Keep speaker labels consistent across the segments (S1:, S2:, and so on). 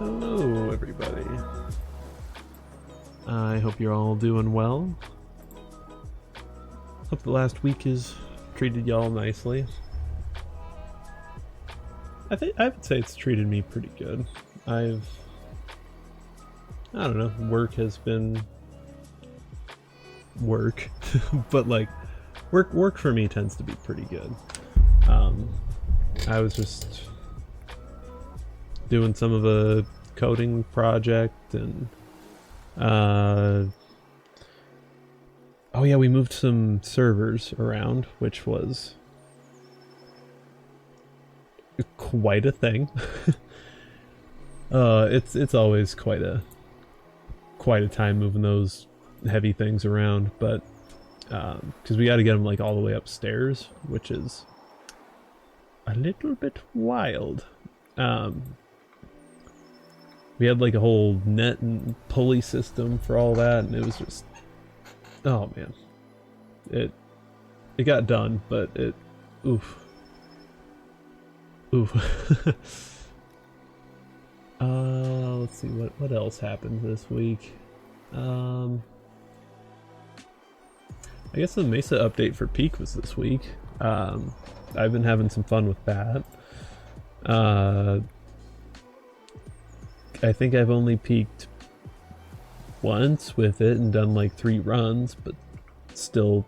S1: Hello, everybody. I hope you're all doing well. Hope the last week has treated y'all nicely. I would say it's treated me pretty good. I don't know, work has been work, but like work for me tends to be pretty good. I was just doing some of a coding project and oh yeah, we moved some servers around, which was quite a thing. It's always quite a time moving those heavy things around, but because we got to get them like all the way upstairs, which is a little bit wild. We had like a whole net and pulley system for all that, and it was just, oh man, it got done, but it, oof. Let's see what else happened this week. I guess the Mesa update for Peak was this week. I've been having some fun with that. I think I've only peaked once with it and done like 3 runs, but still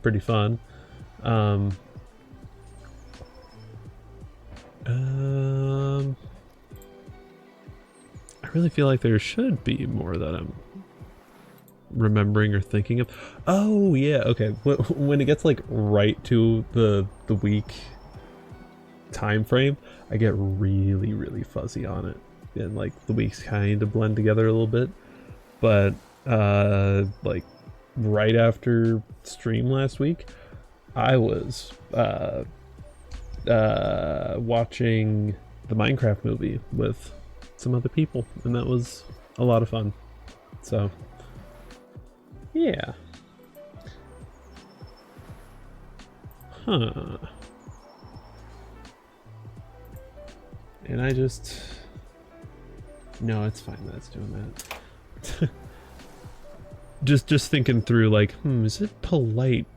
S1: pretty fun. I really feel like there should be more that I'm remembering or thinking of. Oh yeah, okay. When it gets like right to the week time frame, I get really fuzzy on it, and like the weeks kind of blend together a little bit. But like right after stream last week, I was watching the Minecraft movie with some other people, and that was a lot of fun. So yeah. Huh. And I just... No, it's fine that it's doing that. just thinking through like, is it polite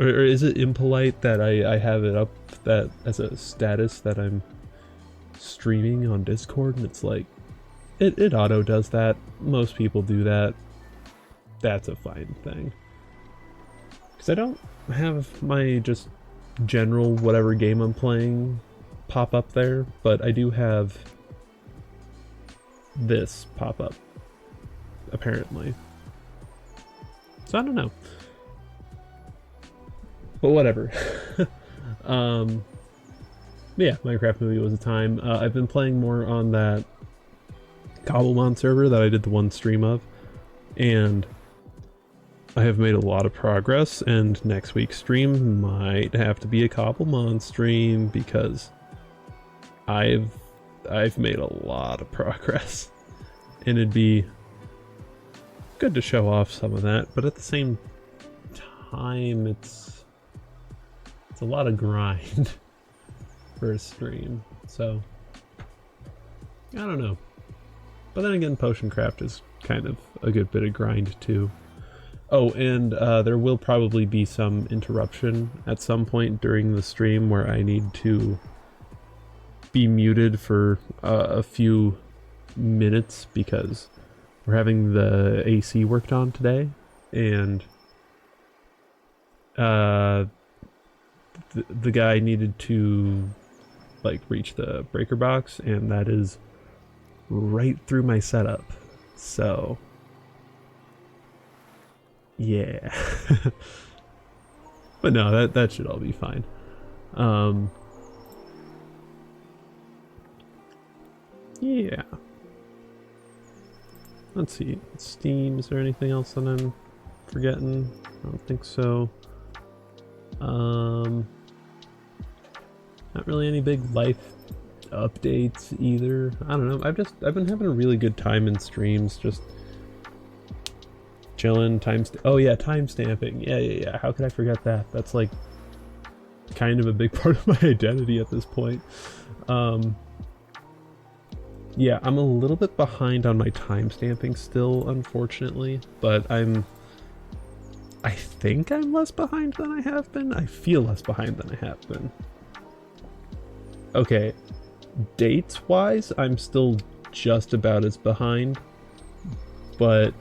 S1: or is it impolite that I have it up that as a status that I'm streaming on Discord, and it's like it auto does that. Most people do that. That's a fine thing, because I don't have my just general whatever game I'm playing pop up there, but I do have this pop up apparently, so I don't know, but whatever. Yeah, Minecraft movie was a time. I've been playing more on that Cobblemon server that I did the one stream of, and I have made a lot of progress, and next week's stream might have to be a Cobblemon stream because I've made a lot of progress, and it'd be good to show off some of that, but at the same time it's a lot of grind for a stream, so I don't know. But then again, Potioncraft is kind of a good bit of grind too. Oh, and there will probably be some interruption at some point during the stream where I need to be muted for a few minutes because we're having the AC worked on today, and the guy needed to like reach the breaker box, and that is right through my setup, so yeah. But no, that should all be fine. Yeah, let's see, Steam, is there anything else that I'm forgetting? I don't think so. Not really any big life updates either. I don't know. I've been having a really good time in streams, just chilling. Oh yeah, time stamping. Yeah. How could I forget that? That's like kind of a big part of my identity at this point. Yeah, I'm a little bit behind on my timestamping still, unfortunately, but I think I'm less behind than I have been. I feel less behind than I have been. Okay, dates-wise, I'm still just about as behind, but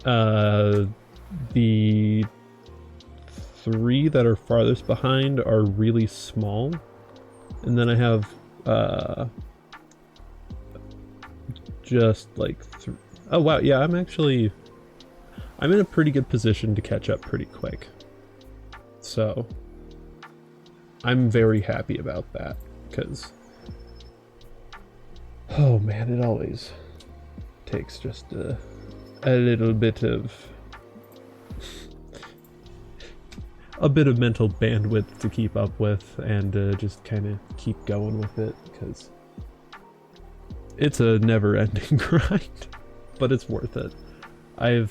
S1: the 3 that are farthest behind are really small, and then I have just like oh wow, yeah, I'm in a pretty good position to catch up pretty quick, so I'm very happy about that, because oh man, it always takes just a little bit of mental bandwidth to keep up with, and just kind of keep going with it, because it's a never-ending grind, but it's worth it. I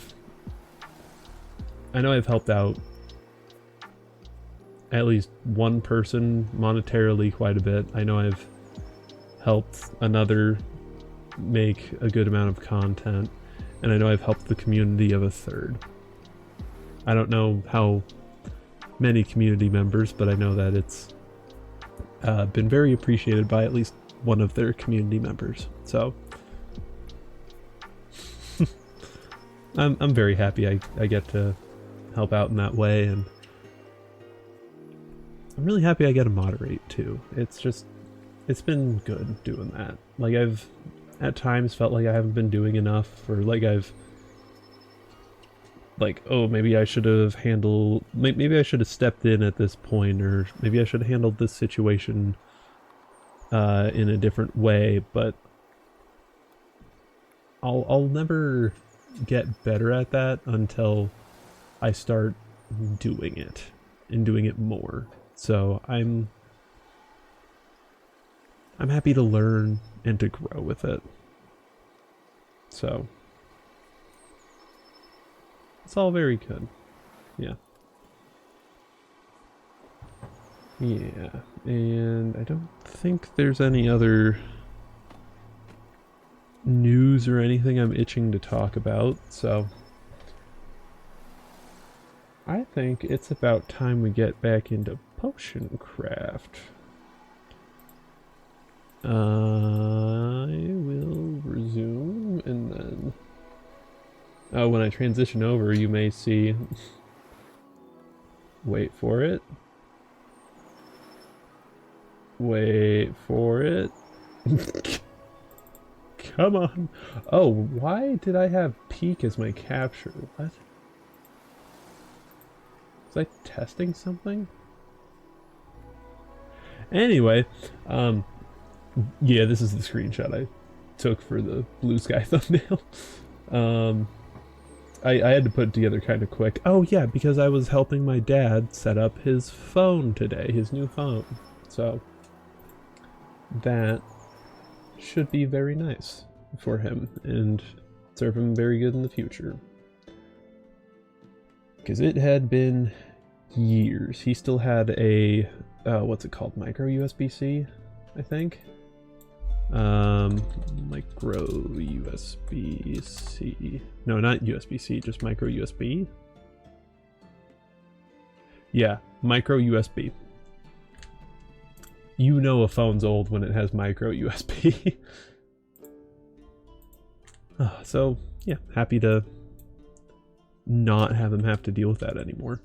S1: know I've helped out at least one person monetarily quite a bit. I know I've helped another make a good amount of content, and I know I've helped the community of a third. I don't know how many community members, but I know that it's been very appreciated by at least one of their community members. So I'm very happy I get to help out in that way, and I'm really happy I get to moderate too. It's been good doing that. Like, I've at times felt like I haven't been doing enough, or like oh, maybe I should have maybe I should have stepped in at this point, or maybe I should have handled this situation in a different way, but I'll never get better at that until I start doing it, and doing it more. So I'm happy to learn and to grow with it. So it's all very good. Yeah. Yeah, and I don't think there's any other news or anything I'm itching to talk about, so I think it's about time we get back into Potioncraft. I will resume, and then when I transition over, you may see wait for it. Wait for it. Come on. Oh, why did I have peak as my capture? What? Was I testing something? Anyway, yeah, this is the screenshot I took for the blue sky thumbnail. I had to put it together kind of quick. Oh yeah, because I was helping my dad set up his phone today, his new phone. So that should be very nice for him and serve him very good in the future. Because it had been years. He still had a, what's it called? Micro USB-C, I think? Micro USB-C. No, not USB-C, just micro USB. Yeah, micro USB. You know a phone's old when it has micro USB. So, yeah, happy to not have him have to deal with that anymore.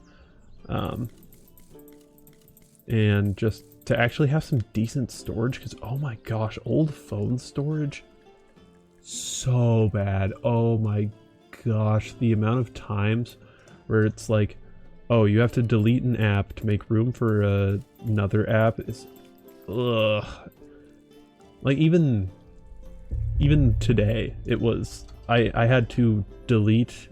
S1: And just to actually have some decent storage, because oh my gosh, old phone storage, so bad. Oh my gosh, the amount of times where it's like, oh, you have to delete an app to make room for another app is, ugh. Like even today, it was, I had to delete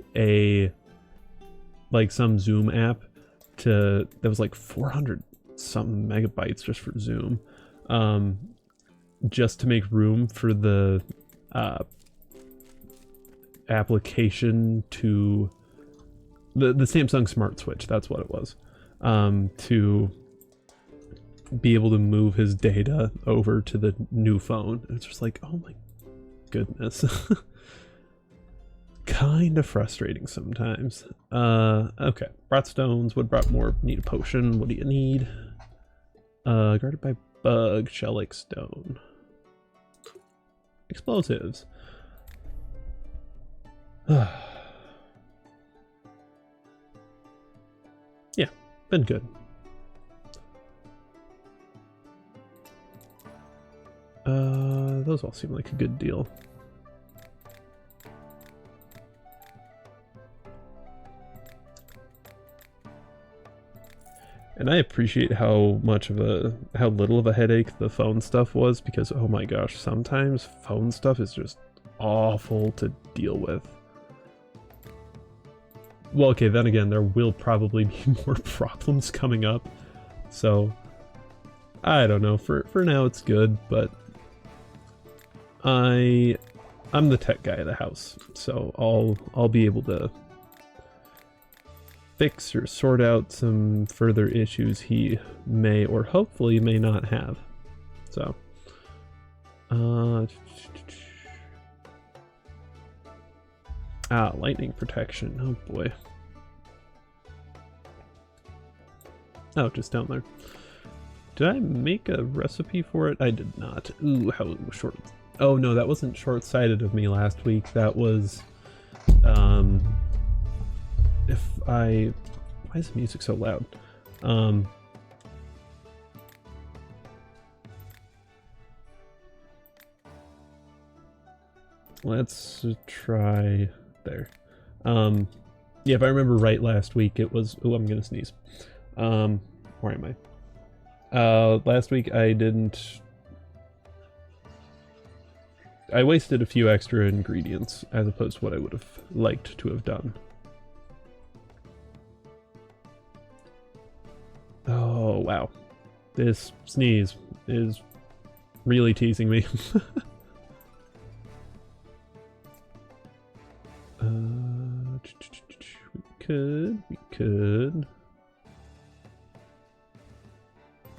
S1: some Zoom app that was like 400 something megabytes just for Zoom, just to make room for the application to the Samsung Smart Switch. That's what it was, to be able to move his data over to the new phone. It's just like, oh my goodness. Kind of frustrating sometimes. Okay. Brought stones. Wood brought more. Need a potion. What do you need? Guarded by bug. Shell like stone. Explosives. Yeah, been good. Those all seem like a good deal. And I appreciate how little of a headache the phone stuff was, because oh my gosh, sometimes phone stuff is just awful to deal with. Well, okay, then again, there will probably be more problems coming up, so I don't know. For now, it's good, but I'm the tech guy of the house, so I'll be able to fix or sort out some further issues he may or hopefully may not have. So, lightning protection. Oh boy. Oh, just down there. Did I make a recipe for it? I did not. Ooh, how short. Oh no, that wasn't short-sighted of me last week. That was, why is the music so loud? Let's try there. Yeah, if I remember right, last week it was, oh, I'm gonna sneeze. Where am I? Last week I wasted a few extra ingredients as opposed to what I would have liked to have done. Oh, wow. This sneeze is really teasing me.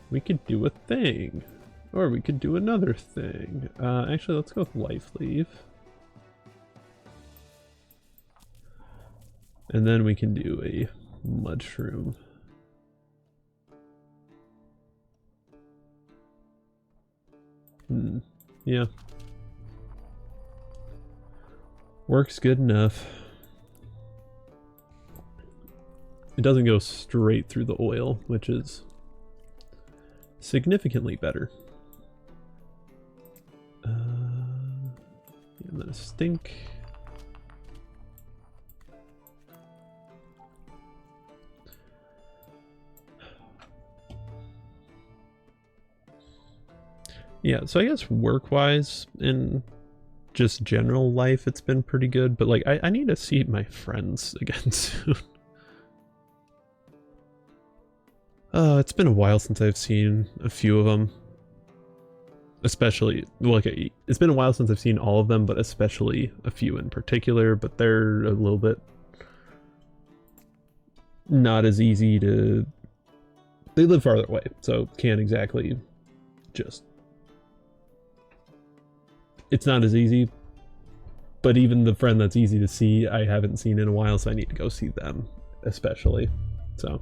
S1: We could do a thing. Or we could do another thing. Actually, let's go with life leaf. And then we can do a mushroom. Yeah. Works good enough. It doesn't go straight through the oil, which is significantly better. And then a stink. Yeah, so I guess work-wise and just general life, it's been pretty good, but like I need to see my friends again soon. It's been a while since I've seen a few of them. Especially, well, okay, it's been a while since I've seen all of them, but especially a few in particular, but they're a little bit not as easy to... They live farther away, so can't exactly just... It's not as easy, but even the friend that's easy to see, I haven't seen in a while, so I need to go see them, especially, so...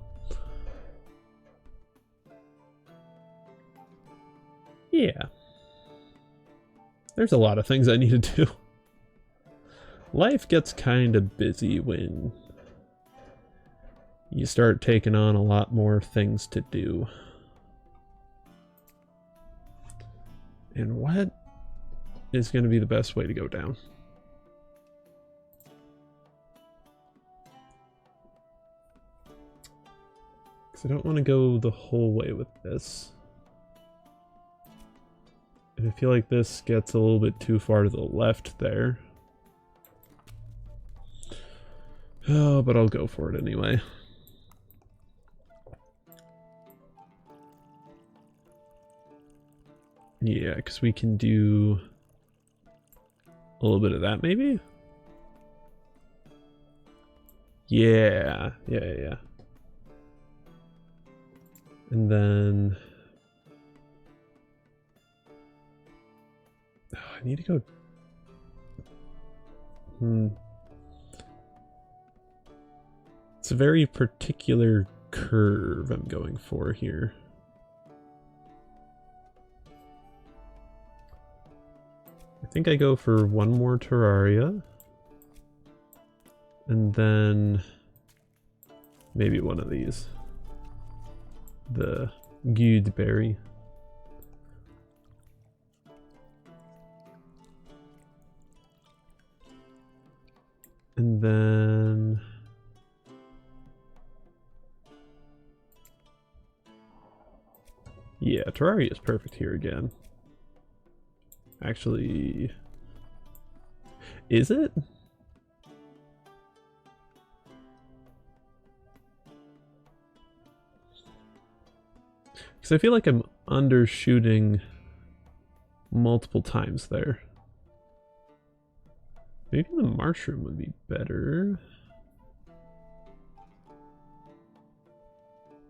S1: Yeah. There's a lot of things I need to do. Life gets kind of busy when you start taking on a lot more things to do. And what is going to be the best way to go down? Because I don't want to go the whole way with this. And I feel like this gets a little bit too far to the left there. Oh, but I'll go for it anyway. Yeah, because we can do a little bit of that maybe? Yeah. And then... I need to go It's a very particular curve I'm going for here. I think I go for one more Terraria. And then maybe one of these. The Gudeberry. And then yeah, Terraria is perfect here again. Actually, is it? Because I feel like I'm undershooting multiple times there. Maybe the mushroom would be better.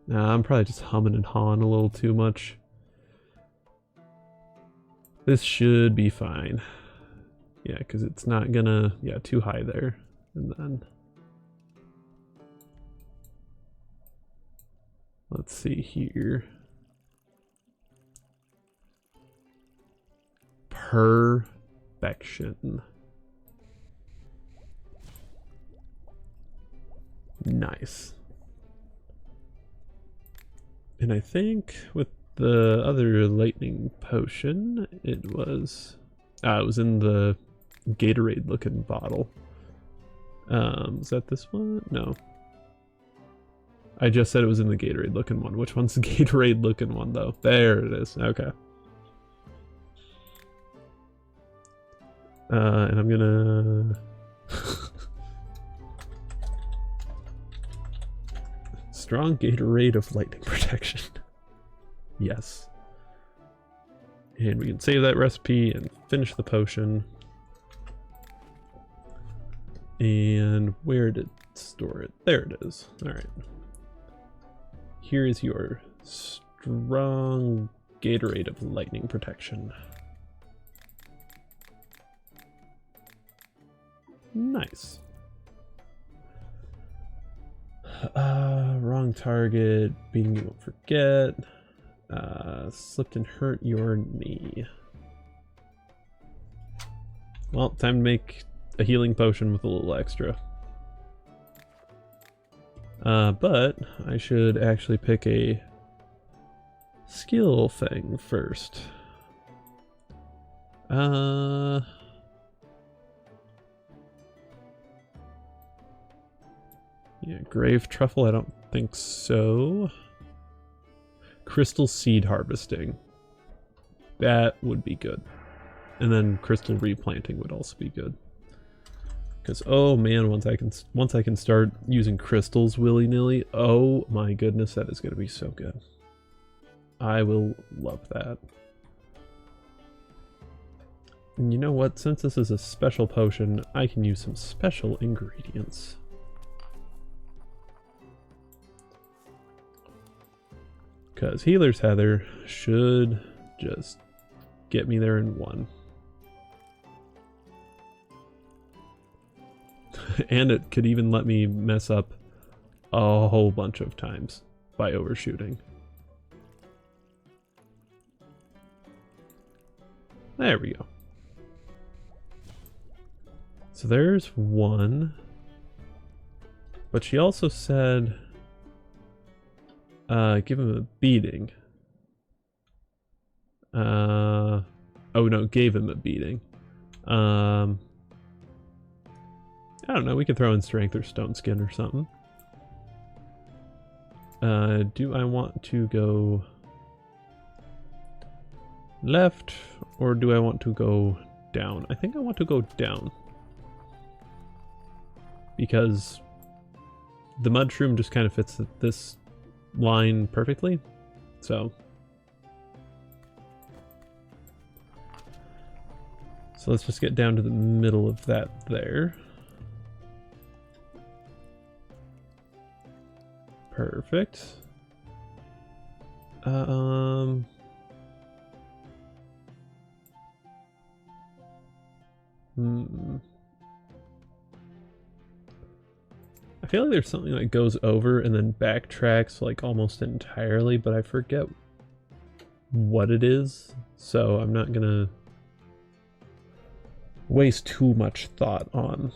S1: Nah, I'm probably just humming and hawing a little too much. This should be fine. Yeah, because it's not gonna... yeah, too high there. And then... let's see here. Perfection. Nice. And I think with the other lightning potion, it was in the Gatorade looking bottle. Is that this one? No. I just said it was in the Gatorade looking one. Which one's the Gatorade looking one though? There it is. Okay. And I'm gonna strong Gatorade of lightning protection. Yes. And we can save that recipe and finish the potion. And where did it store it? There it is. Alright. Here is your strong Gatorade of lightning protection. Nice. Wrong target. Beating you won't forget. Slipped and hurt your knee. Well, time to make a healing potion with a little extra. But I should actually pick a skill thing first. Yeah, grave truffle, I don't think so. Crystal seed harvesting. That would be good. And then crystal replanting would also be good. Because oh man, once I can start using crystals willy-nilly, oh my goodness, that is going to be so good. I will love that. And you know what? Since this is a special potion, I can use some special ingredients. Because Healer's Heather should just get me there in one. And it could even let me mess up a whole bunch of times by overshooting. There we go. So there's one. But she also said... give him a beating. Oh no, gave him a beating. I don't know, we could throw in strength or stone skin or something. Do I want to go left or do I want to go down? I think I want to go down. Because the mushroom just kind of fits this line perfectly. So let's just get down to the middle of that there. Perfect. I feel like there's something that goes over and then backtracks like almost entirely, but I forget what it is, so I'm not gonna waste too much thought on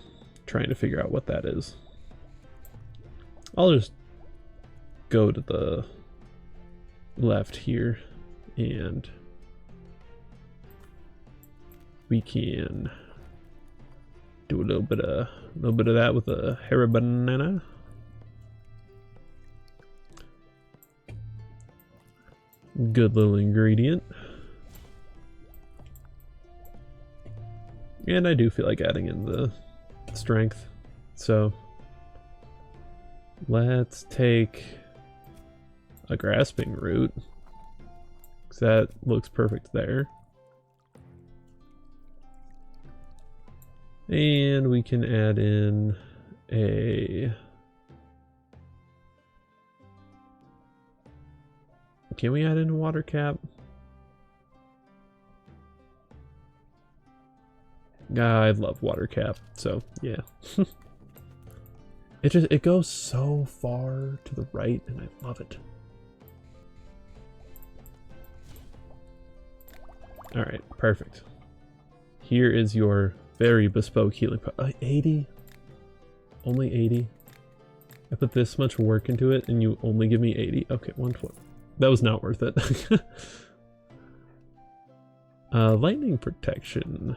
S1: trying to figure out what that is. I'll just go to the left here and we can do a little bit of that with a hairy banana. Good little ingredient. And I do feel like adding in the strength. So let's take a grasping root, because that looks perfect there. And we can add in a... Can we add in a water cap? I love water cap, so yeah. It goes so far to the right and I love it. Alright, perfect. Here is your very bespoke healing 80? Only 80? I put this much work into it and you only give me 80? Okay, 120. That was not worth it. Lightning protection.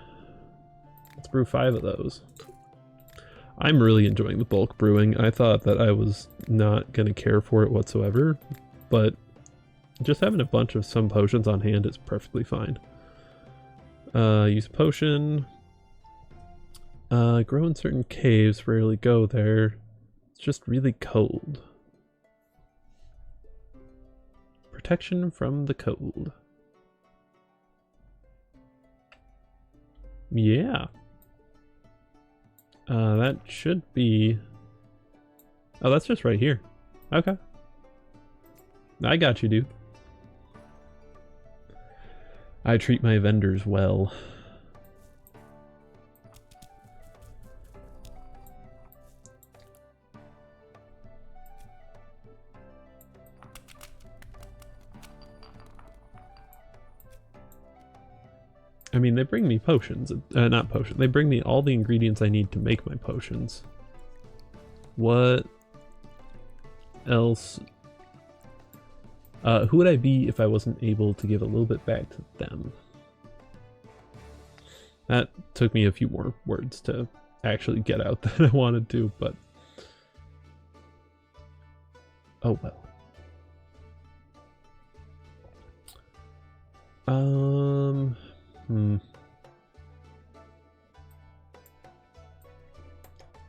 S1: Let's brew 5 of those. I'm really enjoying the bulk brewing. I thought that I was not going to care for it whatsoever, but just having a bunch of some potions on hand is perfectly fine. Use potion. Grow in certain caves, rarely go there. It's just really cold. Protection from the cold. Yeah. That should be... Oh, that's just right here. Okay. I got you, dude. I treat my vendors well. I mean, they bring me potions. Not potions. They bring me all the ingredients I need to make my potions. What else? Who would I be if I wasn't able to give a little bit back to them? That took me a few more words to actually get out than I wanted to, but... Oh well.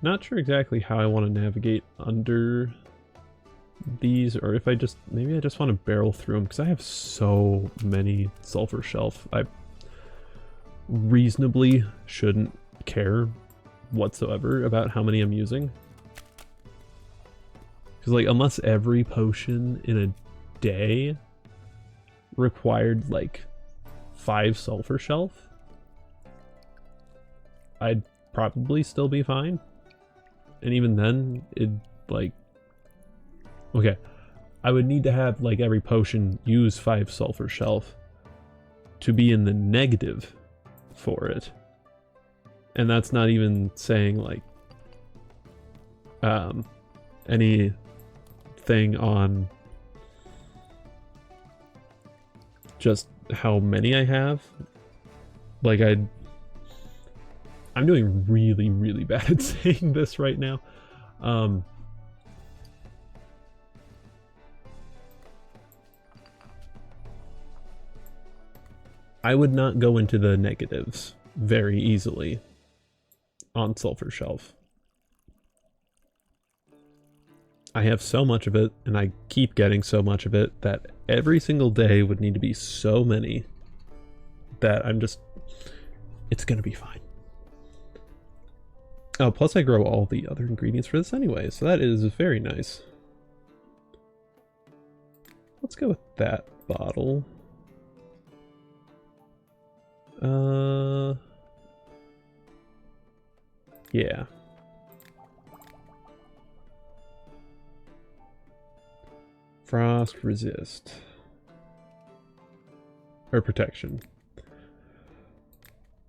S1: Not sure exactly how I want to navigate under these, or if I just, maybe I just want to barrel through them, because I have so many sulfur shelf. I reasonably shouldn't care whatsoever about how many I'm using. Because, like, unless every potion in a day required, like, 5 sulfur shelf, I'd probably still be fine. And even then, it'd, like... Okay, I would need to have, like, every potion use 5 sulfur shelf to be in the negative for it. And that's not even saying, like, anything on just how many I have. Like, I'm doing really, really bad at saying this right now. I would not go into the negatives very easily on sulfur shelf. I have so much of it, and I keep getting so much of it, that every single day would need to be so many that I'm just... It's gonna be fine. Oh, plus I grow all the other ingredients for this anyway, so that is very nice. Let's go with that bottle. Yeah. Frost resist. Or protection.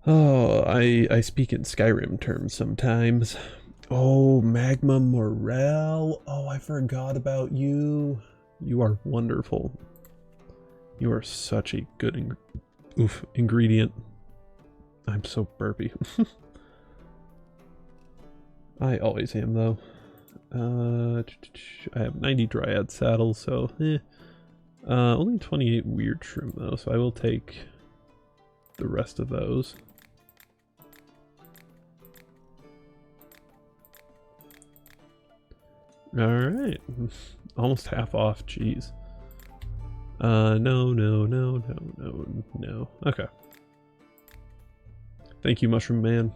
S1: Oh, I speak in Skyrim terms sometimes. Oh, Magma Morel. Oh, I forgot about you. You are wonderful. You are such a good ingredient. I'm so burpy. I always am, though. I have 90 Dryad saddles, so only 28 weird shroom, though, so I will take the rest of those. Alright. Almost half off, jeez. No. Okay. Thank you, Mushroom Man.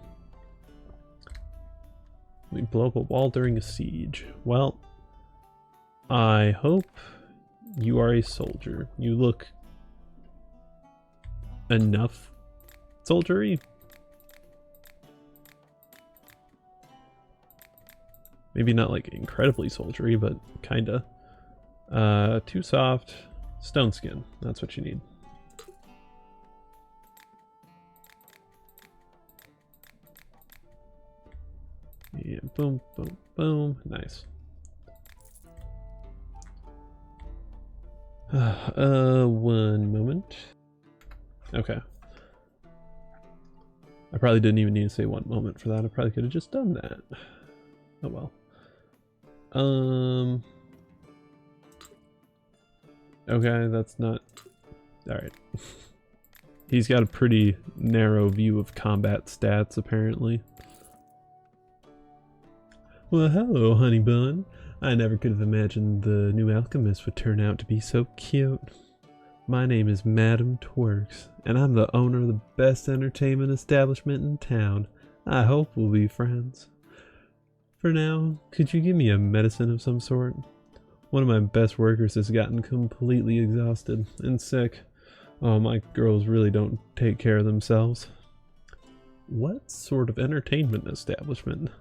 S1: We blow up a wall during a siege. Well, I hope you are a soldier. You look enough soldiery. Maybe not like incredibly soldiery, but kinda. Too soft. Stone skin. That's what you need. Yeah, boom, boom, boom. Nice. One moment. Okay. I probably didn't even need to say one moment for that. I probably could have just done that. Oh well. Okay, that's not... Alright. He's got a pretty narrow view of combat stats, apparently. Well, hello, honey bun. I never could have imagined the new alchemist would turn out to be so cute. My name is Madam Twerks, and I'm the owner of the best entertainment establishment in town. I hope we'll be friends. For now, could you give me a medicine of some sort? One of my best workers has gotten completely exhausted and sick. Oh, my girls really don't take care of themselves. What sort of entertainment establishment?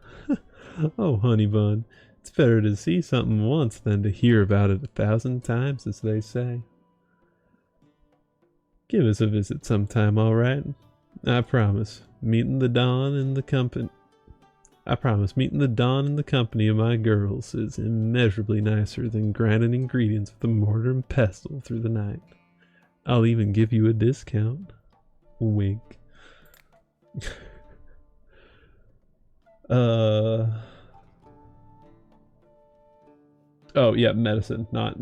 S1: Oh, honey bun, it's better to see something once than to hear about it 1,000 times, as they say. Give us a visit sometime, all right? I promise. Meeting the dawn in the company of my girls is immeasurably nicer than grinding ingredients with a mortar and pestle through the night. I'll even give you a discount. Wink. Oh yeah, medicine, not...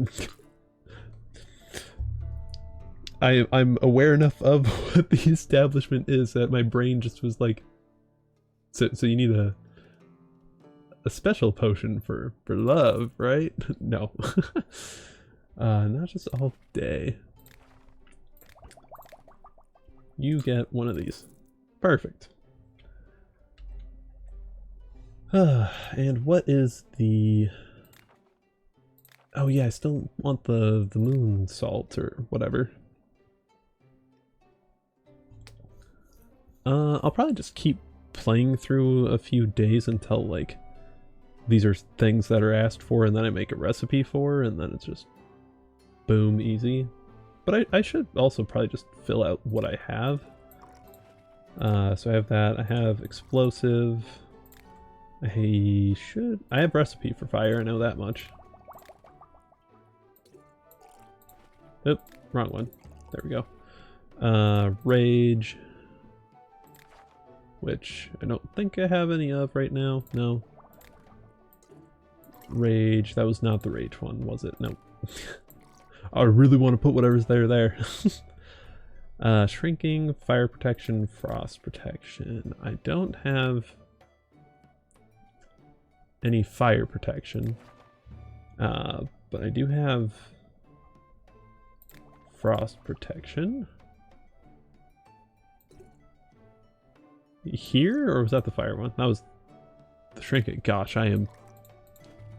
S1: I'm aware enough of what the establishment is that my brain just was like, so you need a special potion for love, right? No. Not just all day. You get one of these. Perfect. And what is the... Oh yeah, I still want the moon salt or whatever. I'll probably just keep playing through a few days until like these are things that are asked for and then I make a recipe for, and then it's just boom, easy. But I should also probably just fill out what I have. So I have that, I have explosive. I have recipe for fire, I know that much. Oop, wrong one. There we go. Rage. Which I don't think I have any of right now. No. Rage. That was not the rage one, was it? Nope. I really want to put whatever's there. Shrinking, fire protection, frost protection. I don't have any fire protection. But I do have frost protection. Here, or was that the fire one? That was the shrinking. Gosh, I am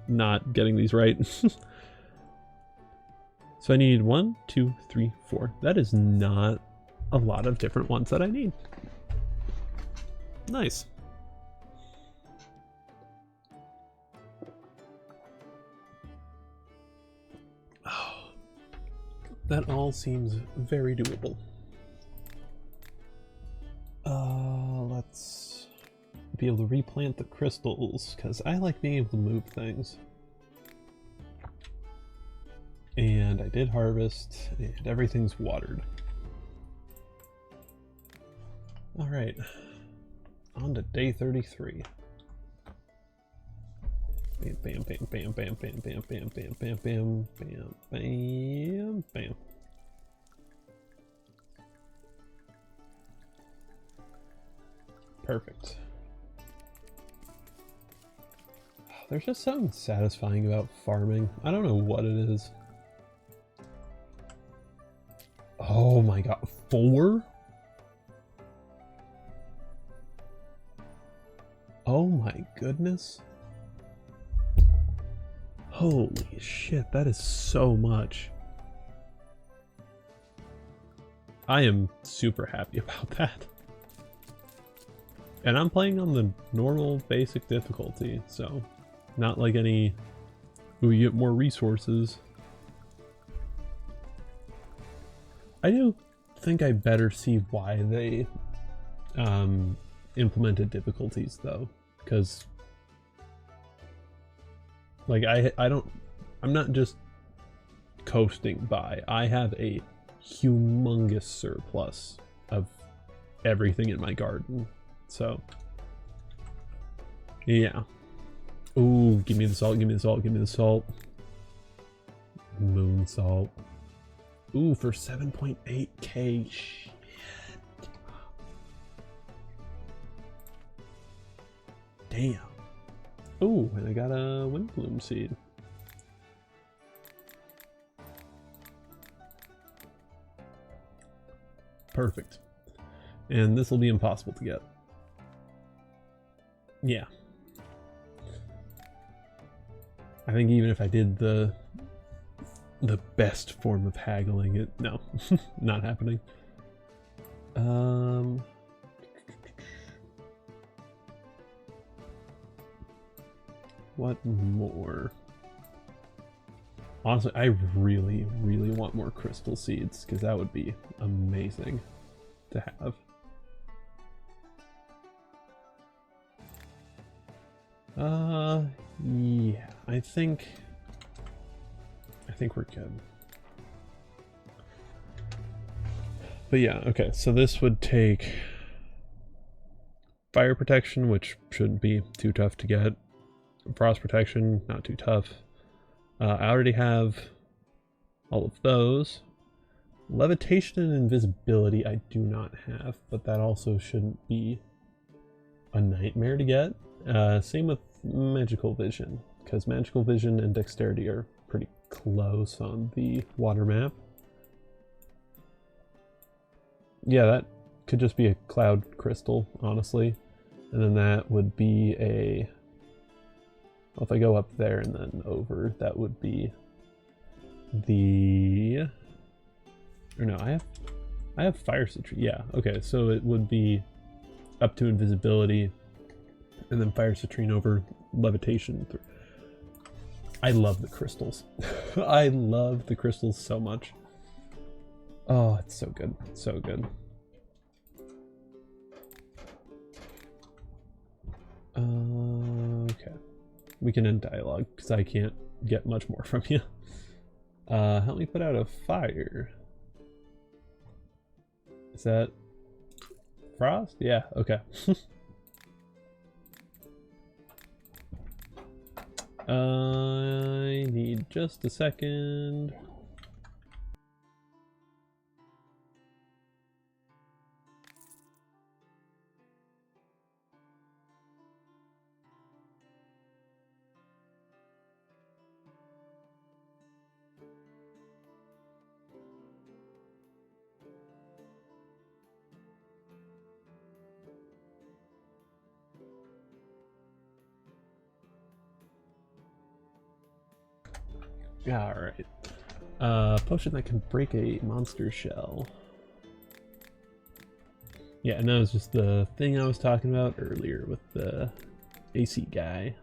S1: not getting these right. So I need 1, 2, 3, 4. That is not a lot of different ones that I need. Nice. Oh, That all seems very doable. Let's be able to replant the crystals, because I like being able to move things. And I did harvest, and everything's watered. Alright, on to day 33. Bam, bam, bam, bam, bam, bam, bam, bam, bam, bam, bam, bam, bam, bam. Perfect. There's just something satisfying about farming. I don't know what it is. Oh my god, 4? Oh my goodness. Holy shit, that is so much. I am super happy about that. And I'm playing on the normal basic difficulty, so not like any, ooh, you get more resources. I do think I better see why they implemented difficulties though, because like I'm not just coasting by. I have a humongous surplus of everything in my garden. So yeah. Ooh, give me the salt, give me the salt, give me the salt. Moon salt. Ooh, for 7.8k. Shit. Damn. Ooh, and I got a windbloom seed. Perfect. And this will be impossible to get. Yeah. I think even if I did the best form of haggling, no, not happening. What more? Honestly, I really want more crystal seeds, because that would be amazing to have. Yeah, I think we're good. But yeah, okay, so this would take fire protection, which shouldn't be too tough to get. Frost protection, not too tough. I already have all of those. Levitation and invisibility I do not have, but that also shouldn't be a nightmare to get. Same with magical vision, because magical vision and dexterity are pretty close on the water map. Yeah, that could just be a cloud crystal, honestly. And then that would be a... Well, if I go up there and then over, that would be the... Or no, I have fire citrine. Yeah, okay, so it would be up to invisibility and then fire citrine over levitation. I love the crystals. I love the crystals so much. Oh, it's so good. So good. Okay. We can end dialogue because I can't get much more from you. Help me put out a fire. Is that frost? Yeah, okay. I need just a second. Alright. Potion that can break a monster shell. Yeah, and that was just the thing I was talking about earlier with the AC guy.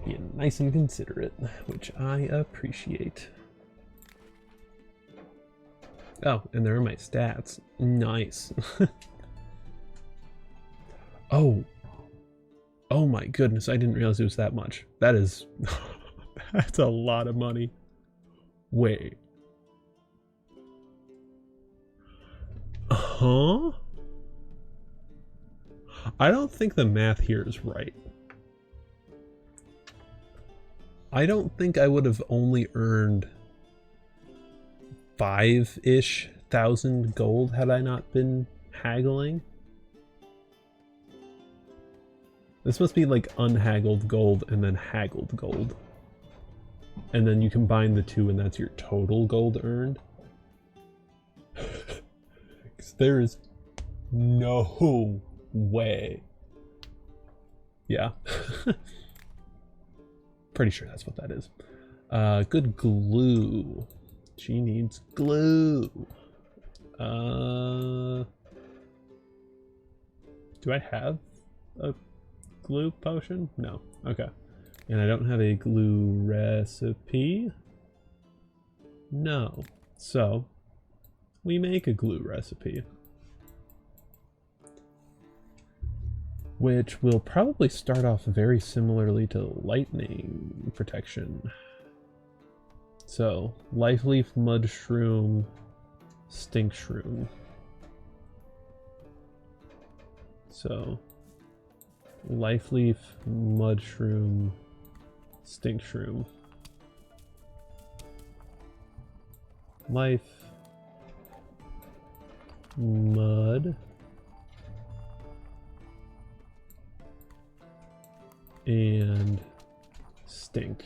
S1: being nice and considerate, which I appreciate. Oh, and there are my stats. Nice. Oh. Oh my goodness, I didn't realize it was that much. That is... that's a lot of money. Wait. Huh? I don't think the math here is right. I don't think I would have only earned 5-ish thousand gold had I not been haggling. This must be like unhaggled gold and then haggled gold. And then you combine the two and that's your total gold earned. Because there is no way. Yeah. Pretty sure that's what that is. Good glue. She needs glue. Do I have a glue potion? No. Okay. And I don't have a glue recipe? No. So, we make a glue recipe. Which will probably start off very similarly to lightning protection. So, life leaf, mud shroom, stink shroom. So, life leaf, mud shroom, stink shroom. Life, mud, and stink.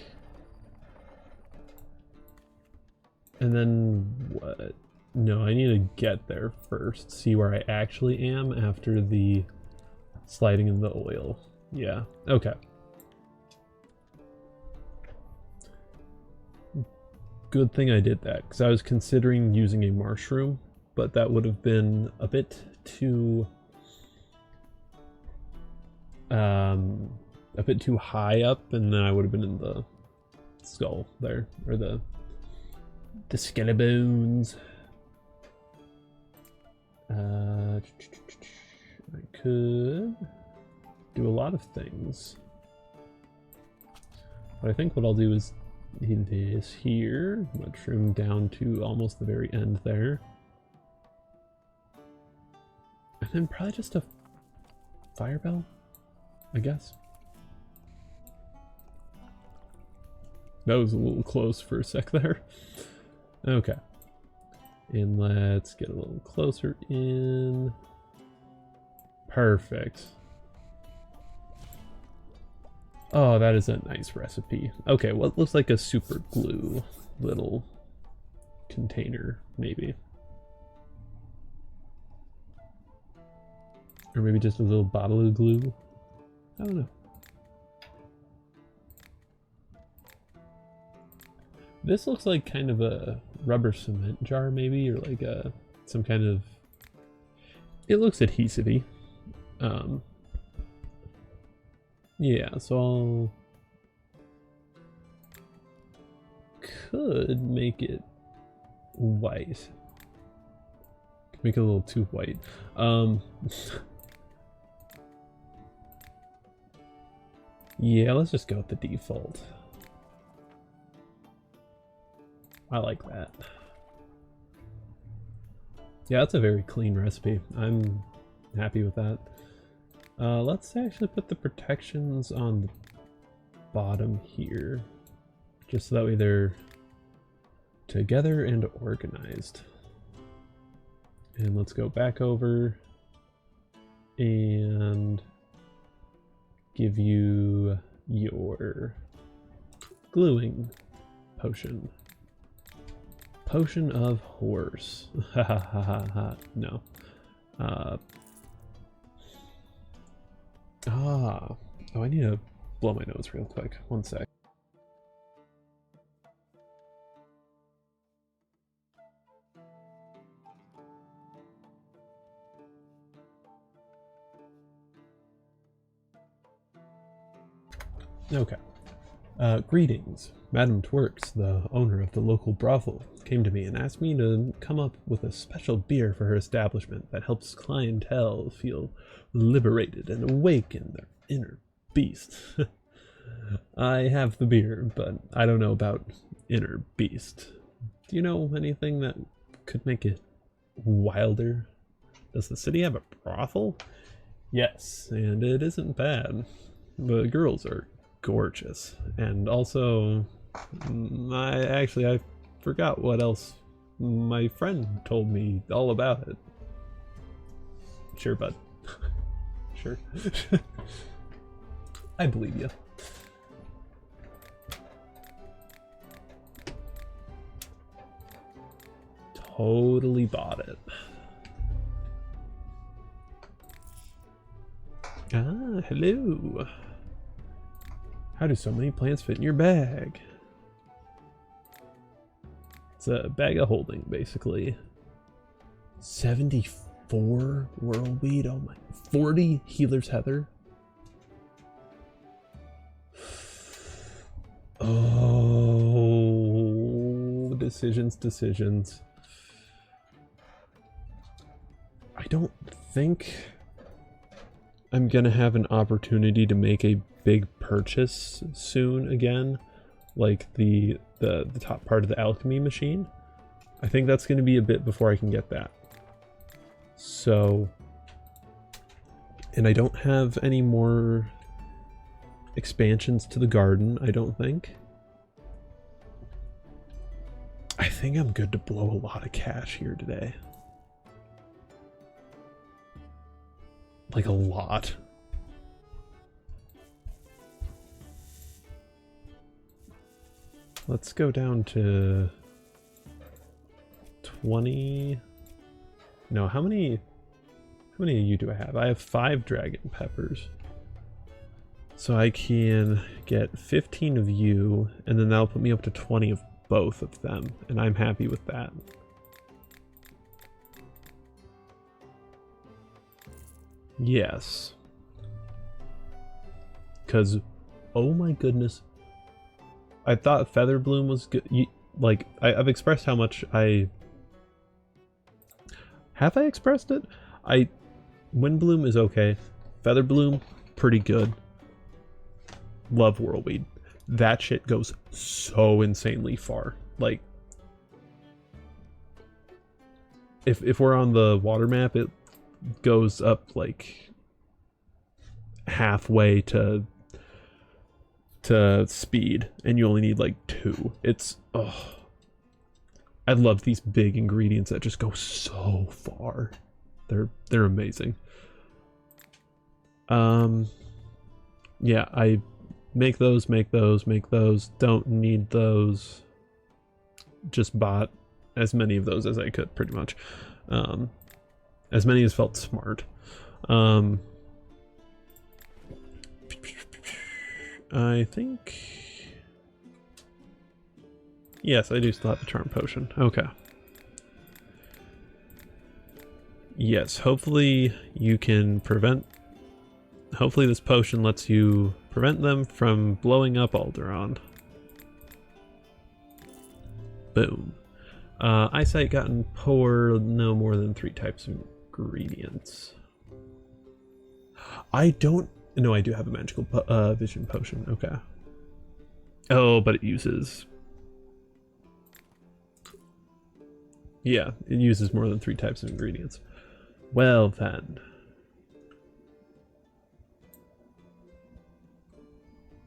S1: And then what? No, I need to get there first, see where I actually am after the sliding in the oil. Yeah, okay. Good thing I did that, because I was considering using a mushroom, but that would have been a bit too high up, and then I would have been in the skull there, or the skeleton. I could do a lot of things, but I think what I'll do is this here, mushroom down to almost the very end there, and then probably just a fire bell, I guess. That was a little close for a sec there. Okay. And let's get a little closer in. Perfect. Oh, that is a nice recipe. Okay, what well, looks like a super glue little container, maybe. Or maybe just a little bottle of glue. I don't know. This looks like kind of a rubber cement jar, maybe, or like some kind of... It looks adhesive-y. Yeah, so I'll... Could make it white. Could make it a little too white. Yeah, let's just go with the default. I like that. Yeah, that's a very clean recipe. I'm happy with that. Let's actually put the protections on the bottom here, just so that way they're together and organized. And let's go back over and give you your gluing potion. Potion of horse. Ha ha ha ha ha. No. Oh, I need to blow my nose real quick. One sec. Okay. Greetings. Madam Twerks, the owner of the local brothel, came to me and asked me to come up with a special beer for her establishment that helps clientele feel liberated and awaken their inner beast. I have the beer, but I don't know about inner beast. Do you know anything that could make it wilder? Does the city have a brothel? Yes, and it isn't bad. The girls are gorgeous, and also I forgot what else my friend told me all about it. Sure, bud. Sure. I believe you. Totally bought it. Ah, hello. How do so many plants fit in your bag? It's a bag of holding, basically. 74 whirlweed, oh my, 40 healer's heather. Oh, decisions. I don't think I'm gonna have an opportunity to make a big purchase soon again, like the top part of the alchemy machine. I think that's gonna be a bit before I can get that. So, and I don't have any more expansions to the garden, I don't think. I think I'm good to blow a lot of cash here today. Like a lot. Let's go down to 20. No, how many of you do I have? I have 5 dragon peppers. So I can get 15 of you, and then that'll put me up to 20 of both of them, and I'm happy with that. Yes. Because, oh my goodness. I thought Featherbloom was good. Like, I've expressed how much I... Have I expressed it? Windbloom is okay. Featherbloom, pretty good. Love Whirlweed. That shit goes so insanely far. Like, if we're on the water map, it goes up like halfway to speed, and you only need like 2. It's I love these big ingredients that just go so far. They're amazing. Yeah, I make those, don't need those. Just bought as many of those as I could, pretty much. As many as felt smart. I think... Yes, I do still have the charm potion. Okay. Yes, hopefully you can prevent... Hopefully this potion lets you prevent them from blowing up Alderaan. Boom. Eyesight gotten poor, no more than 3 types of ingredients. I don't... No, I do have a magical vision potion. Okay. Oh, but it uses... Yeah, it uses more than 3 types of ingredients. Well then.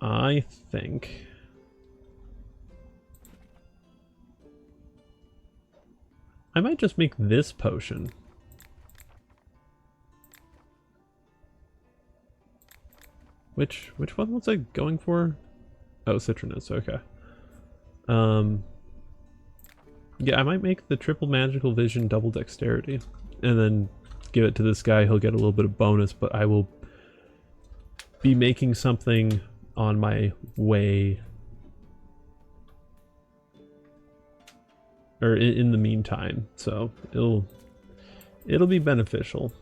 S1: I think... I might just make this potion. Which one was I going for? Oh, citronous, okay. Yeah, I might make the triple magical vision, double dexterity, and then give it to this guy. He'll get a little bit of bonus, but I will be making something on my way, or in the meantime, so it'll be beneficial.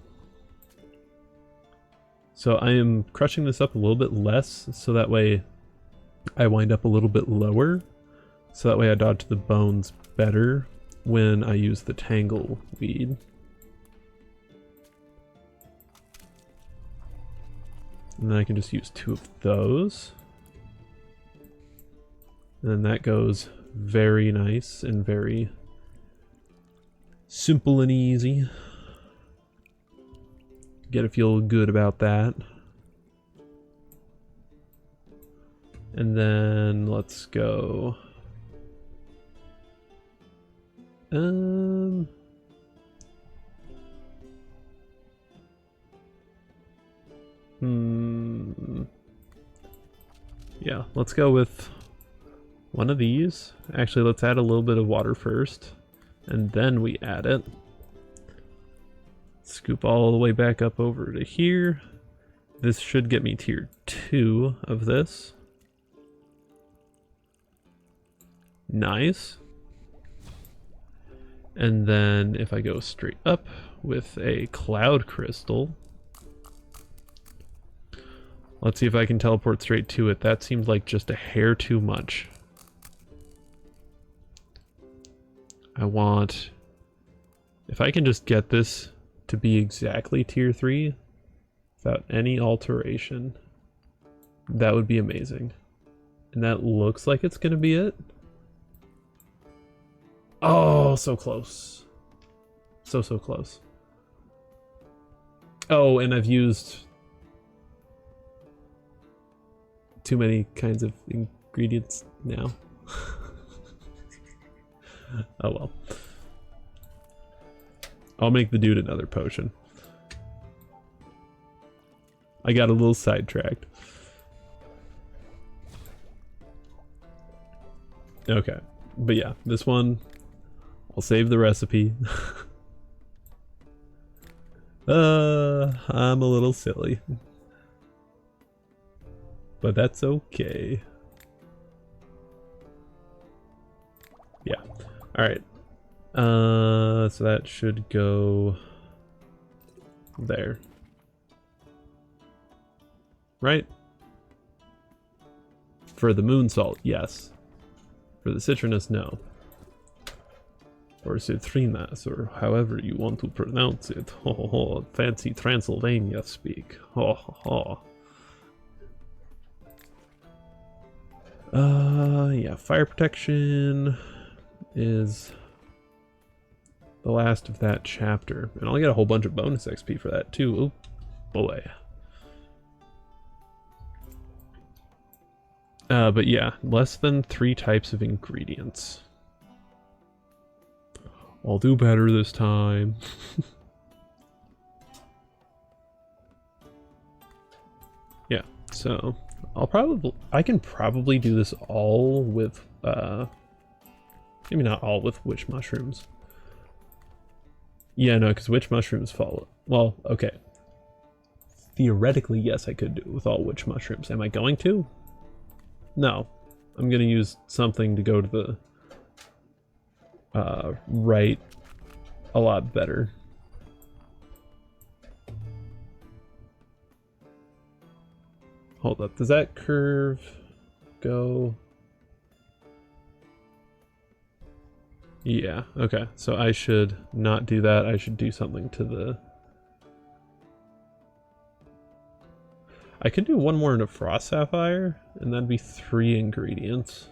S1: So I am crushing this up a little bit less, so that way I wind up a little bit lower, so that way I dodge the bones better when I use the tangle weed. And then I can just use 2 of those. And then that goes very nice and very simple and easy. Gotta feel good about that. And then let's go. Yeah, let's go with one of these. Actually, let's add a little bit of water first, and then we add it. Scoop all the way back up over to here. This should get me tier 2 of this. Nice. And then if I go straight up with a cloud crystal, let's see if I can teleport straight to it. That seemed like just a hair too much. I want, if I can just get this to be exactly tier 3 without any alteration, that would be amazing. And that looks like it's gonna be it. Oh, so close. So close. Oh, and I've used too many kinds of ingredients now. Oh well. I'll make the dude another potion. I got a little sidetracked. Okay, but yeah, this one, I'll save the recipe. I'm a little silly. But that's okay. Yeah. Alright. So that should go there. Right? For the moon salt, yes. For the citronous, no. Or citrinas, or however you want to pronounce it. Ho ho ho, fancy Transylvania speak. Ho ho ho. Yeah, fire protection is the last of that chapter. And I'll get a whole bunch of bonus XP for that too. Oh boy. But yeah, less than 3 types of ingredients. I'll do better this time. Yeah, so I can probably do this all with, maybe not all with witch mushrooms. Yeah, no, because witch mushrooms fall, well, okay. Theoretically, yes, I could do it with all witch mushrooms. Am I going to? No. I'm gonna use something to go to the right a lot better. Hold up, does that curve go? Yeah, okay, so I should not do that. I should do something to the... I could do one more in a frost sapphire, and that'd be 3 ingredients.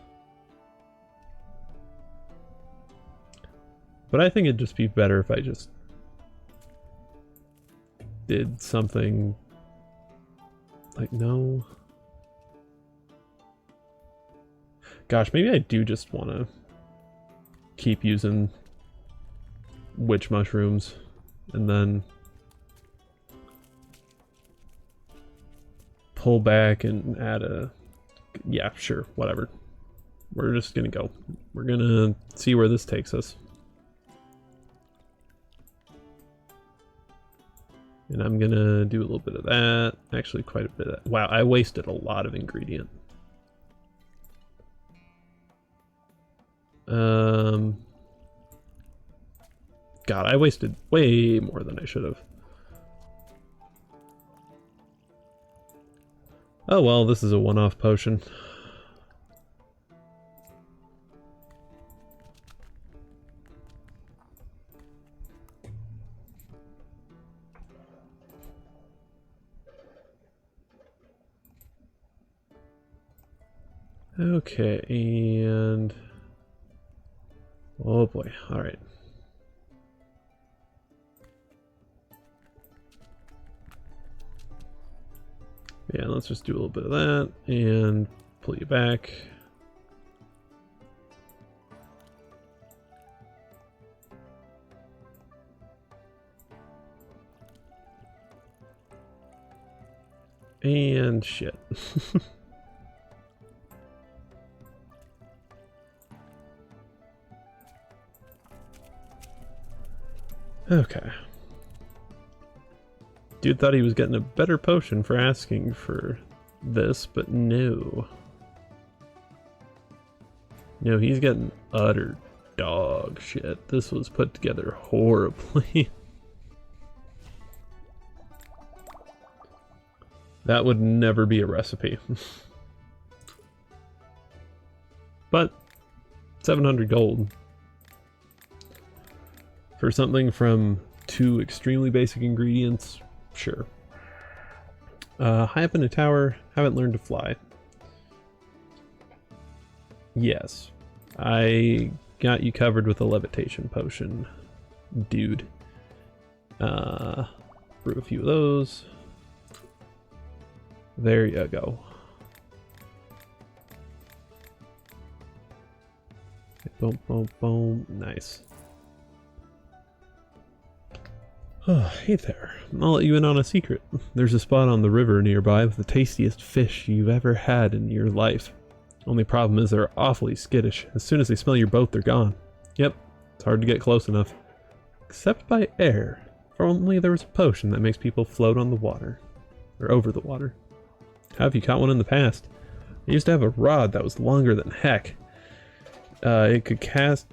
S1: But I think it'd just be better if I just did something like, no. Gosh, maybe I do just want to keep using witch mushrooms and then pull back and add a, yeah, sure, whatever. We're just gonna go. We're gonna see where this takes us. And I'm gonna do a little bit of that. Actually, quite a bit of that. Wow, I wasted a lot of ingredient. God, I wasted way more than I should have. Oh well, this is a one-off potion. Okay, and oh boy, all right. Yeah, let's just do a little bit of that and pull you back. And shit. Okay. Dude thought he was getting a better potion for asking for this, but no. No, he's getting utter dog shit. This was put together horribly. That would never be a recipe. But 700 gold for something from 2 extremely basic ingredients, sure. High up in a tower, haven't learned to fly. Yes, I got you covered with a levitation potion, dude. Brew a few of those. There you go. Boom, boom, boom. Nice. Oh, hey there. I'll let you in on a secret. There's a spot on the river nearby with the tastiest fish you've ever had in your life. Only problem is they're awfully skittish. As soon as they smell your boat, they're gone. Yep, it's hard to get close enough. Except by air. If only there was a potion that makes people float on the water. Or over the water. How have you caught one in the past? I used to have a rod that was longer than heck. I could cast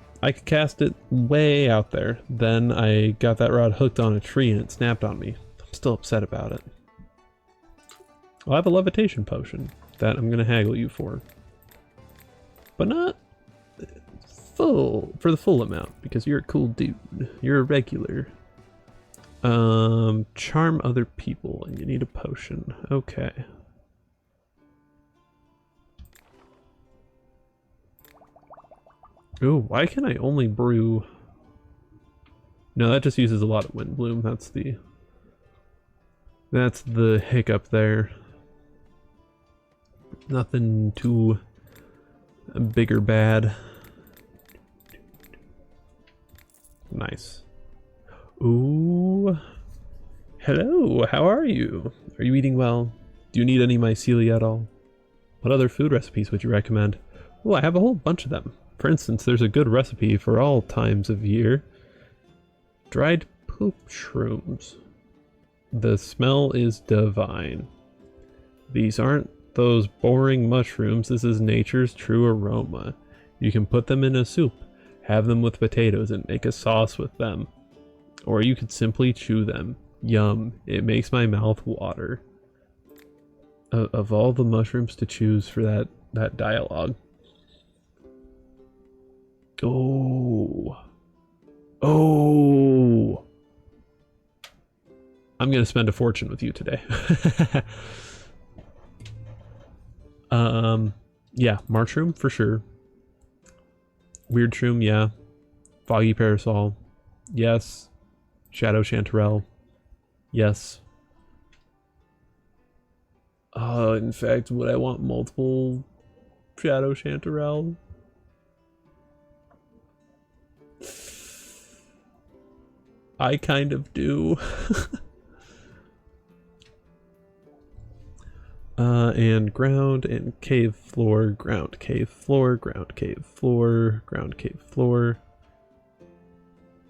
S1: it way out there. Then I got that rod hooked on a tree and it snapped on me. I'm still upset about it. I'll have a levitation potion that I'm gonna haggle you for. But not full, for the full amount, because you're a cool dude. You're a regular. Charm other people and you need a potion. Okay. Ooh, why can I only brew? No, that just uses a lot of wind bloom. That's the hiccup there. Nothing too big or bad. Nice. Ooh. Hello, how are you? Are you eating well? Do you need any mycelia at all? What other food recipes would you recommend? Oh, I have a whole bunch of them. For instance, there's a good recipe for all times of year. Dried poop shrooms. The smell is divine. These aren't those boring mushrooms, this is nature's true aroma. You can put them in a soup, have them with potatoes and make a sauce with them. Or you could simply chew them. Yum, it makes my mouth water. Of all the mushrooms to choose for that dialogue. Oh. Oh. I'm gonna spend a fortune with you today. Yeah, Marshroom for sure. Weird Shroom, yeah. Foggy Parasol, yes. Shadow Chanterelle, yes. In fact, would I want multiple Shadow Chanterelle? I kind of do. And ground and cave floor, ground cave floor, ground cave floor, ground cave floor.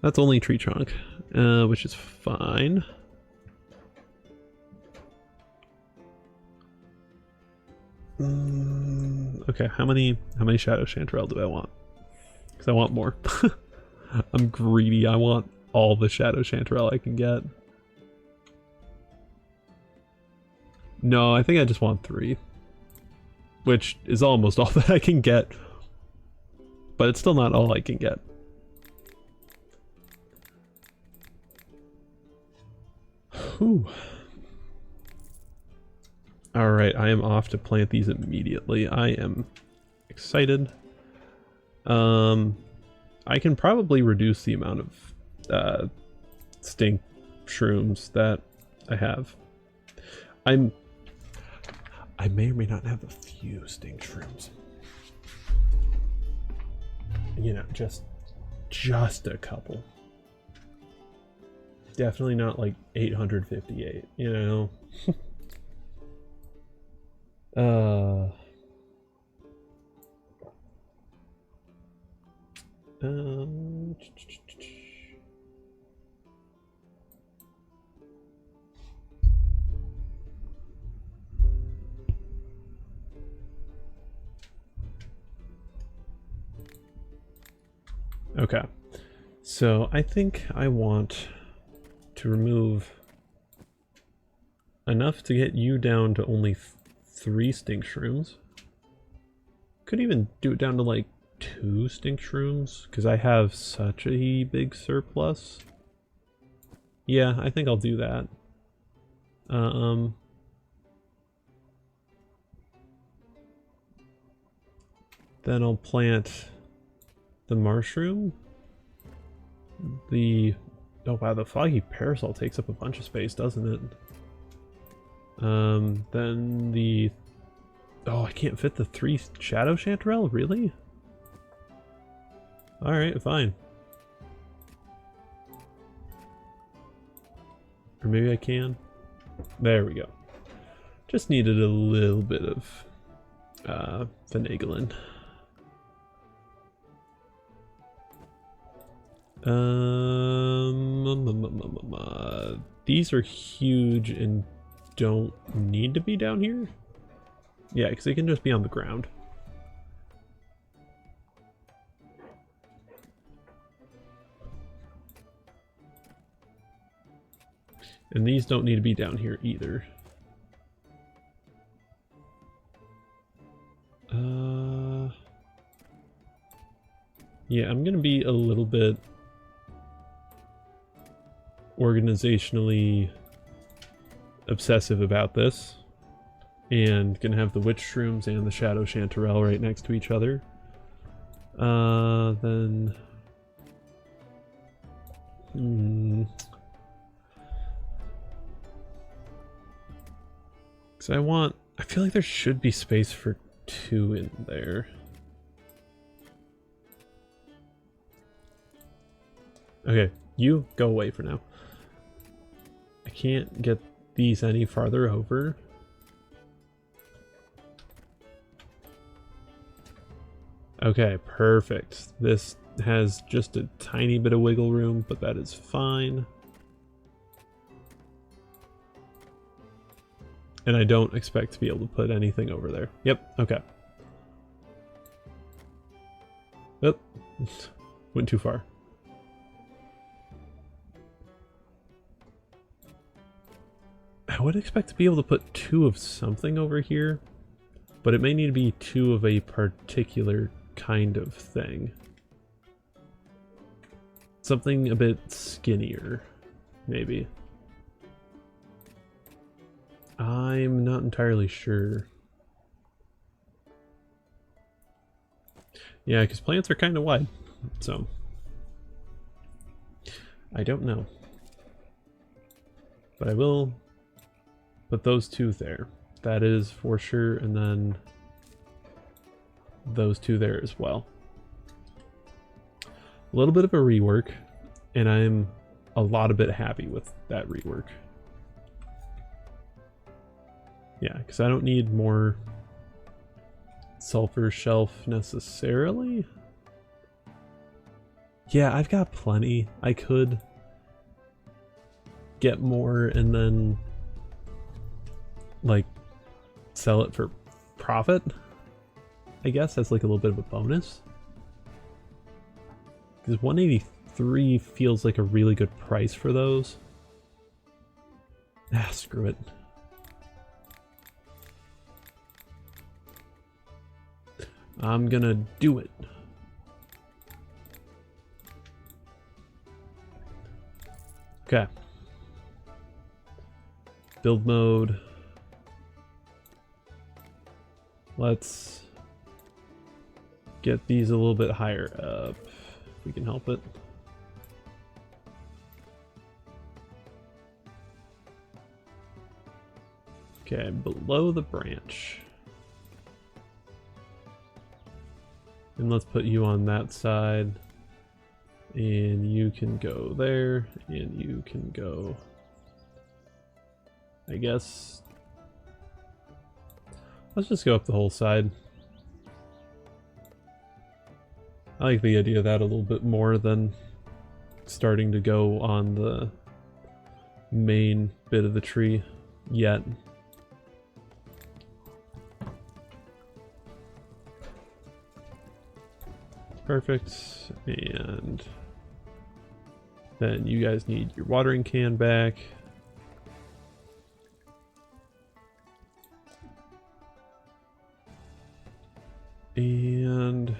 S1: That's only tree trunk, which is fine. Okay, how many Shadow Chanterelle do I want? Because I want more. I'm greedy. I want all the Shadow Chanterelle I can get. No, I think I just want 3. Which is almost all that I can get. But it's still not all I can get. Whew. Alright, I am off to plant these immediately. I am excited. I can probably reduce the amount of stink shrooms that I have. I may or may not have a few stink shrooms. You know, just a couple. Definitely not like 858, you know. Okay, so I think I want to remove enough to get you down to only 3 stink shrooms. Could even do it down to like 2 stink shrooms because I have such a big surplus. Yeah, I think I'll do that. Then I'll plant the mushroom. Oh wow, the foggy parasol takes up a bunch of space, doesn't it? Then oh, I can't fit the 3 shadow chanterelle, really? Alright, fine. Or maybe I can. There we go. Just needed a little bit of finagling. These are huge and don't need to be down here? Yeah, because they can just be on the ground. And these don't need to be down here either. Yeah, I'm gonna be a little bit organizationally obsessive about this. And gonna have the witch shrooms and the shadow chanterelle right next to each other. Then... Because I feel like there should be space for 2 in there. Okay, you go away for now. I can't get these any farther over. Okay, perfect. This has just a tiny bit of wiggle room, but that is fine. And I don't expect to be able to put anything over there. Yep, okay. Oh, went too far. I would expect to be able to put 2 of something over here, but it may need to be 2 of a particular kind of thing. Something a bit skinnier, maybe. I'm not entirely sure. Yeah, because plants are kind of wide, so I don't know. But I will put those 2 there. That is for sure, and then those 2 there as well. A little bit of a rework, and I'm a lot of bit happy with that rework. Yeah, because I don't need more sulfur shelf necessarily. Yeah, I've got plenty. I could get more and then like sell it for profit, I guess. That's like a little bit of a bonus, because 183 feels like a really good price for those. Ah, screw it. I'm gonna do it. Okay. Build mode. Let's get these a little bit higher up, if we can help it. Okay, below the branch. And let's put you on that side. And you can go there, and you can go, I guess. Let's just go up the whole side. I like the idea of that a little bit more than starting to go on the main bit of the tree yet. Perfect. And then you guys need your watering can back. And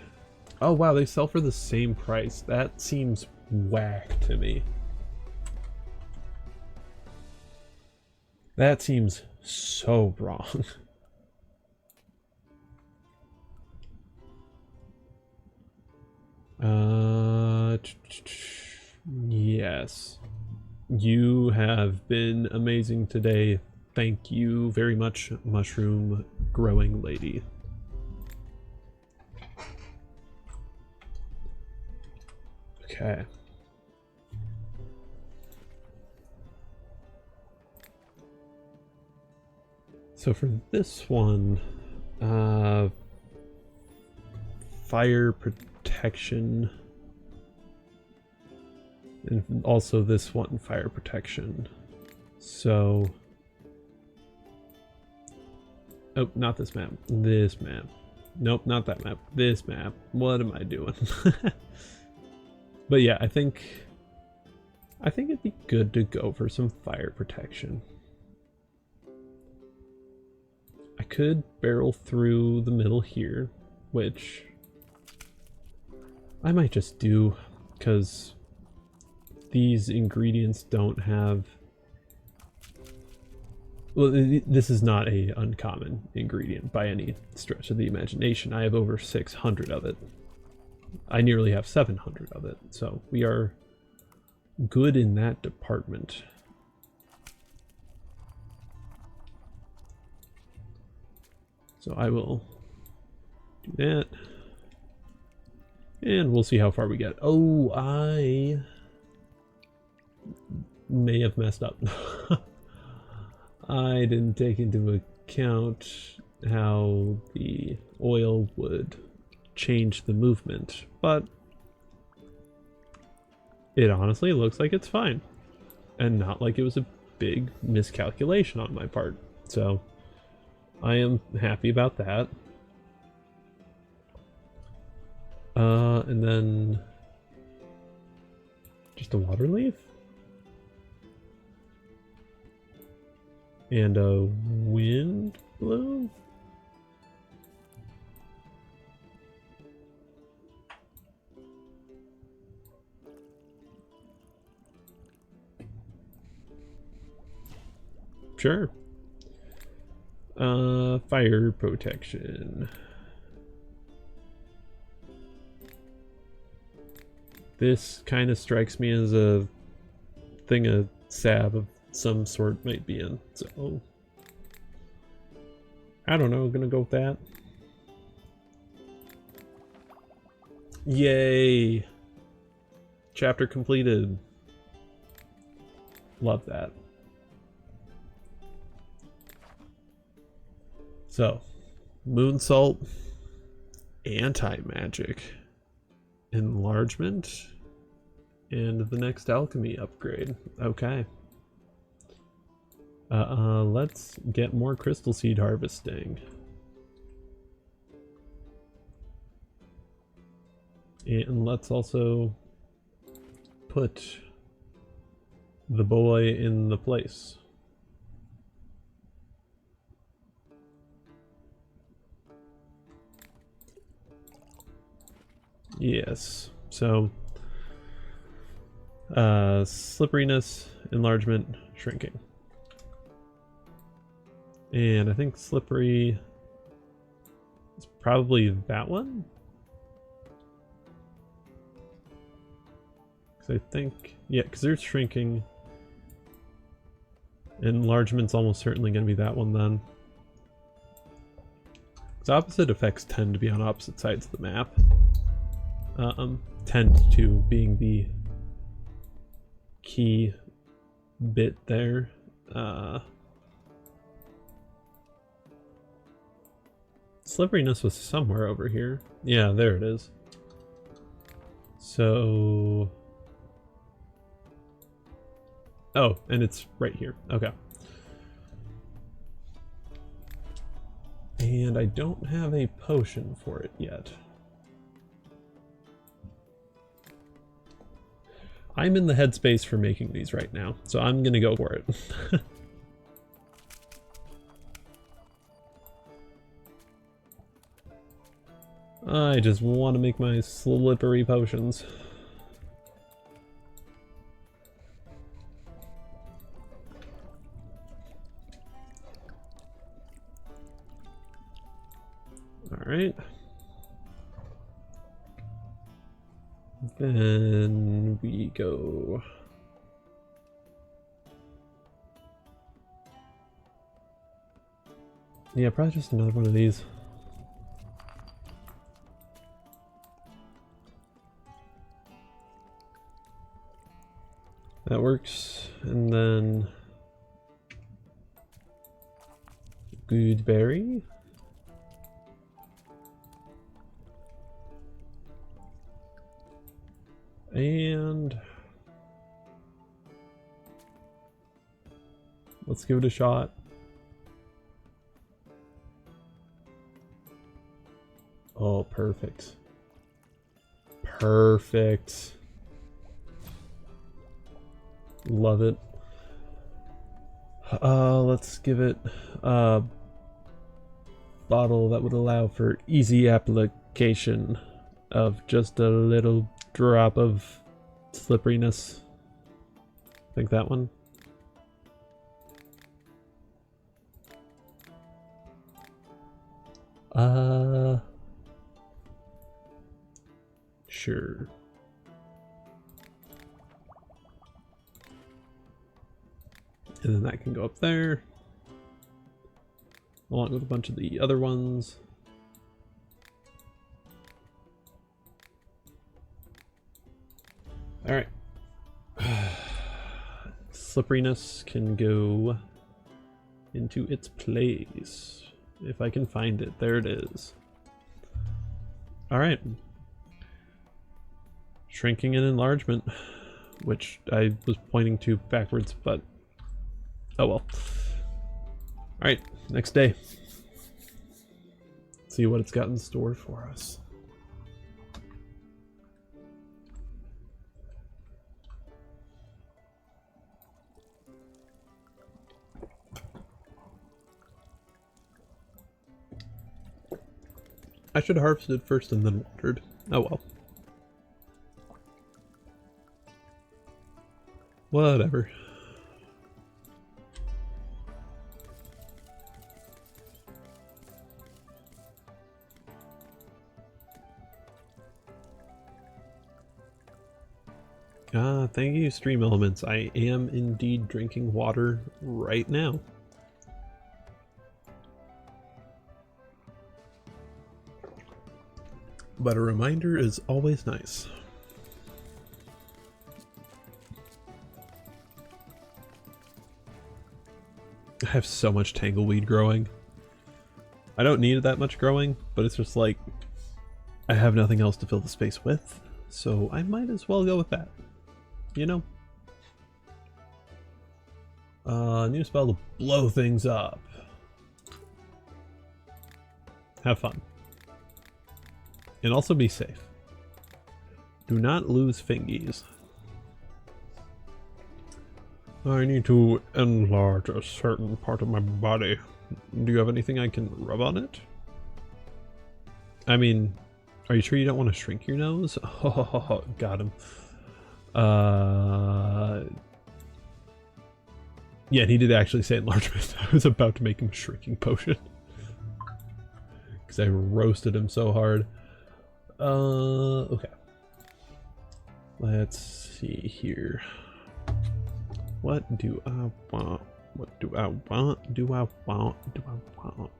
S1: oh wow, they sell for the same price. That seems whack to me. That seems so wrong. Yes. You have been amazing today. Thank you very much, mushroom growing lady. Okay. So for this one, fire protection, and also this one, fire protection. So, oh, not this map, this map. Nope, not that map, this map. What am I doing? But yeah, I think it'd be good to go for some fire protection. I could barrel through the middle here, which I might just do, because these ingredients don't have... Well, this is not a uncommon ingredient by any stretch of the imagination. I have over 600 of it. I nearly have 700 of it, so we are good in that department. So I will do that. And we'll see how far we get. Oh, I may have messed up. I didn't take into account how the oil would change the movement, but it honestly looks like it's fine. And not like it was a big miscalculation on my part. So I am happy about that. And then just a water leaf and a wind bloom. Sure. Fire protection. This kind of strikes me as a thing a salve of some sort might be in, so I don't know, gonna go with that. Yay! Chapter completed. Love that. So, moon salt, anti-magic, enlargement, and the next alchemy upgrade. Okay. Let's get more crystal seed harvesting. And let's also put the boy in the place. Yes, so slipperiness, enlargement, shrinking. And I think slippery is probably that one. So I think, yeah, because they're shrinking. Enlargement's almost certainly going to be that one then. Because opposite effects tend to be on opposite sides of the map. Tend to being the key bit there. Slipperiness was somewhere over here. Yeah, there it is. So... oh, and it's right here. Okay. And I don't have a potion for it yet. I'm in the headspace for making these right now, so I'm gonna go for it. I just want to make my slippery potions. Alright. Then we go... yeah, probably just another one of these. That works. And then... good berry. And... let's give it a shot. Oh, perfect. Perfect. Love it. Let's give it a bottle that would allow for easy application of just a little drop of slipperiness. I think that one. Sure. And then that can go up there, along with a bunch of the other ones. All right. Slipperiness can go into its place. If I can find it. There it is. All right. Shrinking and enlargement, which I was pointing to backwards, but oh well. Alright, next day. Let's see what it's got in store for us. I should have harvested first and then watered. Oh well. Whatever. Thank you, Stream Elements. I am indeed drinking water right now. But a reminder is always nice. I have so much tangleweed growing. I don't need that much growing, but it's just like I have nothing else to fill the space with, so I might as well go with that. You know? New spell to blow things up. Have fun. And also be safe. Do not lose fingies. I need to enlarge a certain part of my body. Do you have anything I can rub on it? I mean, are you sure you don't want to shrink your nose? Oh, got him. Yeah, he did actually say enlargement. I was about to make him a shrinking potion. Because I roasted him so hard. Okay. Let's see here. What do I want? What do I want? Do I want? Do I want?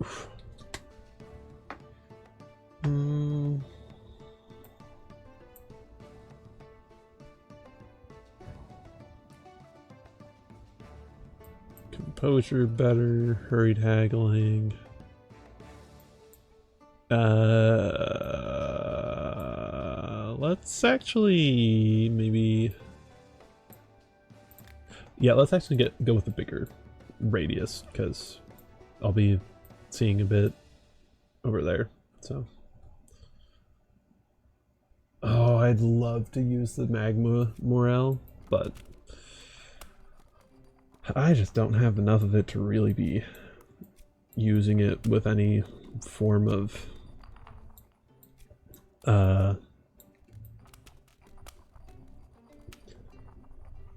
S1: Oof. Composure better, hurried haggling. Let's actually maybe, yeah, let's actually go with the bigger radius because I'll be seeing a bit over there. So, oh, I'd love to use the magma morale, but I just don't have enough of it to really be using it with any form of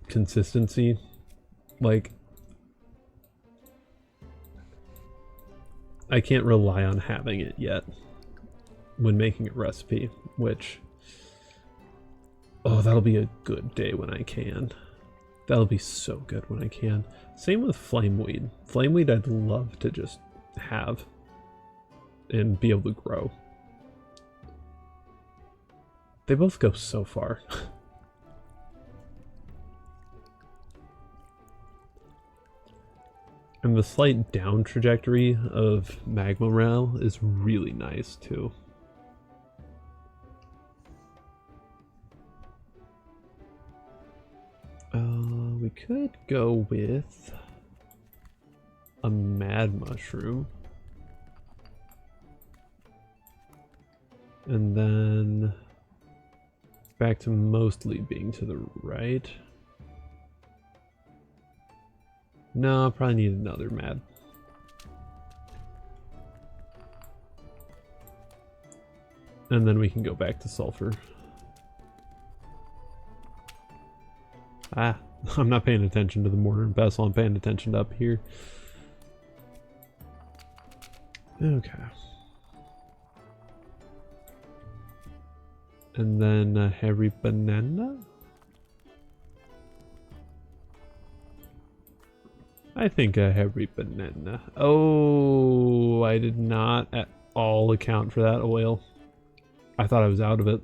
S1: consistency. Like, I can't rely on having it yet when making a recipe, which, oh, that'll be a good day when I can. That'll be so good when I can. Same with flameweed. Flameweed I'd love to just have and be able to grow. They both go so far. And the slight down trajectory of magma morale is really nice too. We could go with a mad mushroom. And then back to mostly being to the right. No, I probably need another mad. And then we can go back to sulfur. Ah, I'm not paying attention to the mortar and pestle, I'm paying attention to up here. Okay. And then a hairy banana? I think a hairy banana. Oh, I did not at all account for that oil. I thought I was out of it.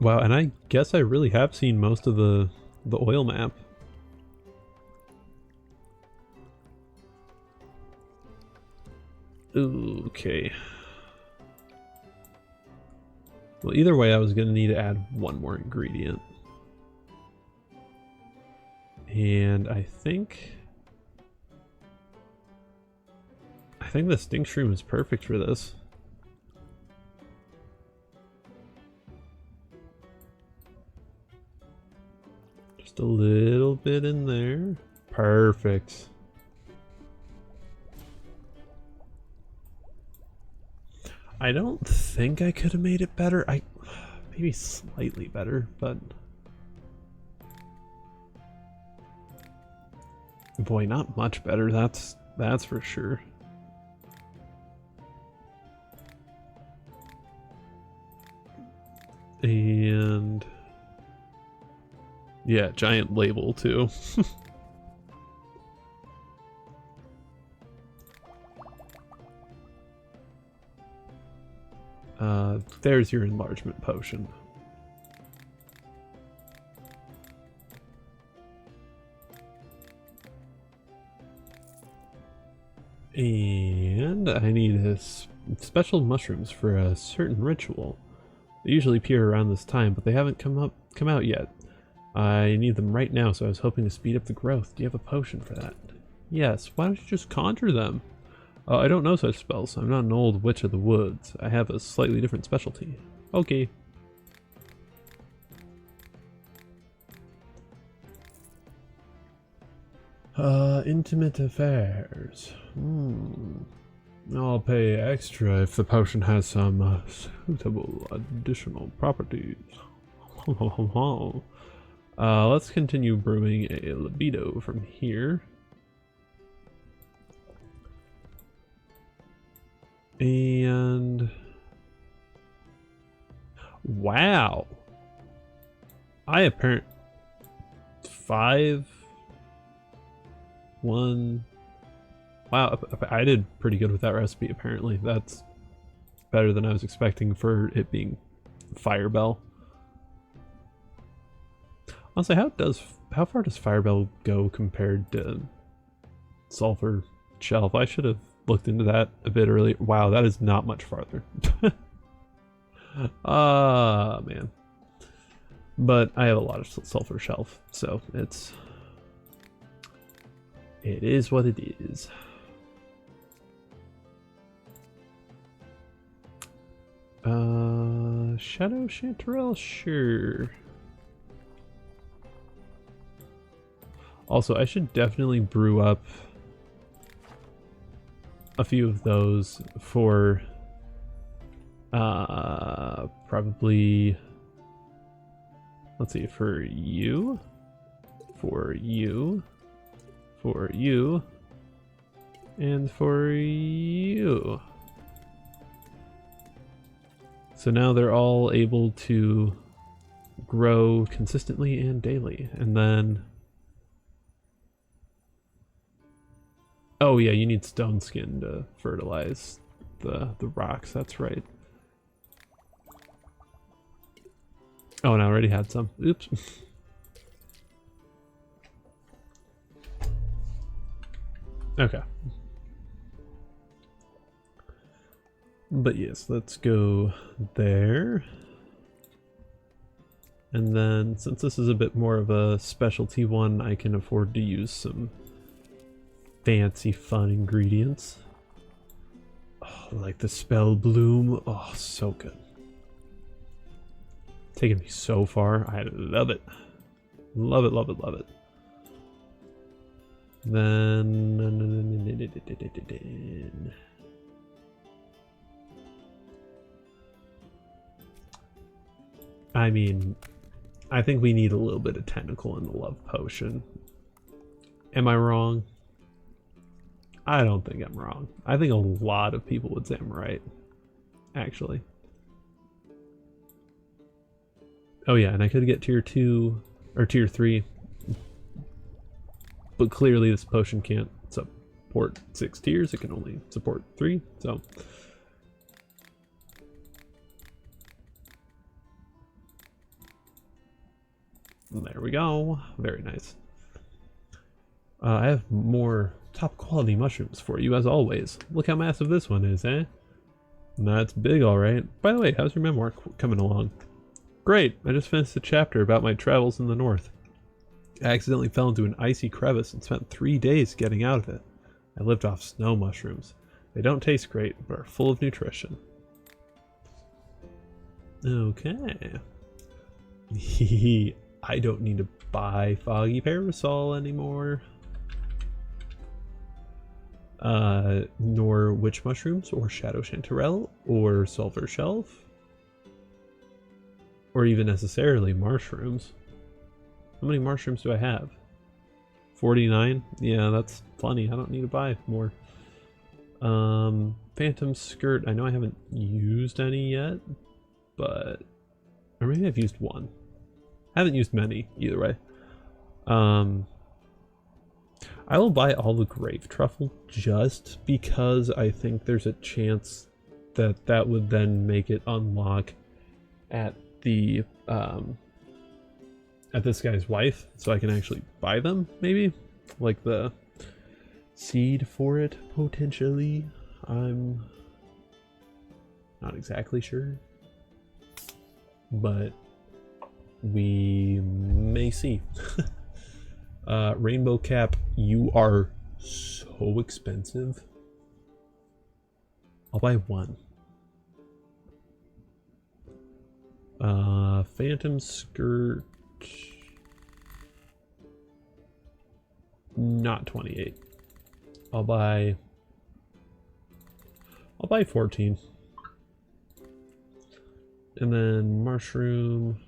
S1: Wow, and I guess I really have seen most of the oil map. Okay. Well, either way, I was going to need to add one more ingredient. And I think the stink shroom is perfect for this. Just a little bit in there. Perfect. I don't think I could have made it better. Maybe slightly better, but boy, not much better. That's for sure. And yeah, giant label too. There's your enlargement potion. And I need special mushrooms for a certain ritual. They usually appear around this time, but they haven't come out yet. I need them right now, so I was hoping to speed up the growth. Do you have a potion for that? Yes, why don't you just conjure them? I don't know such spells. I'm not an old witch of the woods. I have a slightly different specialty. Okay. Intimate affairs. I'll pay extra if the potion has some suitable additional properties. Let's continue brewing a libido from here. And wow, I apparently 5 1. Wow, I did pretty good with that recipe. Apparently, that's better than I was expecting for it being Firebell. Honestly, how far does Firebell go compared to Sulfur Shelf? I should have looked into that a bit earlier. Wow, that is not much farther. Ah, man. But I have a lot of Sulfur Shelf, so it is what it is. Shadow Chanterelle, sure. Also, I should definitely brew up a few of those for probably, let's see, for you, and for you. So now they're all able to grow consistently and daily. And then, oh yeah, you need stone skin to fertilize the rocks, that's right. Oh, and I already had some. Oops. Okay. But yes, let's go there. And then, since this is a bit more of a specialty one, I can afford to use some fancy fun ingredients. Oh, like the Spell Bloom. Oh, so good. Taking me so far. I love it. Love it, love it, love it. Then I mean, I think we need a little bit of tentacle in the love potion. Am I wrong? I don't think I'm wrong. I think a lot of people would say I'm right, actually. Oh yeah, and I could get tier 2 or tier 3, but clearly this potion can't support 6 tiers. It can only support 3, so. There we go. Very nice. I have more top quality mushrooms for you as always. Look how massive this one is, eh? That's big, alright. By the way, how's your memoir coming along? Great, I just finished a chapter about my travels in the north. I accidentally fell into an icy crevice and spent 3 days getting out of it. I lived off snow mushrooms. They don't taste great, but are full of nutrition. Okay. I don't need to buy Foggy Parasol anymore. Nor Witch Mushrooms, or Shadow Chanterelle, or Sulfur Shelf. Or even necessarily mushrooms. How many mushrooms do I have? 49? Yeah, that's plenty. I don't need to buy more. Phantom Skirt. I know I haven't used any yet, but... Or maybe I've used one. I haven't used many, either way. I will buy all the Grave Truffle just because I think there's a chance that that would then make it unlock at the at this guy's wife, so I can actually buy them, maybe? Like the seed for it, potentially. I'm not exactly sure. But we may see. Rainbow Cap, you are so expensive. I'll buy one. Phantom Skirt, not 28. I'll buy 14. And then mushroom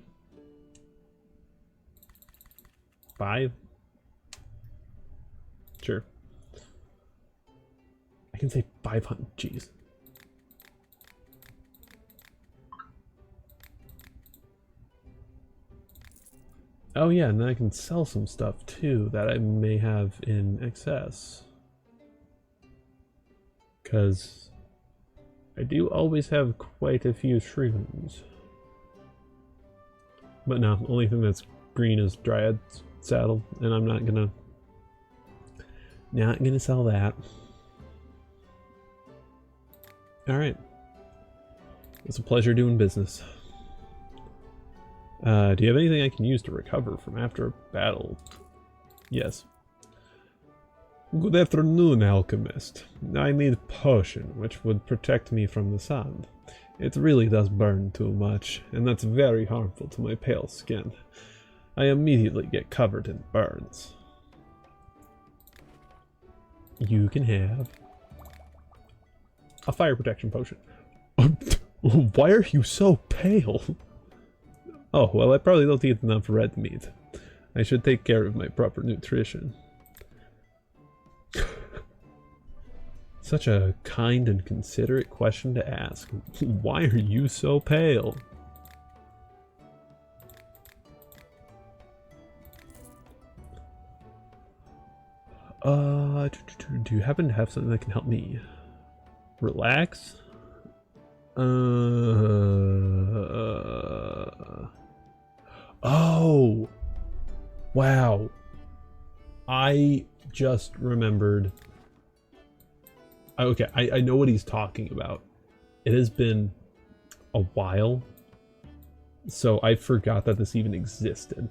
S1: 5. Sure. I can say 500. Jeez. Oh yeah, and then I can sell some stuff too that I may have in excess. Because I do always have quite a few shrooms. But no, only thing that's green is Dryad's saddle, and I'm not gonna sell that. Alright. It's a pleasure doing business. Do you have anything I can use to recover from after a battle? Yes. Good afternoon, alchemist. I need a potion which would protect me from the sun. It really does burn too much, and that's very harmful to my pale skin. I immediately get covered in burns. You can have a fire protection potion. Why are you so pale? Oh, well, I probably don't eat enough red meat. I should take care of my proper nutrition. Such a kind and considerate question to ask. Why are you so pale? Do you happen to have something that can help me relax? Oh! Wow. I just remembered. Okay, I know what he's talking about. It has been a while, so I forgot that this even existed.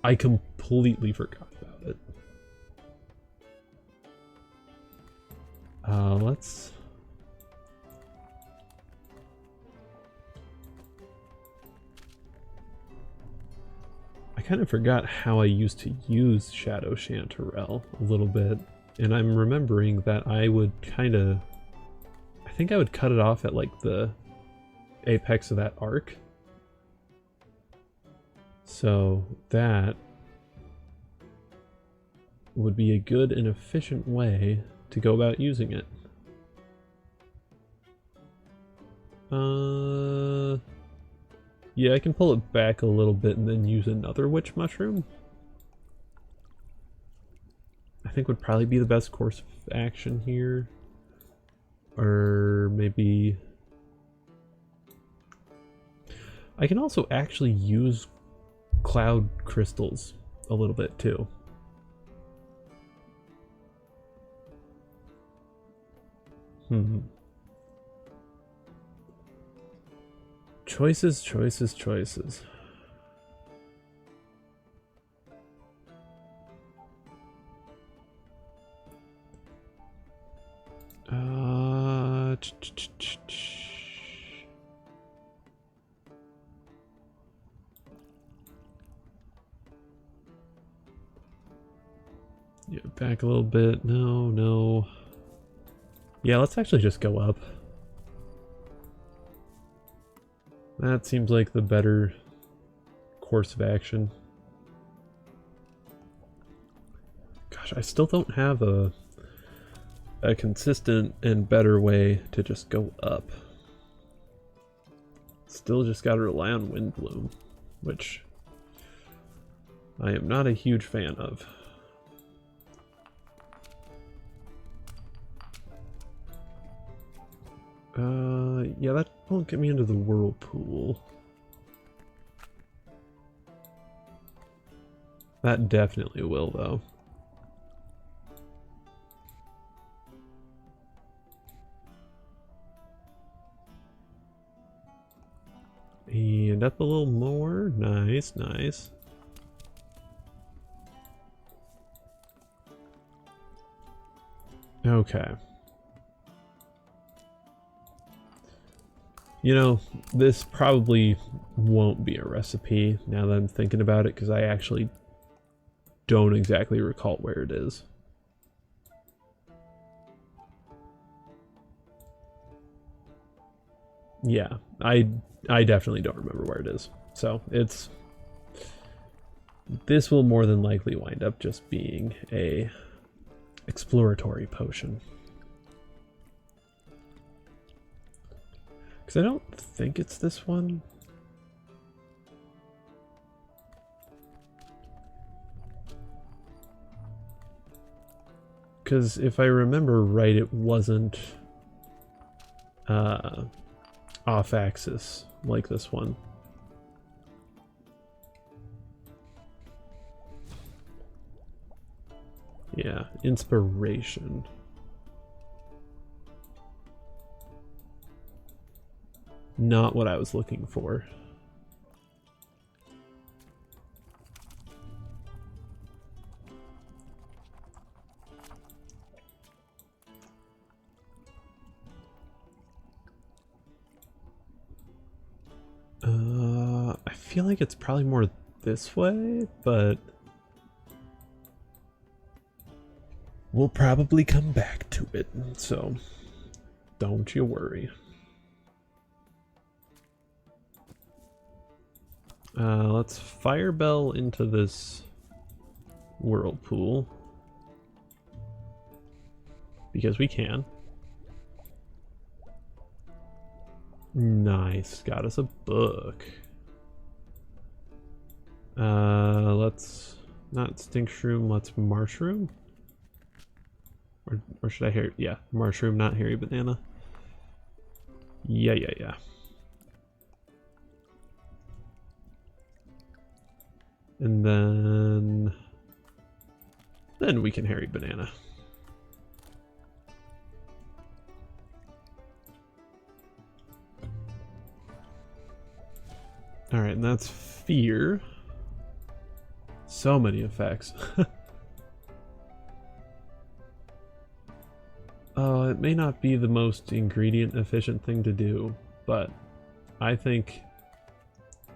S1: I completely forgot about it. Let's... I kind of forgot how I used to use Shadow Chanterelle a little bit, and I'm remembering that I would kind of... I think I would cut it off at like the apex of that arc. So that would be a good and efficient way to go about using it. Yeah, I can pull it back a little bit and then use another witch mushroom. I think would probably be the best course of action here. Or maybe... I can also actually use cloud crystals a little bit too. Choices, choices, choices. Yeah, back a little bit. No, no. Yeah, let's actually just go up. That seems like the better course of action. Gosh, I still don't have a consistent and better way to just go up. Still just gotta rely on Windbloom, which I am not a huge fan of. Yeah, that won't get me into the whirlpool. That definitely will, though. And up a little more. Nice, nice. Okay. You know, this probably won't be a recipe now that I'm thinking about it, because I actually don't exactly recall where it is. Yeah, I definitely don't remember where it is. So this will more than likely wind up just being a exploratory potion. Because I don't think it's this one. Because if I remember right, it wasn't off axis like this one. Yeah, inspiration. Not what I was looking for. I feel like it's probably more this way, but we'll probably come back to it, so don't you worry. Let's firebell into this whirlpool. Because we can. Nice, got us a book. Let's not stink shroom, let's marshroom. Or should I hear? Yeah, marshroom, not hairy banana. Yeah. And then we can hairy banana. All right, and that's fear. So many effects. It may not be the most ingredient efficient thing to do, but I think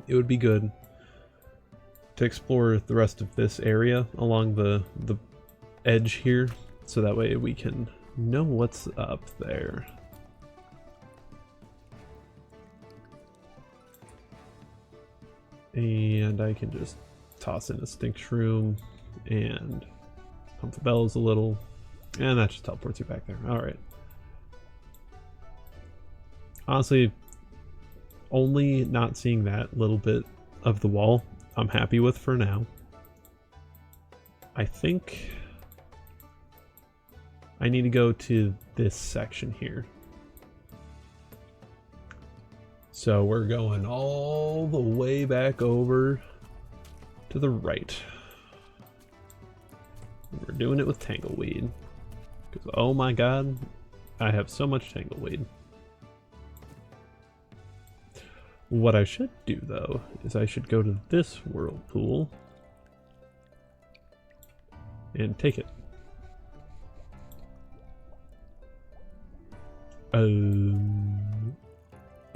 S1: it would be good to explore the rest of this area along the edge here, so that way we can know what's up there. And I can just toss in a stink shroom and pump the bells a little, and that just teleports you back there. Alright. Honestly, only not seeing that little bit of the wall I'm happy with for now. I think I need to go to this section here. So we're going all the way back over to the right. We're doing it with tangleweed. Because oh my god, I have so much tangleweed. What I should do though, is I should go to this whirlpool and take it.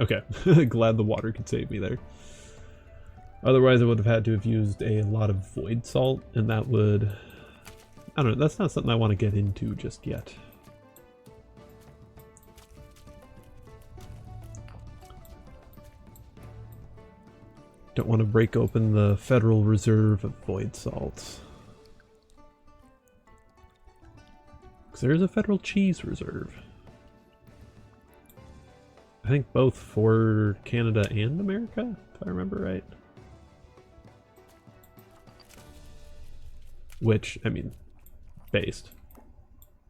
S1: Okay, glad the water could save me there. Otherwise I would have had to have used a lot of void salt, and that would... I don't know, that's not something I want to get into just yet. Don't want to break open the Federal Reserve of void salt. Because there is a Federal Cheese Reserve. I think both for Canada and America, if I remember right. Which, I mean, based.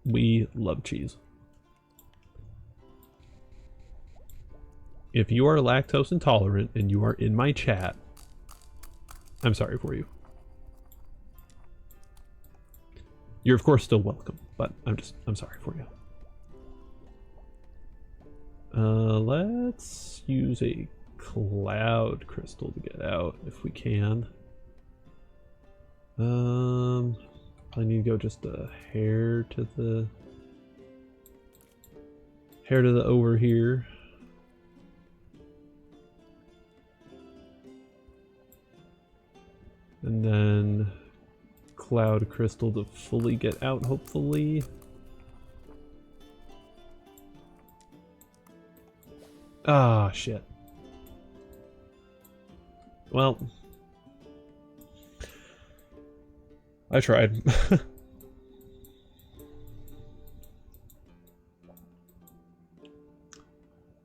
S1: We love cheese. If you are lactose intolerant and you are in my chat, I'm sorry for you. You're of course still welcome, but I'm sorry for you. Let's use a cloud crystal to get out if we can. I need to go just a hair to the over here. And then cloud crystal to fully get out, hopefully. Ah, shit. Well, I tried.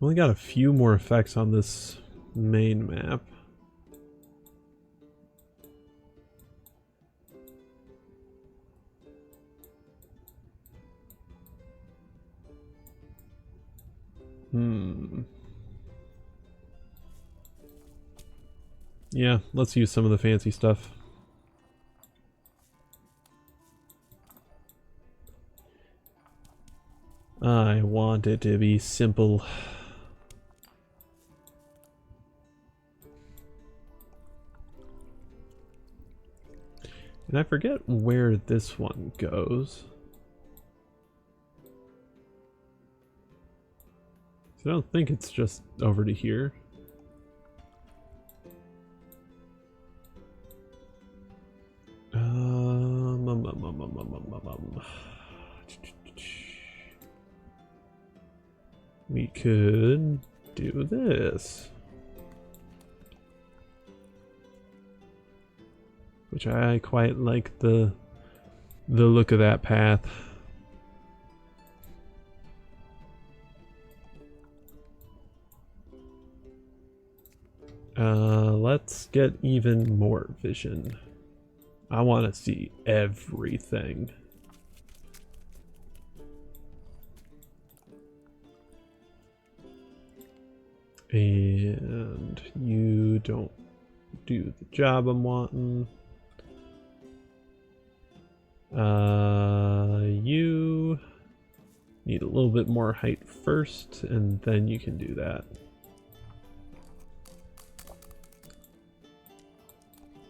S1: Only got a few more effects on this main map. Yeah, let's use some of the fancy stuff. I want it to be simple. And I forget where this one goes. So I don't think it's just over to here. We could do this. Which I quite like the look of that path. Let's get even more vision. I want to see everything. And you don't do the job I'm wanting. You need a little bit more height first, and then you can do that.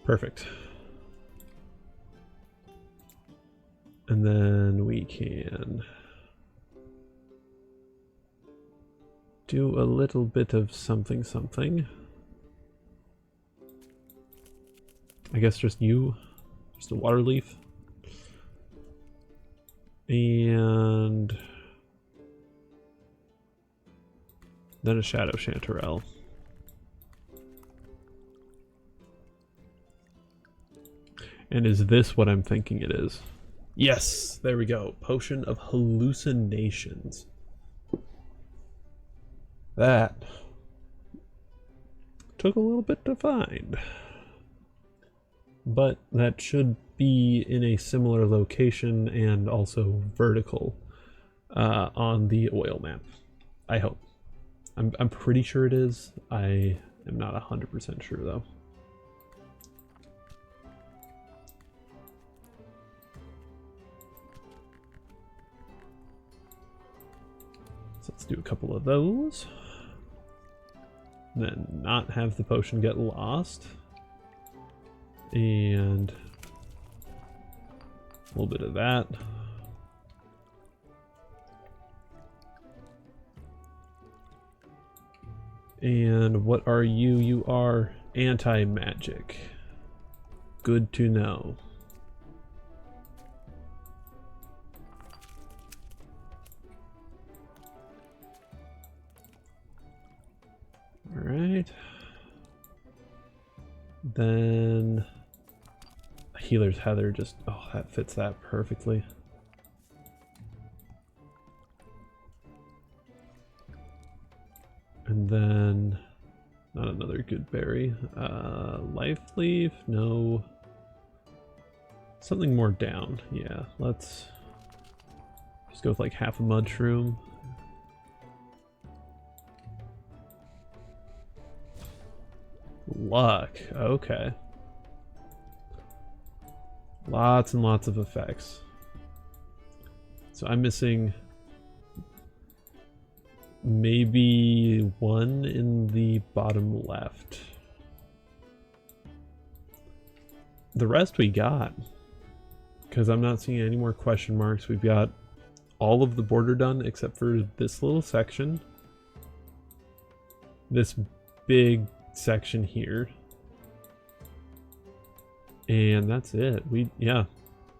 S1: Perfect. And then we can do a little bit of something something. I guess just you, just a water leaf. And then a shadow chanterelle. And is this what I'm thinking it is? Yes, there we go. Potion of hallucinations. That took a little bit to find. But that should be in a similar location and also vertical on the oil map. I hope. I'm pretty sure it is. I am not 100% sure though. So let's do a couple of those. And then not have the potion get lost. And a little bit of that. And what are you? You are anti-magic. Good to know. All right. Then Healer's Heather, just, oh, that fits that perfectly. And then, not another good berry. Life Leaf, no. Something more down, yeah. Let's just go with like half a mushroom. Luck, okay. Lots and lots of effects. So I'm missing maybe one in the bottom left. The rest we got, because I'm not seeing any more question marks. We've got all of the border done except for this little section, this big section here, and that's it. Yeah,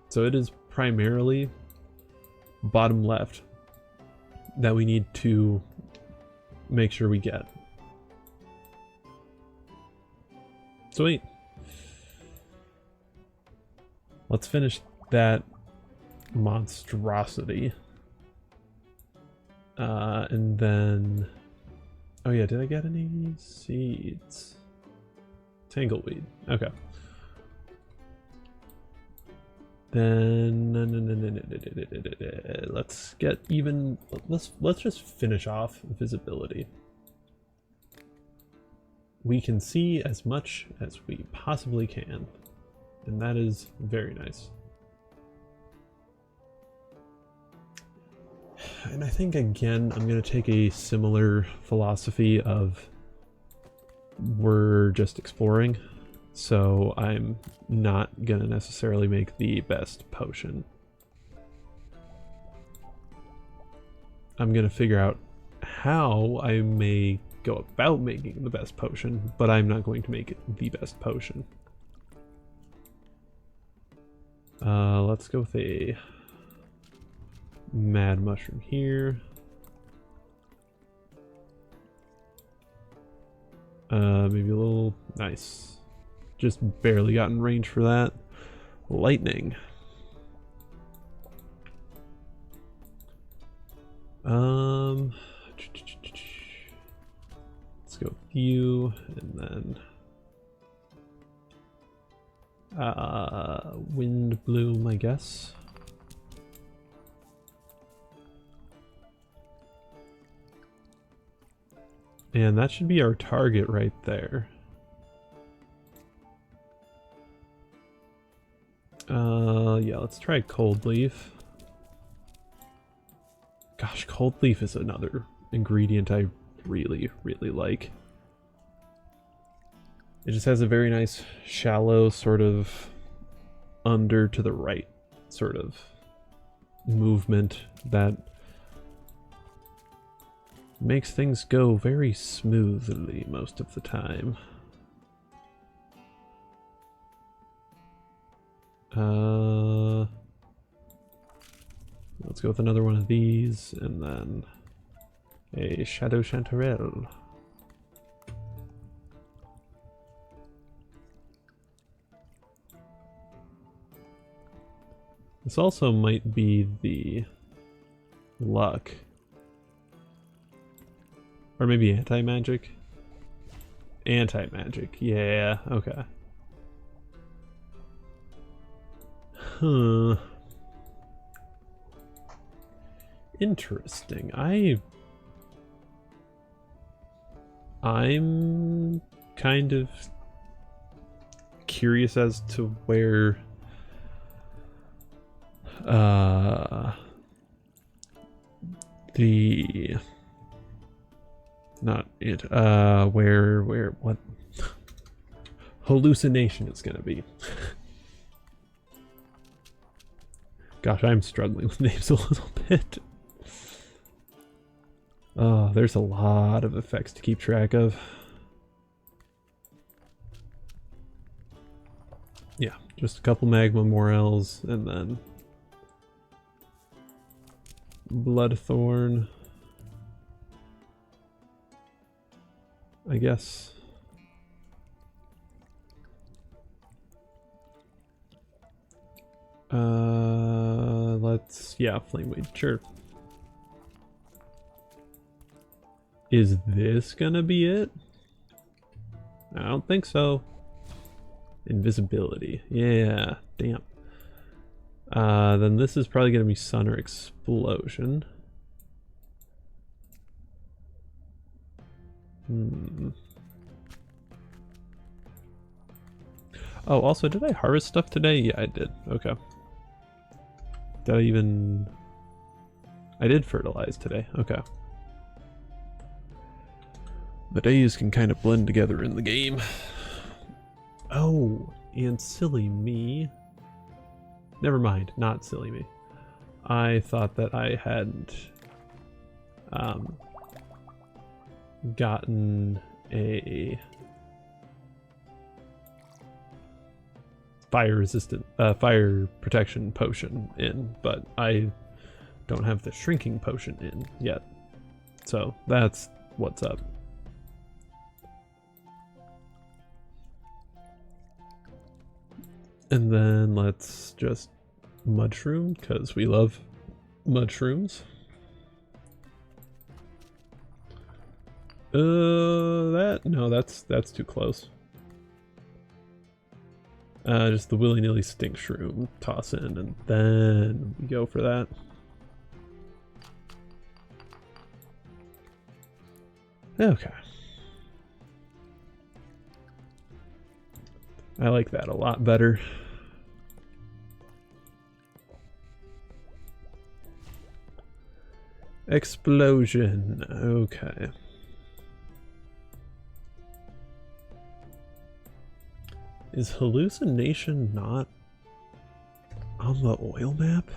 S1: so it is primarily bottom left that we need to make sure we get. Sweet. Let's finish that monstrosity. And then, oh yeah, did I get any seeds? Tangleweed, okay. Then let's get even. Let's just finish off visibility. We can see as much as we possibly can, and that is very nice. And I think again I'm going to take a similar philosophy of we're just exploring, so I'm not going to necessarily make the best potion. I'm going to figure out how I may go about making the best potion, but I'm not going to make it the best potion. Let's go with a mad mushroom here. Maybe a little nice. Just barely got in range for that. Lightning. Let's go with you, and then wind bloom, I guess. And that should be our target right there. Yeah, let's try cold leaf. Gosh, cold leaf is another ingredient I really, really like. It just has a very nice shallow sort of under to the right sort of movement that makes things go very smoothly most of the time. Let's go with another one of these, and then a shadow chanterelle. This also might be the luck. Or maybe anti-magic? Anti-magic, yeah, okay. Huh. Interesting. I'm kind of curious as to where what hallucination is gonna be. Gosh, I'm struggling with names a little bit. Oh, there's a lot of effects to keep track of. Yeah, just a couple magma morels, and then bloodthorn, I guess. Yeah, flame weed, sure. Is this gonna be it? I don't think so. Invisibility, yeah, damn. Then this is probably gonna be sun or explosion. Oh, also, did I harvest stuff today? Yeah, I did. Okay. Did I even... I did fertilize today. Okay. The days can kind of blend together in the game. Oh, and silly me. Never mind, not silly me. I thought that I hadn't gotten a fire resistant, fire protection potion in, but I don't have the shrinking potion in yet. So that's what's up. And then let's just mushroom, because we love mushrooms. No, that's too close. Just the willy-nilly stink shroom toss in, and then we go for that. Okay. I like that a lot better. Explosion. Okay. Is hallucination not on the oil map?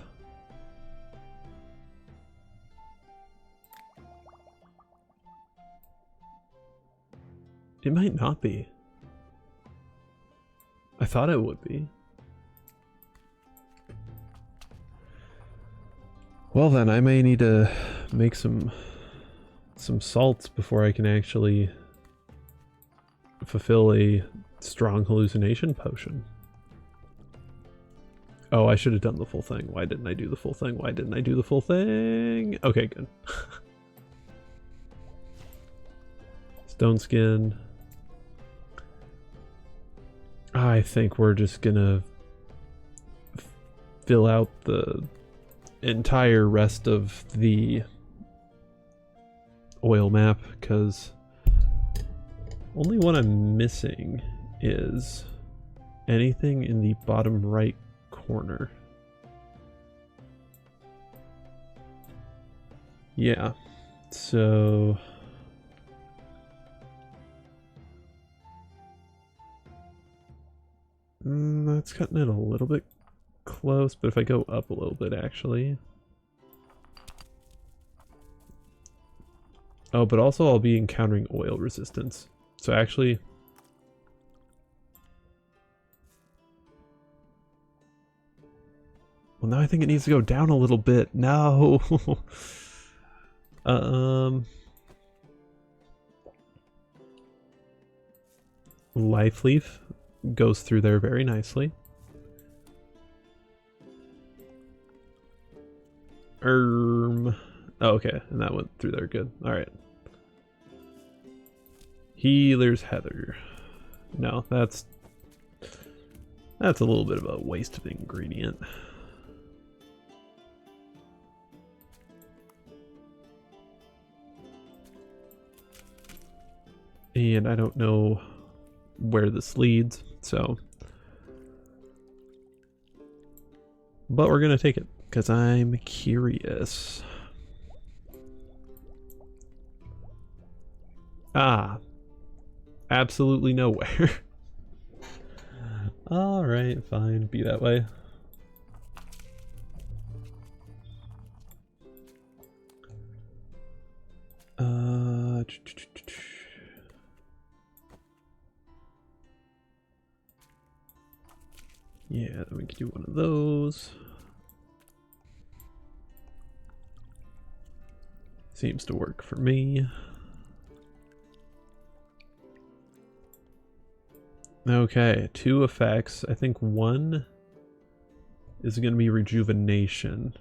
S1: It might not be. I thought it would be. Well then, I may need to make some salts before I can actually fulfill a strong hallucination potion. Oh, I should have done the full thing. Why didn't I do the full thing? Why didn't I do the full thing? Okay, good. Stone skin. I think we're just gonna fill out the entire rest of the oil map, because only what I'm missing is anything in the bottom right corner. Yeah, so that's cutting it a little bit close, but if I go up a little bit actually. Oh, but also I'll be encountering oil resistance. So actually, well, now I think it needs to go down a little bit. No. Life leaf goes through there very nicely. Oh, okay, and that went through there good. All right. Healer's Heather. No, that's a little bit of a waste of ingredient. And I don't know where this leads, so. But we're gonna take it, because I'm curious. Ah. Absolutely nowhere. Alright, fine, be that way. Yeah, then we could do one of those. Seems to work for me. Okay, 2 effects. I think 1 is going to be rejuvenation.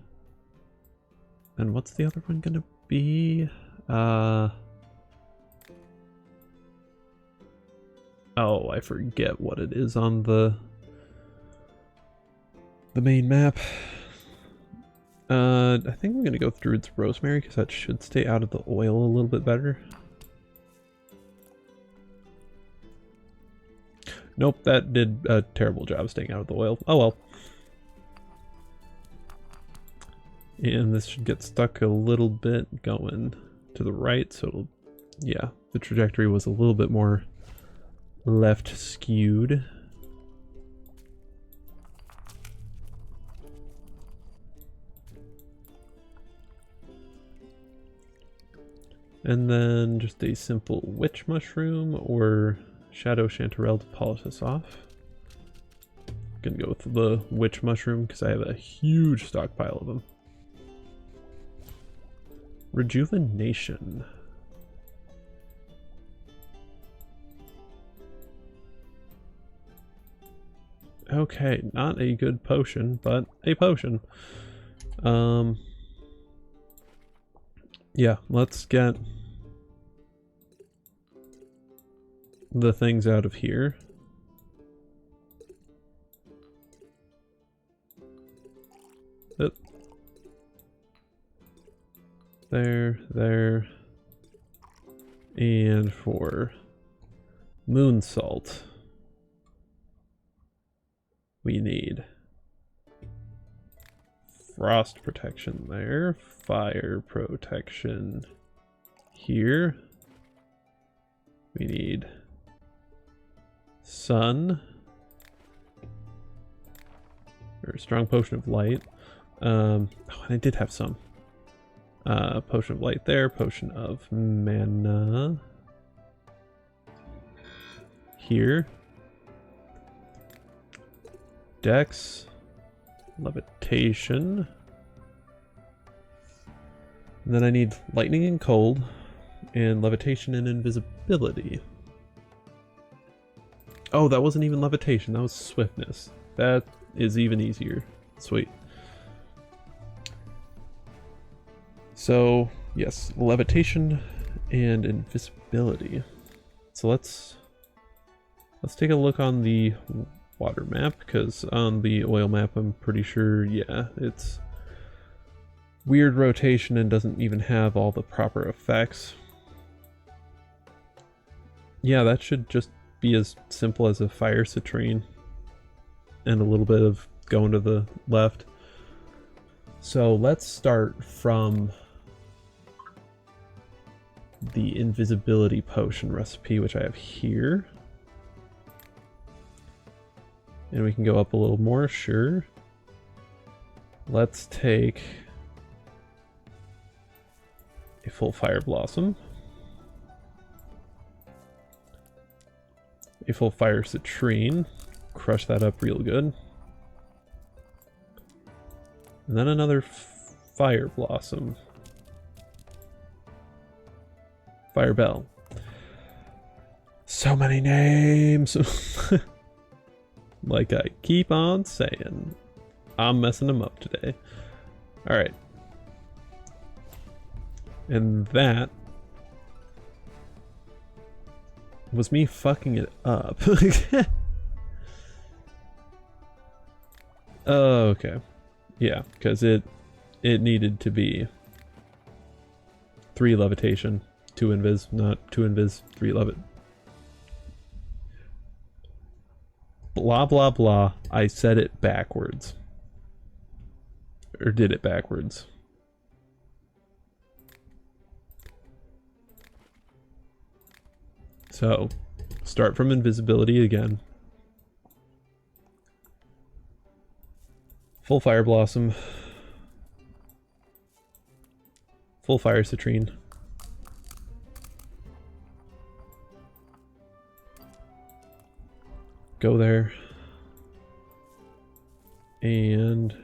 S1: And what's the other one going to be? Oh, I forget what it is on the main map. I think I'm going to go through its rosemary because that should stay out of the oil a little bit better. Nope, that did a terrible job staying out of the oil. Oh well. And this should get stuck a little bit going to the right, so it'll, yeah, the trajectory was a little bit more left skewed. And then just a simple witch mushroom or shadow chanterelle to polish this off. Gonna go with the witch mushroom because I have a huge stockpile of them. Rejuvenation. Okay, not a good potion, but a potion. Yeah, let's get the things out of here. there. And for moon salt, we need frost protection there, fire protection here. We need sun, or strong potion of light. Oh, I did have some. Potion of light there, potion of mana here. Dex, levitation. And then I need lightning and cold, and levitation and invisibility. Oh, that wasn't even levitation, that was swiftness. That is even easier. Sweet. So, yes, levitation and invisibility. So let's take a look on the water map, because on the oil map I'm pretty sure, yeah, it's weird rotation and doesn't even have all the proper effects. Yeah, that should just be as simple as a fire citrine and a little bit of going to the left. So let's start from the invisibility potion recipe, which I have here. And we can go up a little more, sure. Let's take a full fire blossom, a full fire citrine, crush that up real good. And then another fire blossom. Fire bell. So many names. Like I keep on saying, I'm messing them up today. All right. And that was me fucking it up. Oh, okay. Yeah, because it needed to be 3 levitation, 2 invis, not 2 invis, 3 levit. Blah blah blah. I said it backwards. Or did it backwards. So, start from invisibility again. Full fire blossom. Full fire citrine. Go there. And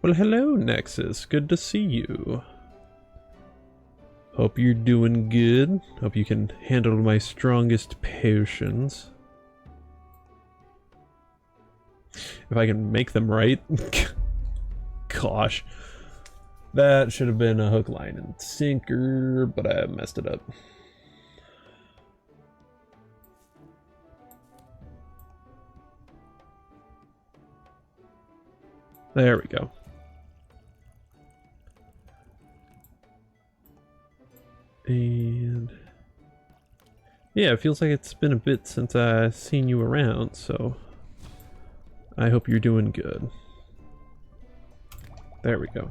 S1: well, hello Nexus, good to see you. Hope you're doing good. Hope you can handle my strongest potions. If I can make them right. Gosh. That should have been a hook, line, and sinker, but I messed it up. There we go. And yeah, it feels like it's been a bit since I've seen you around, so I hope you're doing good. There we go.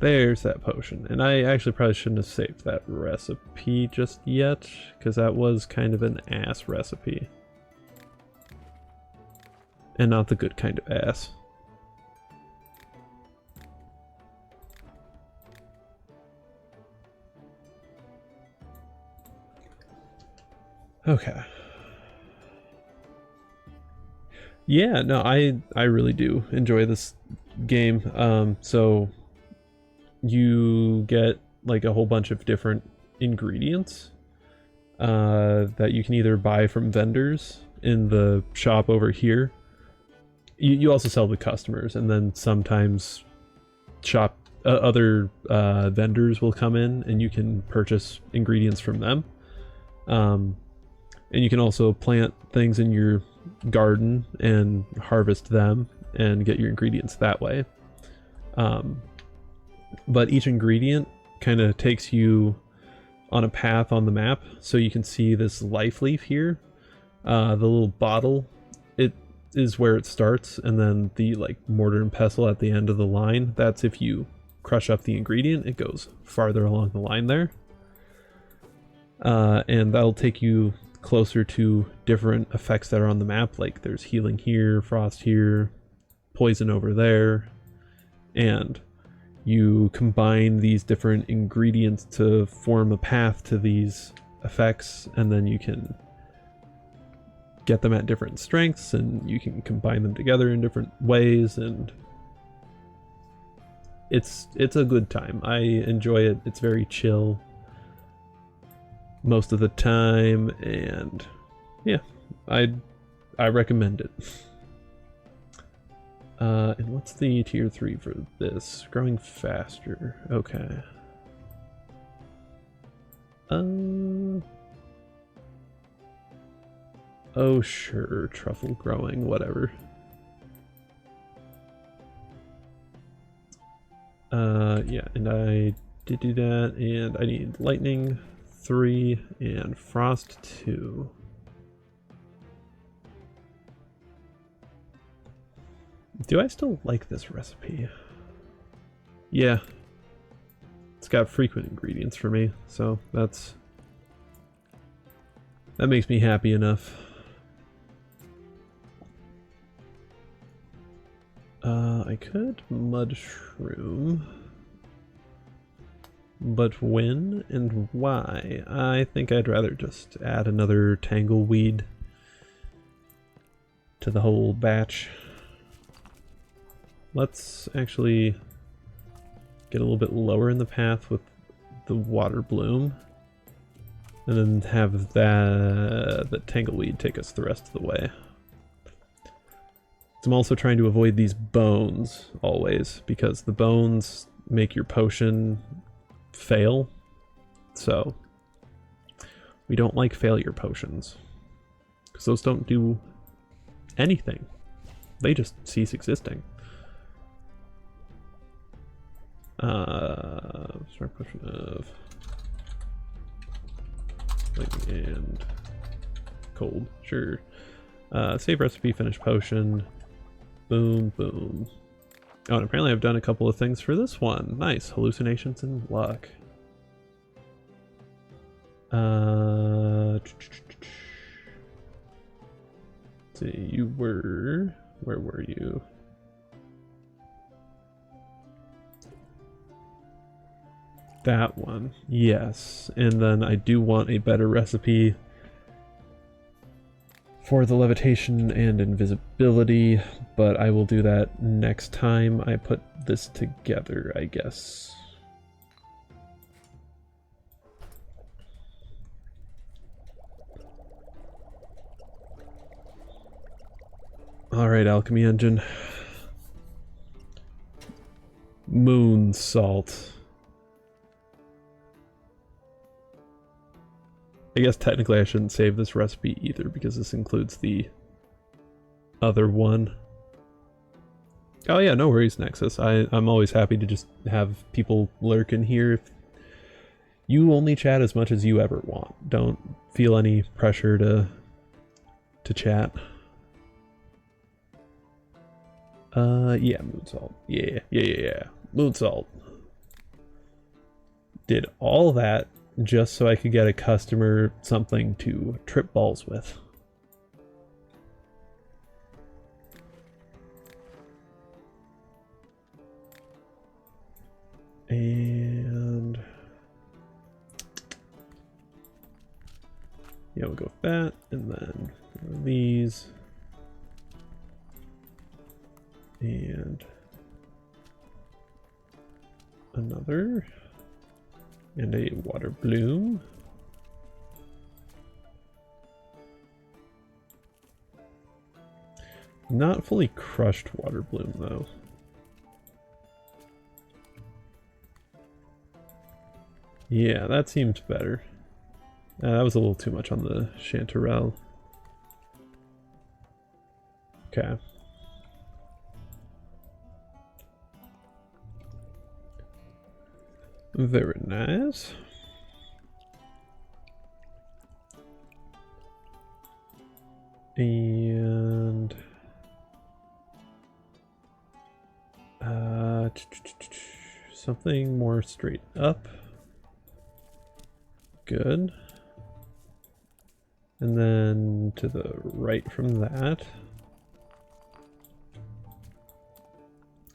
S1: There's that potion. And I actually probably shouldn't have saved that recipe just yet, because that was kind of an ass recipe. And not the good kind of ass. Okay. Yeah, no, I really do enjoy this game. So you get like a whole bunch of different ingredients that you can either buy from vendors in the shop over here. You also sell to customers, and then sometimes other vendors will come in and you can purchase ingredients from them. And you can also plant things in your garden and harvest them and get your ingredients that way. but each ingredient kind of takes you on a path on the map. So you can see this life leaf here, the little bottle, it is where it starts, and then the like mortar and pestle at the end of the line, that's if you crush up the ingredient, it goes farther along the line there. And that'll take you closer to different effects that are on the map, like there's healing here, frost here, poison over there, and you combine these different ingredients to form a path to these effects, and then you can get them at different strengths, and you can combine them together in different ways, and it's a good time. I enjoy it. It's very chill most of the time, and yeah, I recommend it. And what's the tier 3 for this? Growing faster. Okay. Oh sure, truffle growing, whatever. Yeah, and I did do that, and I need lightning 3 and frost 2. Do I still like this recipe? Yeah. It's got frequent ingredients for me, so that makes me happy enough. I could mushroom, but when and why? I think I'd rather just add another tangleweed to the whole batch. Let's actually get a little bit lower in the path with the water bloom, and then have the tangleweed take us the rest of the way. I'm also trying to avoid these bones always, because the bones make your potion fail. So we don't like failure potions, because those don't do anything. They just cease existing. Start potion of lightning and cold. Sure. Save recipe, finish potion. Boom, boom. Oh, and apparently I've done a couple of things for this one. Nice. Hallucinations and luck. Let's see, you were... Where were you? That one. Yes. And then I do want a better recipe for the levitation and invisibility, but I will do that next time I put this together, I guess. Alright, alchemy engine. Moon salt. I guess technically I shouldn't save this recipe either, because this includes the other one. Oh yeah, no worries, Nexus. I'm always happy to just have people lurk in here. You only chat as much as you ever want. Don't feel any pressure to chat. Yeah, moon salt. Yeah. Moon salt. Did all that just so I could get a customer something to trip balls with. And yeah, we'll go with that, and then these, and another. And a water bloom. Not fully crushed water bloom though. Yeah, that seems better. That was a little too much on the chanterelle. Okay. Very nice. And something more straight up. Good. And then to the right from that.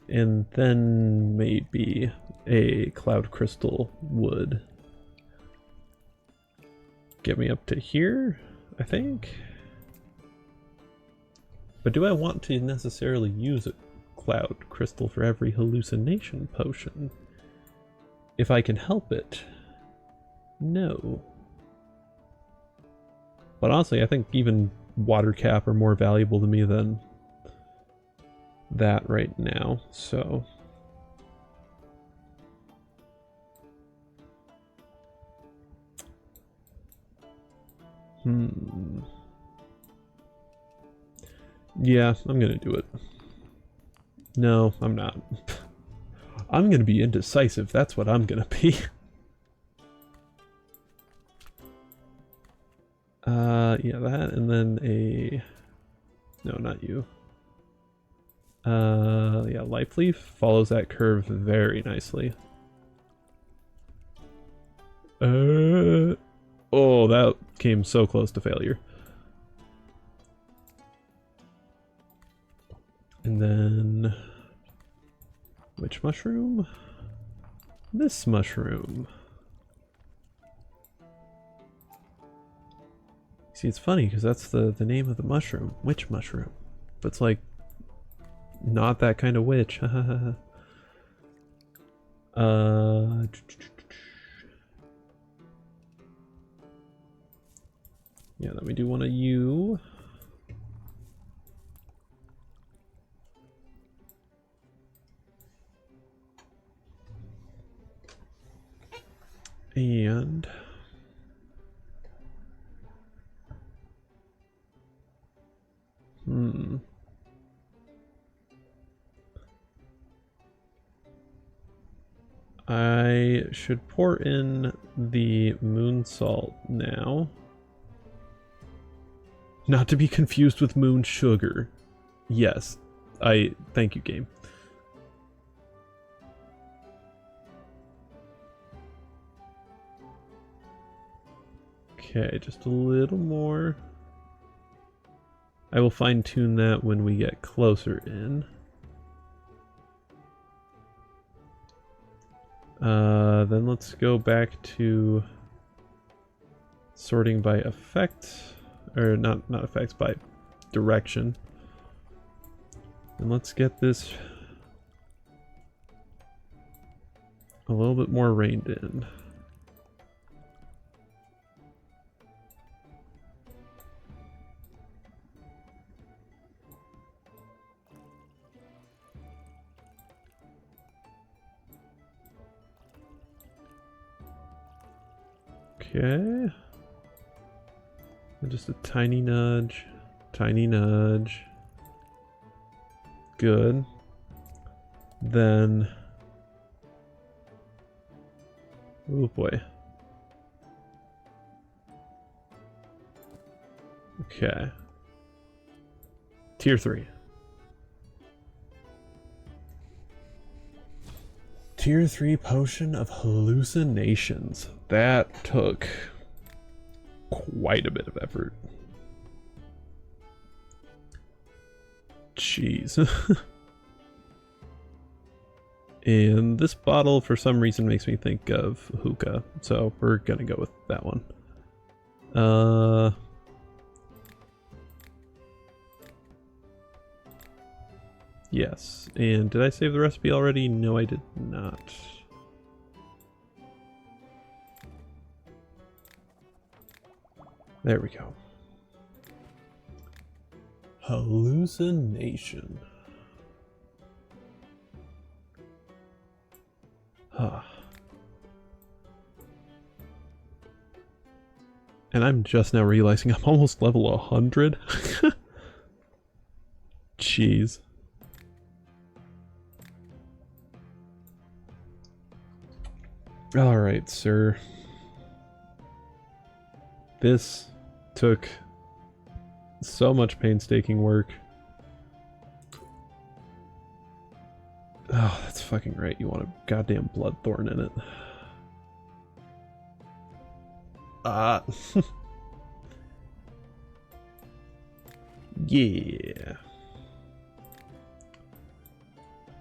S1: And then maybe a cloud crystal would get me up to here, I think. But do I want to necessarily use a cloud crystal for every hallucination potion? If I can help it, no. But honestly, I think even water cap are more valuable to me than that right now, so. Yeah, I'm gonna do it. No, I'm not. I'm gonna be indecisive, that's what I'm gonna be. Yeah, that, and then a... No, not you. Yeah, Life Leaf follows that curve very nicely. Oh, that came so close to failure. And then... Which mushroom? This mushroom. See, it's funny because that's the name of the mushroom. Witch mushroom. But it's like not that kind of witch. Yeah, then we do want a U. And I should pour in the moon salt now. Not to be confused with moon sugar. Yes, thank you, game. Okay, just a little more. I will fine-tune that when we get closer in. Then let's go back to sorting by effect, or not effects, by direction. And let's get this a little bit more reined in. Okay. And just a tiny nudge. Tiny nudge. Good. Then... Oh boy. Okay. Tier 3. Tier 3 Potion of Hallucinations. That took quite a bit of effort. Jeez. And this bottle, for some reason, makes me think of hookah, so we're gonna go with that one. Yes, and did I save the recipe already? No, I did not. There we go. Hallucination. Huh. And I'm just now realizing I'm almost level 100. Jeez. Alright, sir. This took so much painstaking work. Oh, that's fucking right. You want a goddamn bloodthorn in it. Ah. Yeah.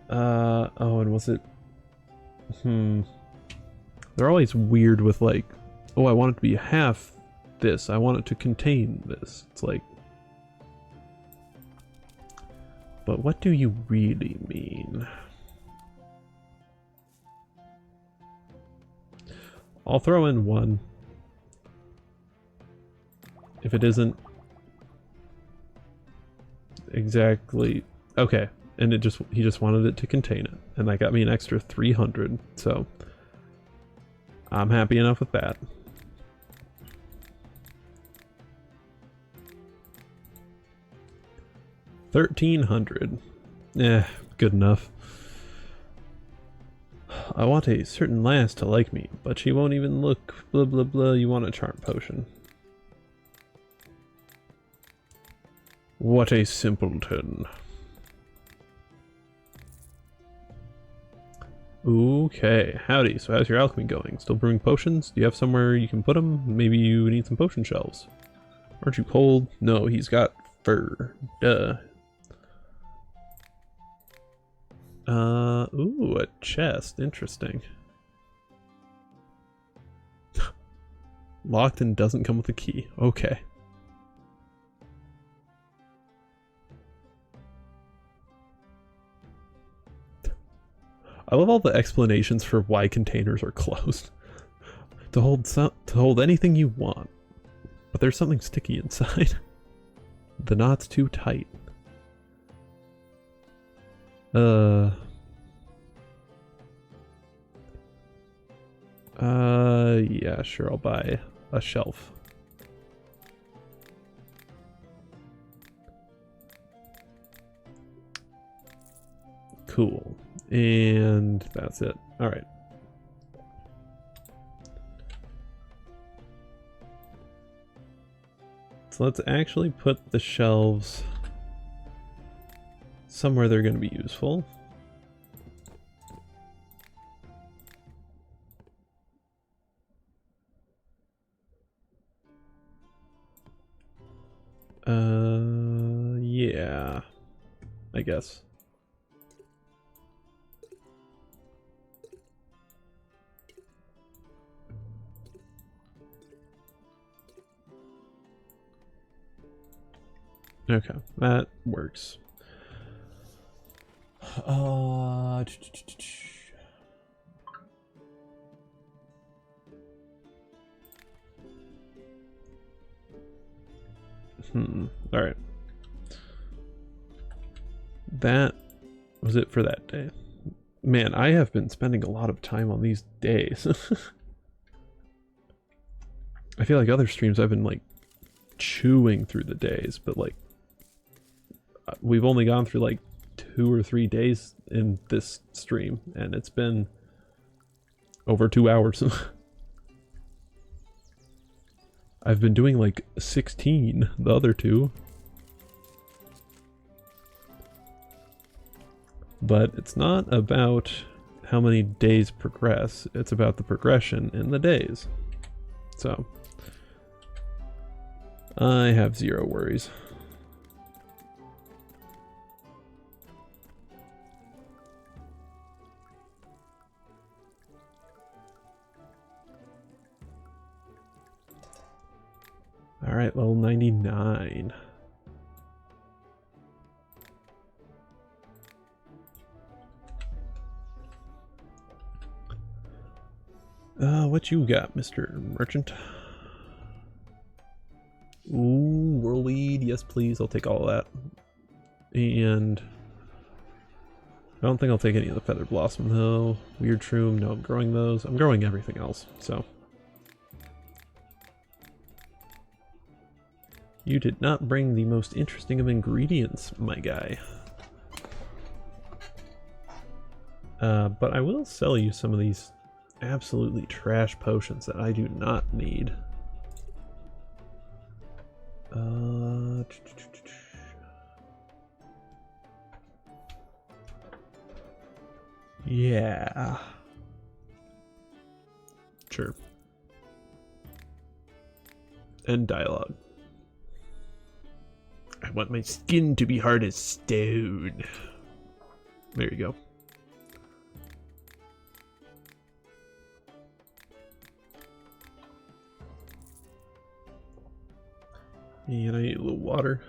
S1: Oh, and was it... They're always weird with like, oh, I want it to be half this. I want it to contain this. It's like... But what do you really mean? I'll throw in one. If it isn't exactly okay, and he just wanted it to contain it, and that got me an extra 300, so I'm happy enough with that. $1,300. Good enough. I want a certain lass to like me, but she won't even look. Blah blah blah. You want a charm potion. What a simpleton. Okay, howdy. So how's your alchemy going? Still brewing potions? Do you have somewhere you can put them? Maybe you need some potion shelves. Aren't you cold? No, he's got fur. Duh. Ooh, a chest. Interesting. Locked and doesn't come with a key. Okay. I love all the explanations for why containers are closed. To hold anything you want, but there's something sticky inside. The knot's too tight. Yeah, sure, I'll buy a shelf. Cool. And that's it. All right. So let's actually put the shelves somewhere they're going to be useful. Yeah, I guess. Okay, that works. All right. That was it for that day. Man, I have been spending a lot of time on these days. I feel like other streams I've been like chewing through the days, but like we've only gone through like 2 or 3 days in this stream, and it's been over 2 hours. I've been doing like 16 the other 2. But it's not about how many days progress, it's about the progression in the days. So I have 0 worries. All right, level 99. What you got, Mr. Merchant? Ooh, whirlweed, yes please, I'll take all of that. And I don't think I'll take any of the feather blossom though. Weird shroom, no, I'm growing those. I'm growing everything else, so. You did not bring the most interesting of ingredients, my guy. But I will sell you some of these absolutely trash potions that I do not need. Yeah. Sure. End dialogue. I want my skin to be hard as stone. There you go. And I need a little water.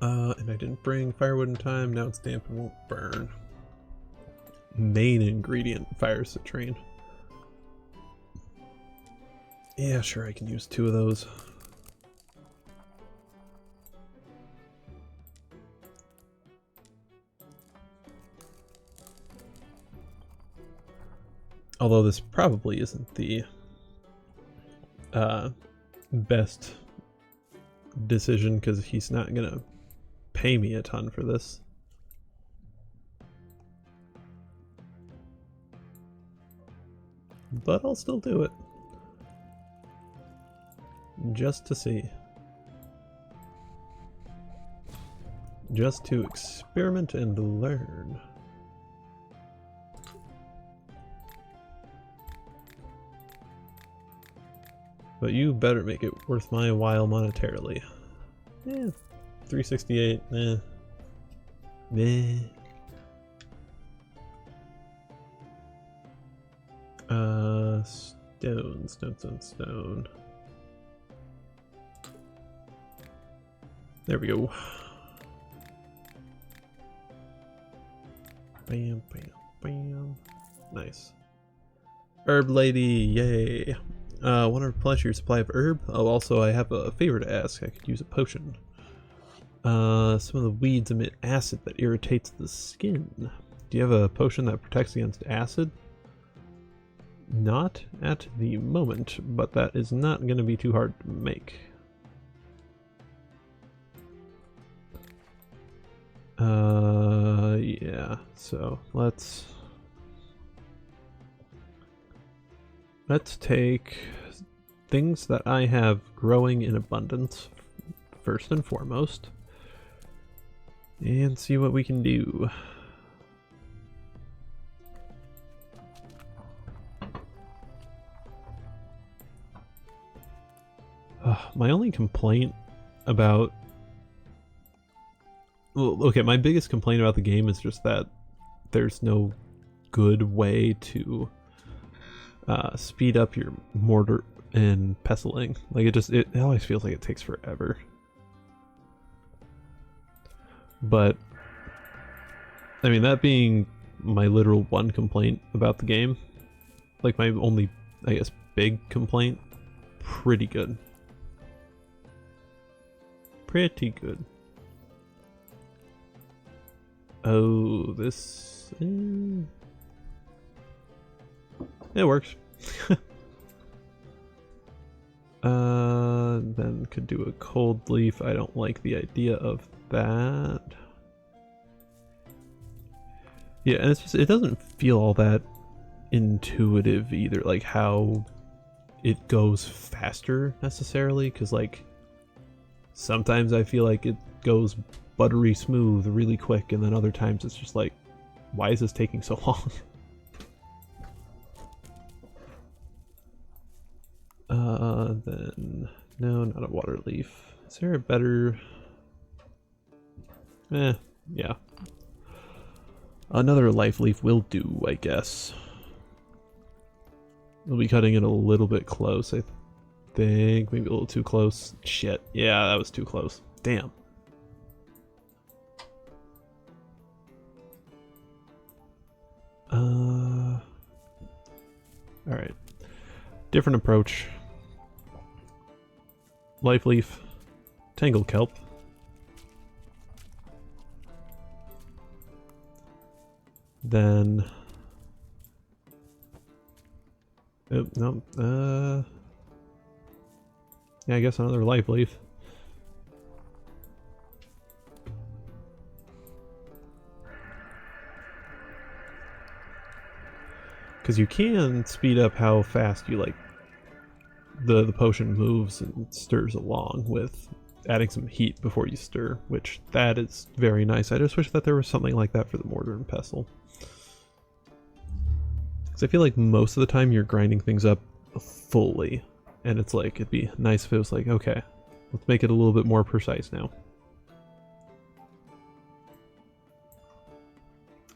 S1: And I didn't bring firewood in time. Now it's damp and won't burn. Main ingredient, fire citrine. Yeah, sure, I can use 2 of those. Although this probably isn't the best decision, because he's not gonna pay me a ton for this. But I'll still do it. Just to see. Just to experiment and learn. But you better make it worth my while monetarily. Eh, 368, eh. Meh. Stone. There we go. Bam, bam, bam. Nice. Herb lady, yay. Want to replenish your supply of herb? Oh, also I have a favor to ask. I could use a potion. Some of the weeds emit acid that irritates the skin. Do you have a potion that protects against acid? Not at the moment, but that is not going to be too hard to make. Yeah, so let's take things that I have growing in abundance first and foremost and see what we can do. My only complaint about... Well, okay, my biggest complaint about the game is just that there's no good way to speed up your mortar and pestling. Like, it always feels like it takes forever. But, I mean, that being my literal one complaint about the game, like my only, I guess, big complaint, pretty good. Pretty good. Oh, this... it works. Then could do a cold leaf. I don't like the idea of that. Yeah, and it's just, it doesn't feel all that intuitive either, like how it goes faster necessarily, because like sometimes I feel like it goes buttery smooth really quick, and then other times it's just like, why is this taking so long? Then no, not a water leaf. Is there a better... yeah. Another life leaf will do, I guess. We'll be cutting it a little bit close, I think. Maybe a little too close. Shit. Yeah, that was too close. Damn. Alright. Different approach. Life leaf. Tangled kelp. Then... oh, no. Yeah, I guess another life leaf. Because you can speed up how fast you like the potion moves and stirs along with adding some heat before you stir, which that is very nice. I just wish that there was something like that for the mortar and pestle. Because I feel like most of the time you're grinding things up fully, and it's like, it'd be nice if it was like, okay, let's make it a little bit more precise now.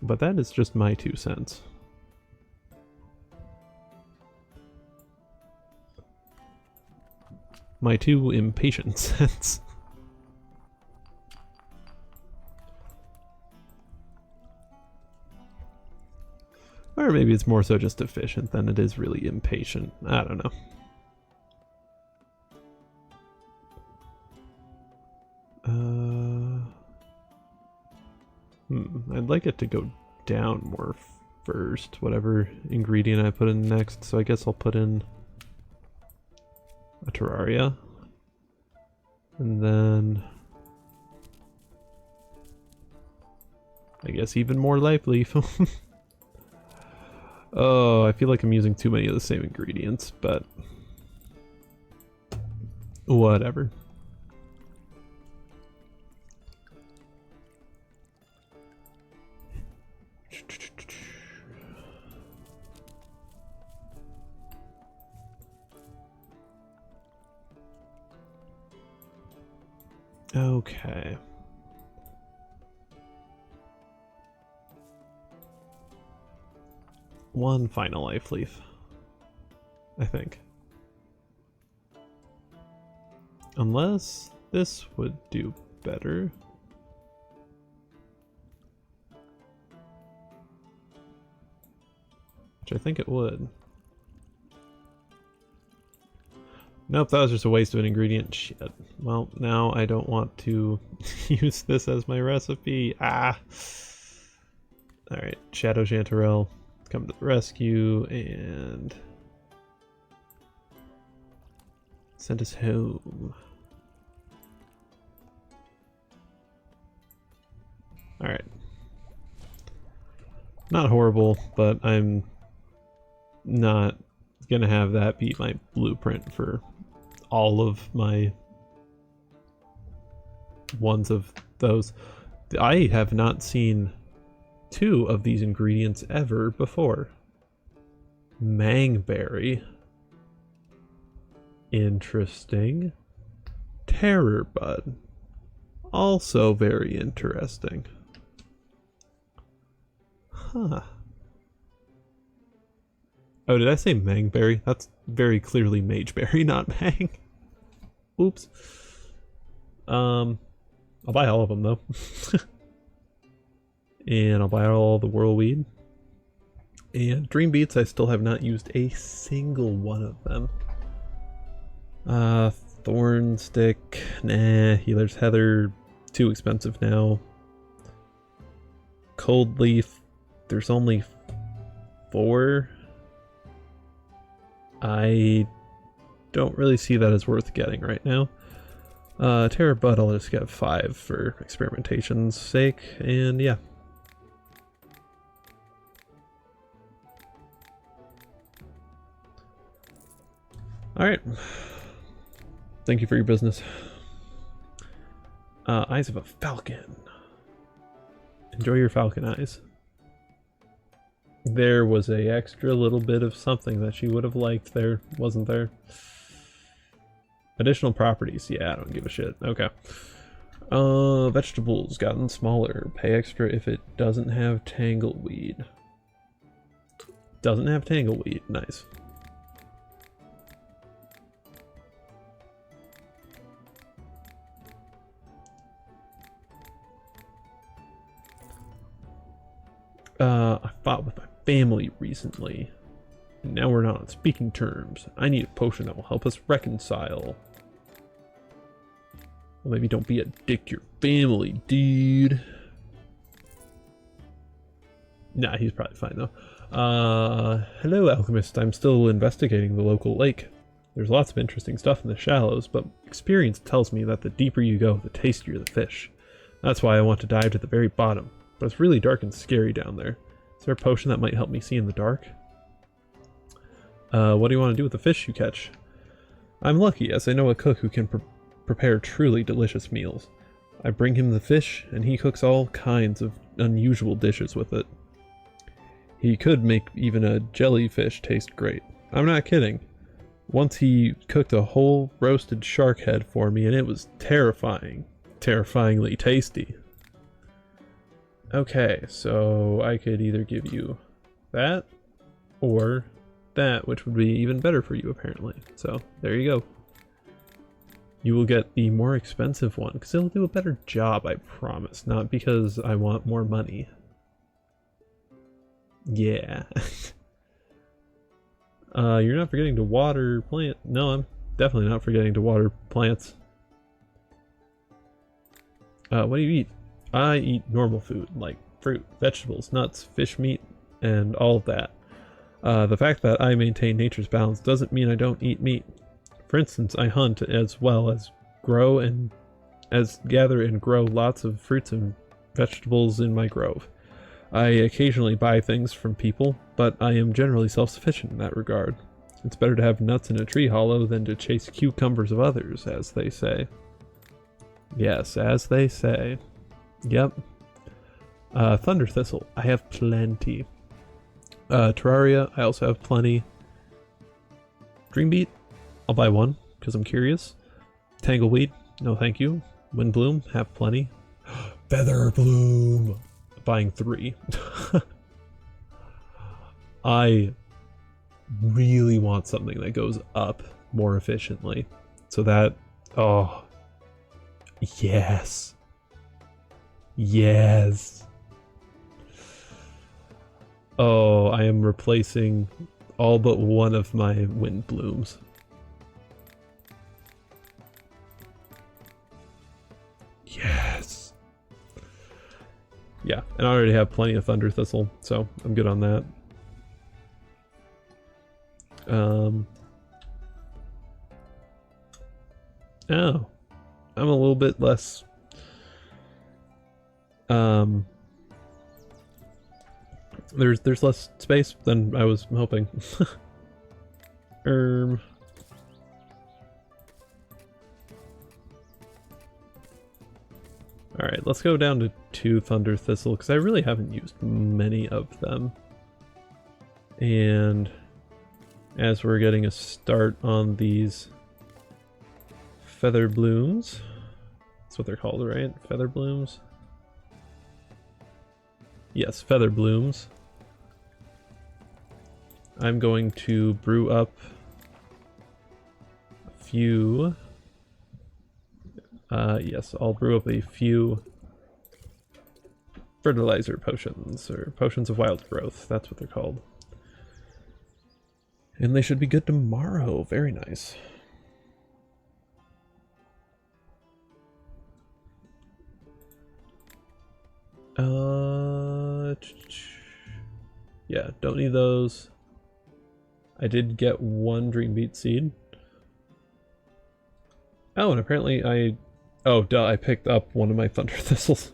S1: But that is just my 2 cents. My 2 impatient cents. Or maybe it's more so just efficient than it is really impatient. I don't know. I'd like it to go down more first, whatever ingredient I put in next. So I guess I'll put in a Terraria. And then I guess even more life leaf. Oh, I feel like I'm using too many of the same ingredients, but whatever. Okay. One final life leaf, I think. Unless this would do better. Which I think it would. Nope, that was just a waste of an ingredient. Shit. Well, now I don't want to use this as my recipe. Ah! Alright, Shadow Chanterelle, come to the rescue and send us home. Alright. Not horrible, but I'm not gonna have that be my blueprint for all of my ones of those. I have not seen 2 of these ingredients ever before. Mangberry. Interesting. Terror bud. Also very interesting. Huh. Oh, did I say Mangberry? That's very clearly Mageberry, not Mang. Oops. I'll buy all of them though. And I'll buy all the Whirlweed. And Dream Beats, I still have not used a single one of them. Thorn Stick, nah. Healer's Heather, too expensive now. Cold Leaf, there's only 4. I don't really see that as worth getting right now. Terror Bud, I'll just get 5 for experimentation's sake, and yeah. Alright. Thank you for your business. Eyes of a Falcon. Enjoy your falcon eyes. There was a extra little bit of something that she would have liked there, wasn't there? Additional properties. Yeah, I don't give a shit. Okay. Vegetables gotten smaller. Pay extra if it doesn't have tangleweed. Doesn't have tangleweed. Nice. I fought with my family recently, and now we're not on speaking terms. I need a potion that will help us reconcile. Well, maybe don't be a dick to your family, dude. Nah, he's probably fine though. Hello, alchemist. I'm still investigating the local lake. There's lots of interesting stuff in the shallows, but experience tells me that the deeper you go, the tastier the fish. That's why I want to dive to the very bottom. But it's really dark and scary down there. Is there a potion that might help me see in the dark? What do you want to do with the fish you catch? I'm lucky, as I know a cook who can prepare truly delicious meals. I bring him the fish, and he cooks all kinds of unusual dishes with it. He could make even a jellyfish taste great. I'm not kidding. Once he cooked a whole roasted shark head for me, and it was terrifying. Terrifyingly tasty. Okay, so I could either give you that, or that, which would be even better for you apparently. So, there you go. You will get the more expensive one, because it'll do a better job, I promise. Not because I want more money. Yeah. You're not forgetting to water plant. No, I'm definitely not forgetting to water plants. What do you eat? I eat normal food, like fruit, vegetables, nuts, fish, meat, and all of that. The fact that I maintain nature's balance doesn't mean I don't eat meat. For instance, I hunt as well as gather and grow lots of fruits and vegetables in my grove. I occasionally buy things from people, but I am generally self-sufficient in that regard. It's better to have nuts in a tree hollow than to chase cucumbers of others, as they say. Yes, as they say. Yep. Thunder Thistle, I have plenty. Terraria, I also have plenty. Dreambeat, I'll buy one, because I'm curious. Tangleweed, no thank you. Windbloom, have plenty. Featherbloom, buying 3. I really want something that goes up more efficiently. So that, oh, yes. Yes. Oh, I am replacing all but one of my wind blooms. Yes. Yeah, and I already have plenty of Thunder Thistle, so I'm good on that. Oh, I'm a little bit less. There's less space than I was hoping. Alright, let's go down to 2 Thunder Thistle, because I really haven't used many of them. And as we're getting a start on these feather blooms, that's what they're called, right? Feather blooms? Yes, feather blooms. I'm going to brew up a few. Yes, I'll brew up a few fertilizer potions, or potions of wild growth. That's what they're called. And they should be good tomorrow. Very nice. Yeah, don't need those. I did get 1 Dreambeat seed. Oh, and apparently oh, duh, I picked up one of my Thunder Thistles.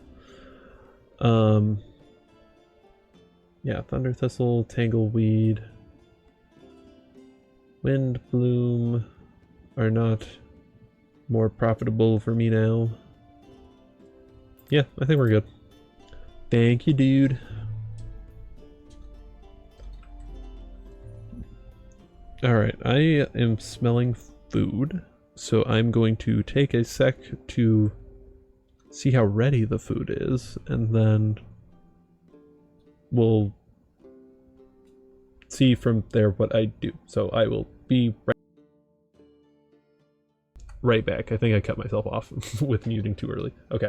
S1: Yeah, Thunder Thistle, Tangleweed, Windbloom are not more profitable for me now. Yeah, I think we're good. Thank you, dude. Alright, I am smelling food, so I'm going to take a sec to see how ready the food is, and then we'll see from there what I do. So I will be right back. I think I cut myself off with muting too early. Okay.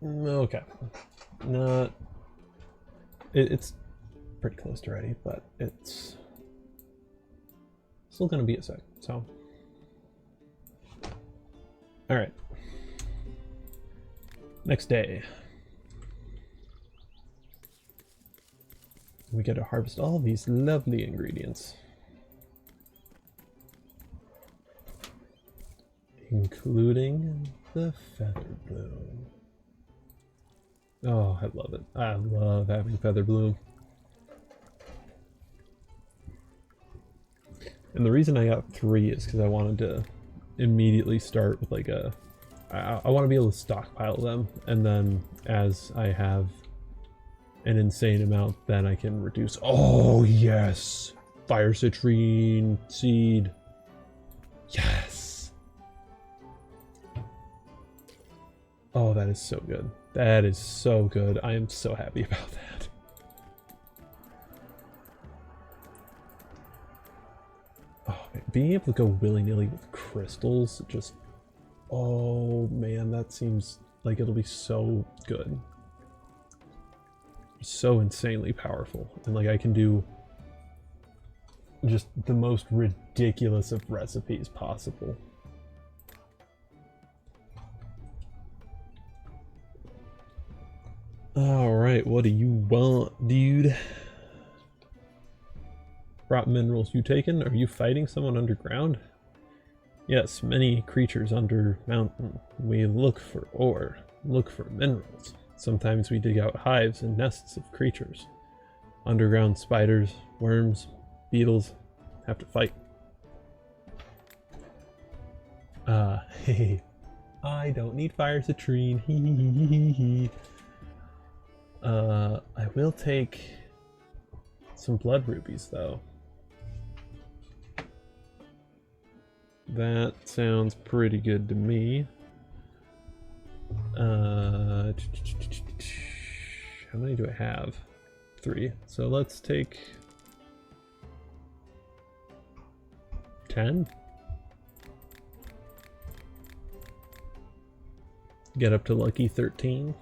S1: Okay. Not... It's pretty close to ready, but it's still gonna be a sec, so... Alright. Next day. We get to harvest all these lovely ingredients. Including the feather bloom. Oh, I love it. I love having feather bloom. And the reason I got 3 is because I wanted to immediately start with like a... I want to be able to stockpile them, and then as I have an insane amount, then I can reduce... Oh, yes! Fire citrine seed. Yes! Oh, that is so good. That is so good. I am so happy about that. Oh, man. Being able to go willy-nilly with crystals, just... Oh, man, that seems like it'll be so good. So insanely powerful. And, like, I can do just the most ridiculous of recipes possible. Alright, what do you want, dude? Brought minerals you taken? Are you fighting someone underground? Yes, many creatures under mountain. We look for ore, look for minerals. Sometimes we dig out hives and nests of creatures. Underground spiders, worms, beetles have to fight. Hey, I don't need fire citrine. I will take some blood rubies though. That sounds pretty good to me. How many do I have? 3. So let's take 10. Get up to lucky 13.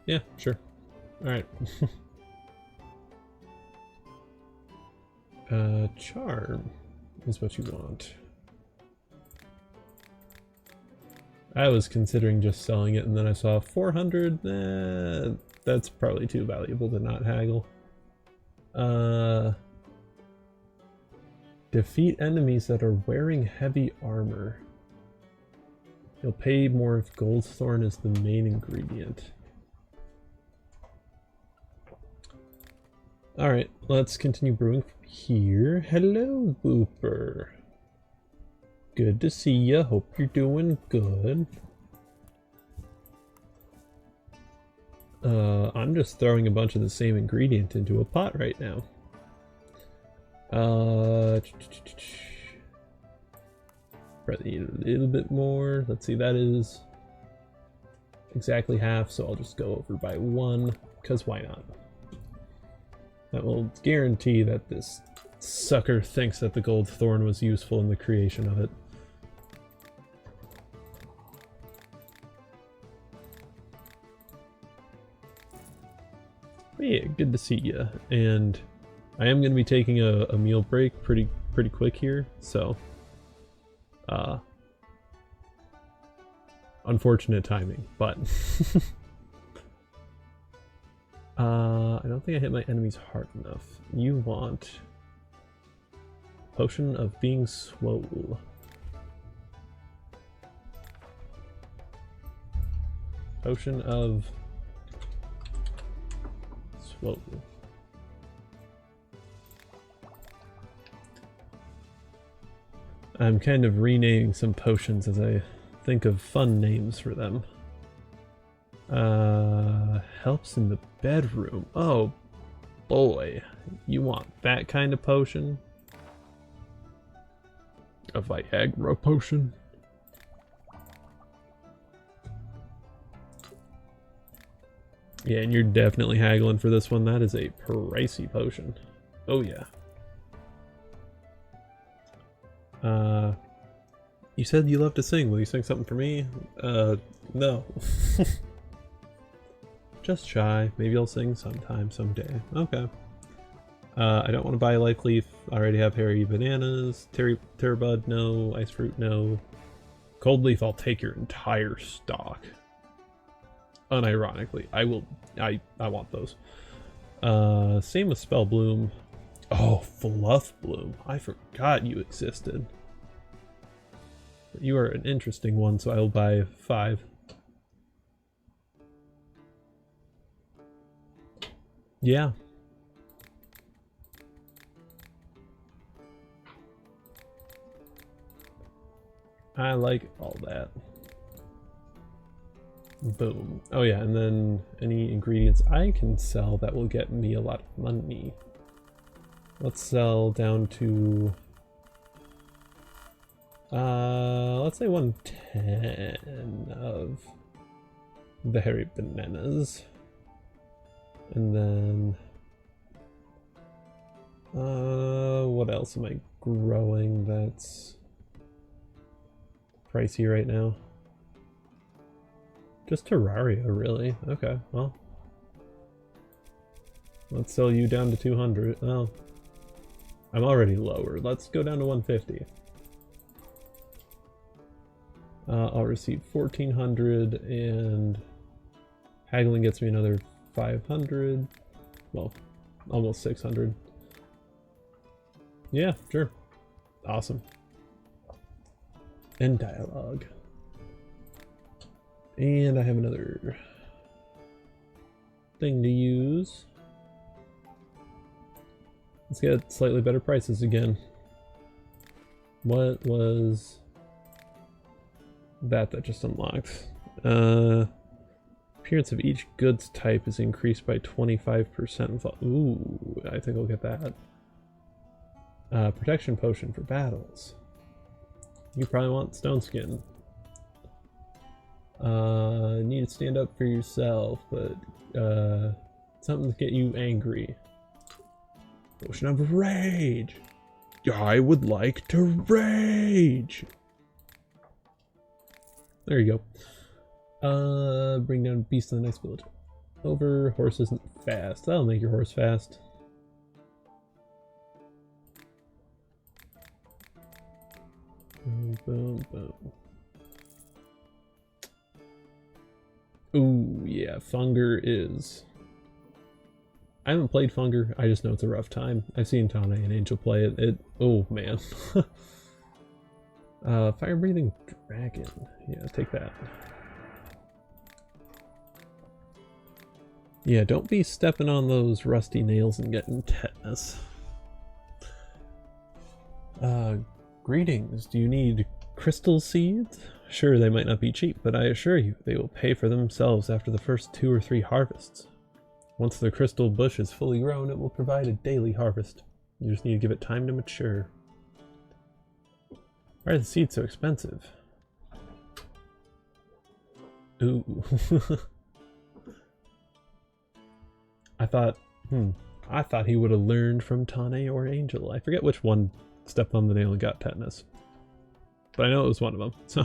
S1: Yeah, sure. Alright. Charm is what you want. I was considering just selling it, and then I saw 400. That's probably too valuable to not haggle. Defeat enemies that are wearing heavy armor. You'll pay more if Goldthorn is the main ingredient. Alright, let's continue brewing from here. Hello, Booper. Good to see ya. Hope you're doing good. I'm just throwing a bunch of the same ingredient into a pot right now. Probably need a little bit more. Let's see, that is exactly half, so I'll just go over by 1, because why not? That will guarantee that this sucker thinks that the gold thorn was useful in the creation of it. But yeah, good to see ya. And I am going to be taking a meal break pretty quick here, so unfortunate timing, but I don't think I hit my enemies hard enough. You want Potion of Being Swole. Potion of Swole. I'm kind of renaming some potions as I think of fun names for them. Helps in the bedroom. Oh boy, you want that kind of potion? A Viagra potion? Yeah, and you're definitely haggling for this one. That is a pricey potion. Oh yeah. You said you love to sing. Will you sing something for me? No. Just shy. Maybe I'll sing sometime, someday. Okay. I don't want to buy a Life Leaf. I already have Hairy Bananas. Terrabud, no. Ice Fruit, no. Cold Leaf, I'll take your entire stock. Unironically. I want those. Same with Spell Bloom. Oh, Fluff Bloom. I forgot you existed. But you are an interesting one, so I'll buy 5. Yeah. I like all that. Boom. Oh yeah, and then any ingredients I can sell that will get me a lot of money. Let's sell down to let's say 110 of the Hairy Bananas. And then what else am I growing that's pricey right now? Just Terraria, really. Okay, well. Let's sell you down to 200. Well, I'm already lower. Let's go down to 150. I'll receive 1,400, and haggling gets me another 500. Well, almost 600. Yeah, sure. Awesome. End dialogue. And I have another thing to use. Let's get slightly better prices again. What was that just unlocked? Appearance of each goods type is increased by 25%. Ooh, I think I'll get that. Protection potion for battles. You probably want Stone Skin. Need to stand up for yourself, but something to get you angry. Potion of Rage. I would like to rage. There you go. Bring down Beast of the Next village. Over. Horse isn't fast. That'll make your horse fast. Boom, boom, boom. Ooh, yeah, Funger is... I haven't played Funger, I just know it's a rough time. I've seen Tane and Angel play it. Oh, man. Fire-breathing dragon. Yeah, take that. Yeah, don't be stepping on those rusty nails and getting tetanus. Greetings. Do you need crystal seeds? Sure, they might not be cheap, but I assure you, they will pay for themselves after the first 2 or 3 harvests. Once the crystal bush is fully grown, it will provide a daily harvest. You just need to give it time to mature. Why are the seeds so expensive? Ooh. I thought he would have learned from Tane or Angel. I forget which one stepped on the nail and got tetanus. But I know it was one of them, so...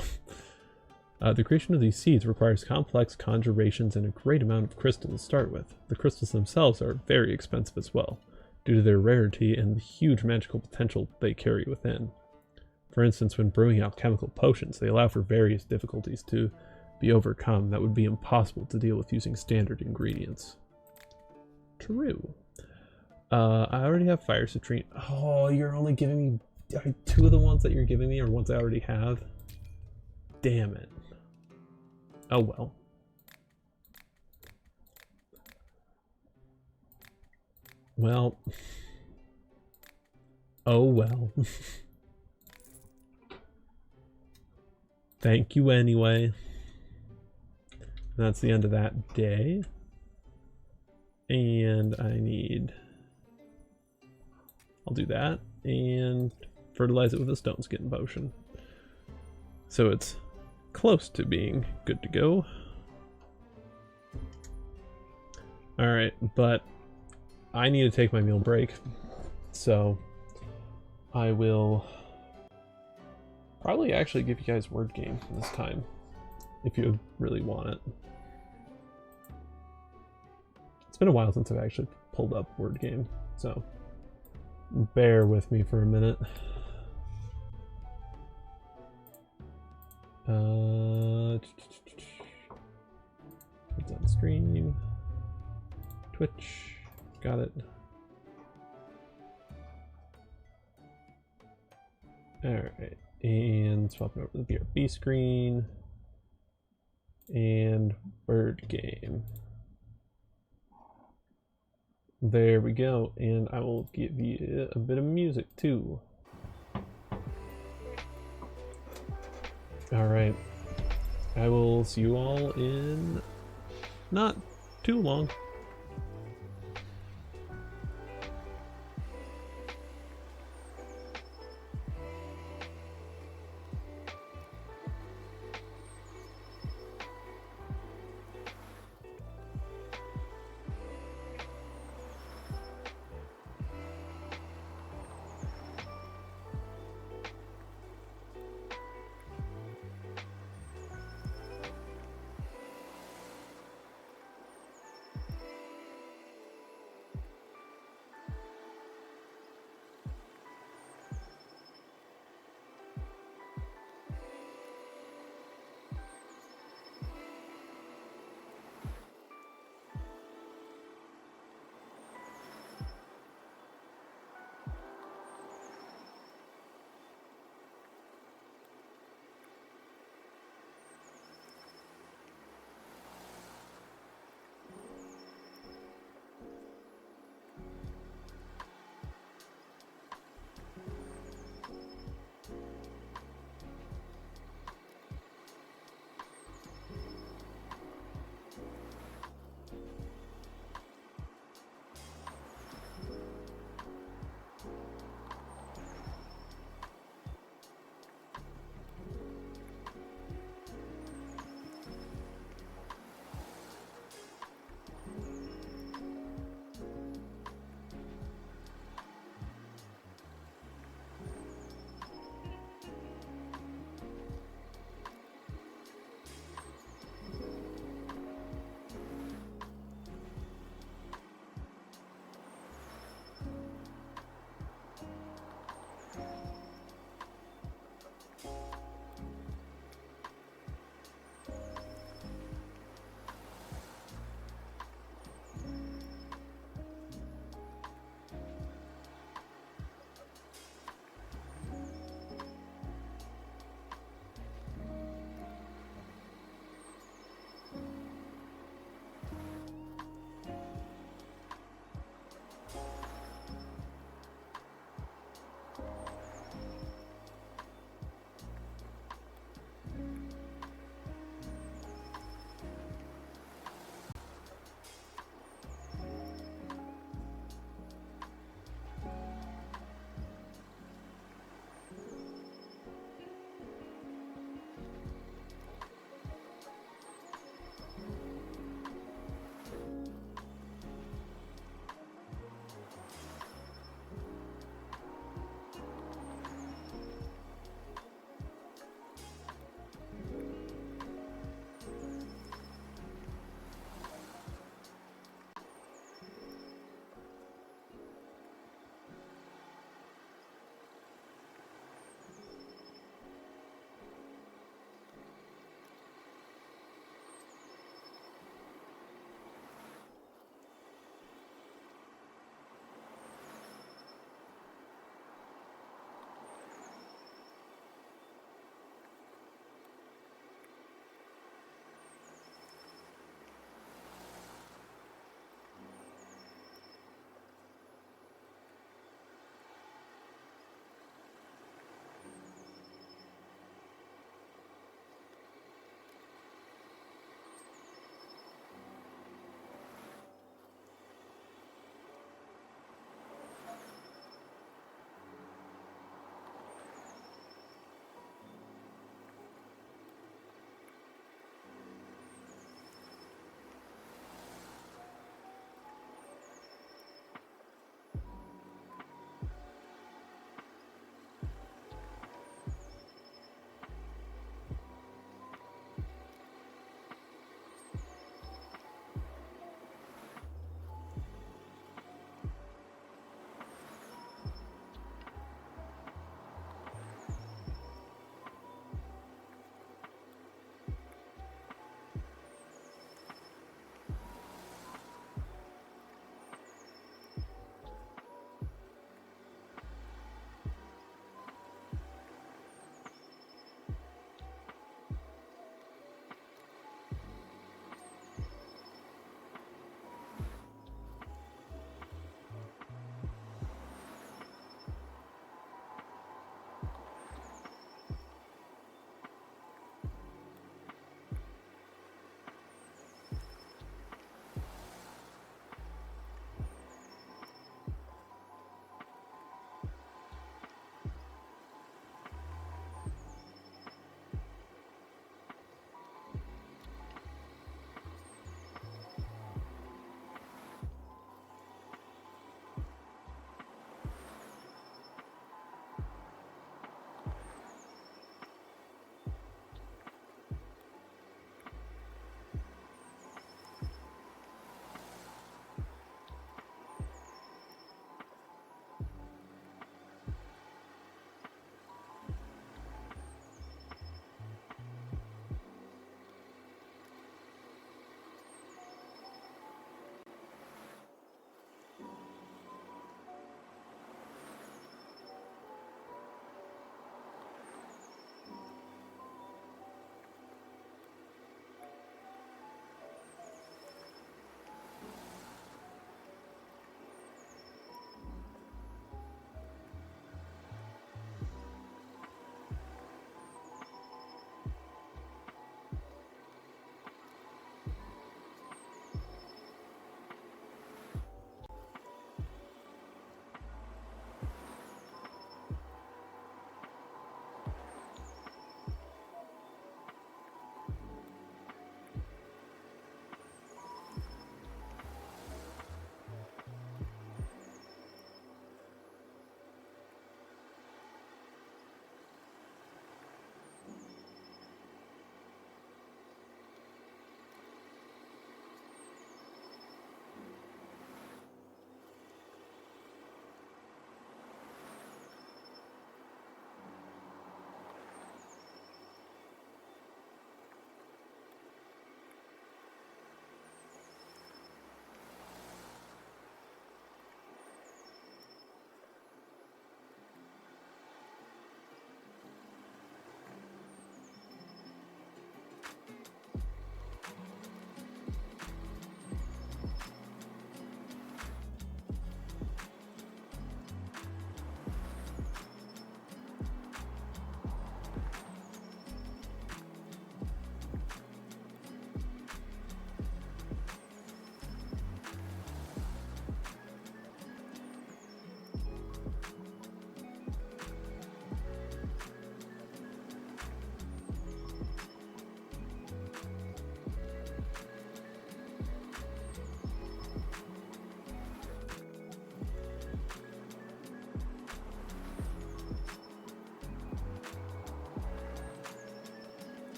S1: the creation of these seeds requires complex conjurations and a great amount of crystal to start with. The crystals themselves are very expensive as well, due to their rarity and the huge magical potential they carry within. For instance, when brewing alchemical potions, they allow for various difficulties to be overcome that would be impossible to deal with using standard ingredients. True. I already have Fire Citrine. Oh, you're only giving me... 2 of the ones that you're giving me are ones I already have? Damn it. Oh well. Well. Oh well. Thank you anyway. That's the end of that day. And I need... I'll do that. And fertilize it with a stone skin potion. So it's close to being good to go. Alright, but I need to take my meal break. So I will Probably actually give you guys word game this time, if you really want it. It's been a while since I've actually pulled up word game, so bear with me for a minute. It's on stream. Twitch. Got it. Alright. And swapping over to the BRB screen. And word game. There we go. And I will give you a bit of music too. Alright. I will see you all in not too long.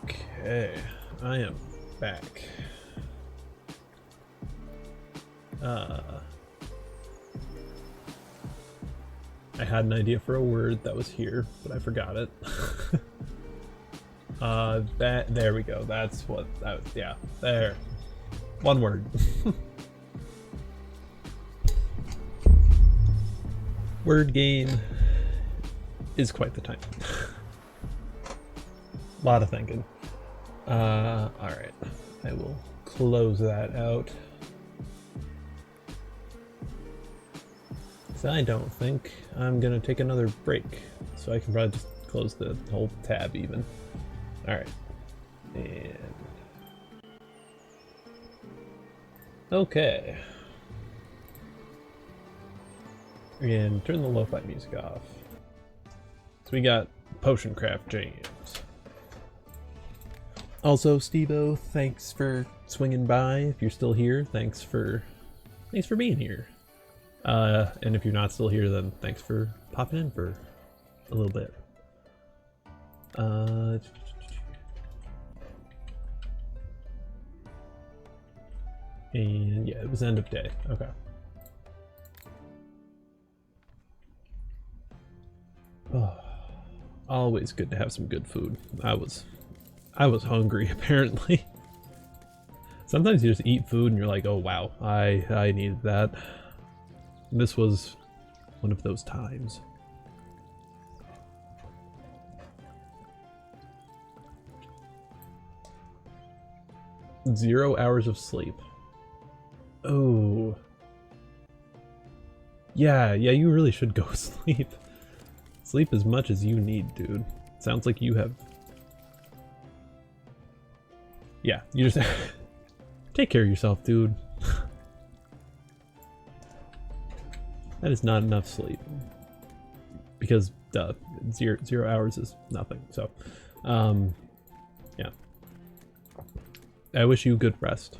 S1: Okay, I am back. I had an idea for a word that was here, but I forgot it. There we go. That's what that was. Yeah, there. One word. Word game is quite the time. A lot of thinking. Alright. I will close that out. So I don't think I'm gonna take another break. So I can probably just close the whole tab even. Alright. And okay. And turn the lo-fi music off. So we got Potioncraft jams. Also, Steve-O, thanks for swinging by. If you're still here, thanks for being here. And if you're not still here, then thanks for popping in for a little bit. And yeah, it was end of day. Okay. Oh, always good to have some good food. I was hungry apparently. Sometimes you just eat food and you're like, oh wow, I needed that. This was one of those times. Zero hours of sleep. Oh. Yeah, you really should go sleep. Sleep as much as you need, dude. Sounds like you have... Yeah, you just... Take care of yourself, dude. That is not enough sleep. Because, duh, zero hours is nothing, so... yeah. I wish you good rest.